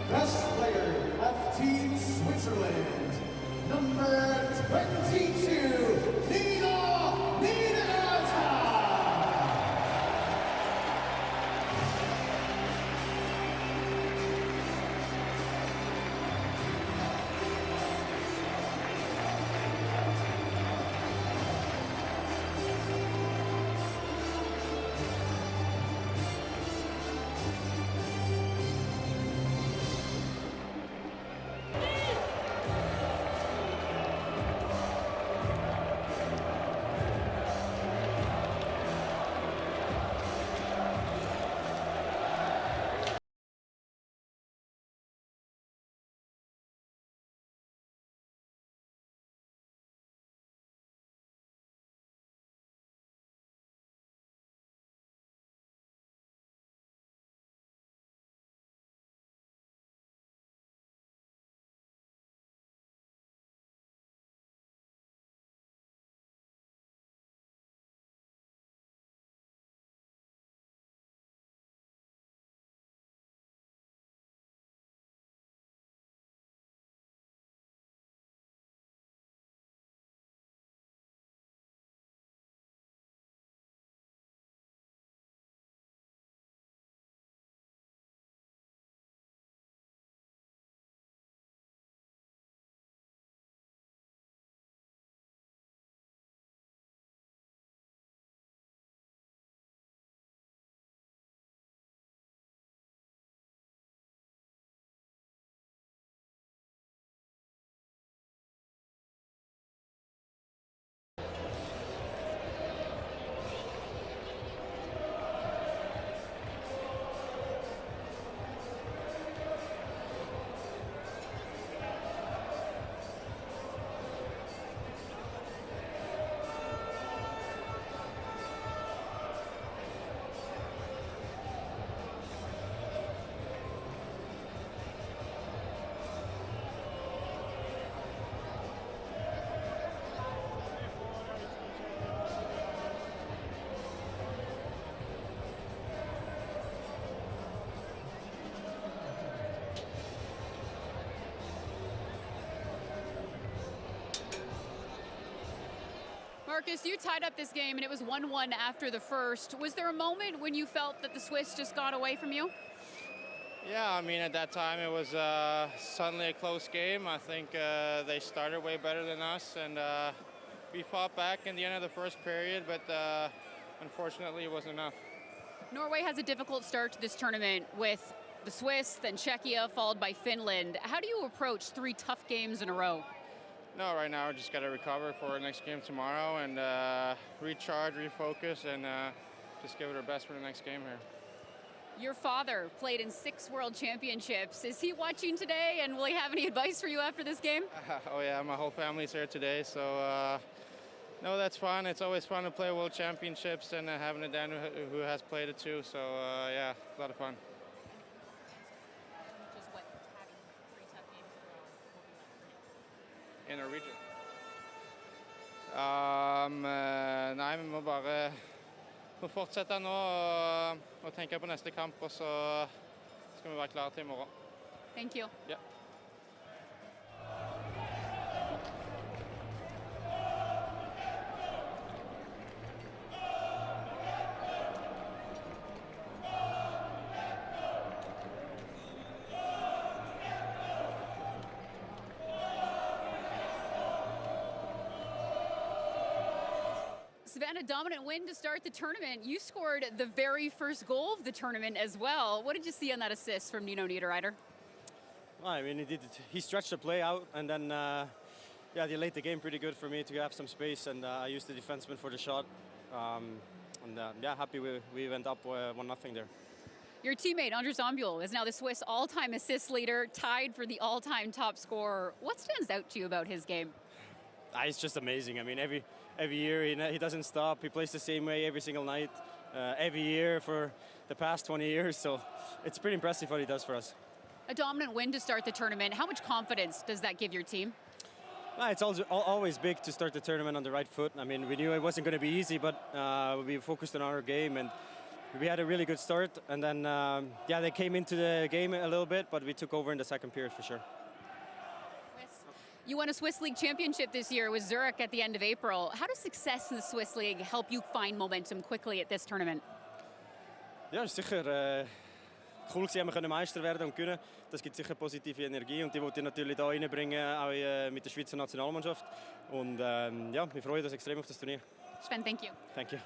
Best player of Team Switzerland, number 22, Nina Niederauta. Marcus, you tied up this game and it was 1-1 after the first. Was there a moment when you felt that the Swiss just got away from you? Yeah, I mean, at that time it was suddenly a close game. I think they started way better than us, and we fought back in the end of the first period, but unfortunately it wasn't enough. Norway has a difficult start to this tournament with the Swiss, then Czechia, followed by Finland. How do you approach 3 tough games in a row? No, right now we just got to recover for our next game tomorrow and recharge, refocus, and just give it our best for the next game here. Your father played in 6 World Championships. Is he watching today, and will he have any advice for you after this game? Oh yeah, my whole family's here today, so no, that's fun. It's always fun to play World Championships, and having a dad who has played it too, so yeah, a lot of fun. Just what having 3 tough games in a row will be like for you? In our region. Nei, vi må bare fortsette nå og tenke på neste kamp, og så skal vi være klare til i morgen. Thank you. Yeah. Savannah, dominant win to start the tournament. You scored the very first goal of the tournament as well. What did you see on that assist from Nino Niederreiter? Well, I mean, he stretched the play out, and then yeah, they laid the game pretty good for me to have some space, and I used the defenseman for the shot. Yeah, happy we went up 1-0 there. Your teammate, Anders Ombuel, is now the Swiss all-time assist leader, tied for the all-time top scorer. What stands out to you about his game? It's just amazing. I mean, every year he doesn't stop. He plays the same way every single night, every year for the past 20 years. So it's pretty impressive what he does for us. A dominant win to start the tournament. How much confidence does that give your team? It's always big to start the tournament on the right foot. I mean, we knew it wasn't going to be easy, but we focused on our game, and we had a really good start. And then, yeah, they came into the game a little bit, but we took over in the second period for sure. You won a Swiss League championship this year with Zurich at the end of April. How does success in the Swiss League help you find momentum quickly at this tournament? Ja, ist sicher cool gewesen, wir können Meister werden und gewinnen. Das gibt sicher positive Energie, und die wollte ich natürlich da reinbringen, auch mit der Schweizer Nationalmannschaft. Und ja, wir freuen uns extrem auf das Turnier. Sven, thank you. Thank you.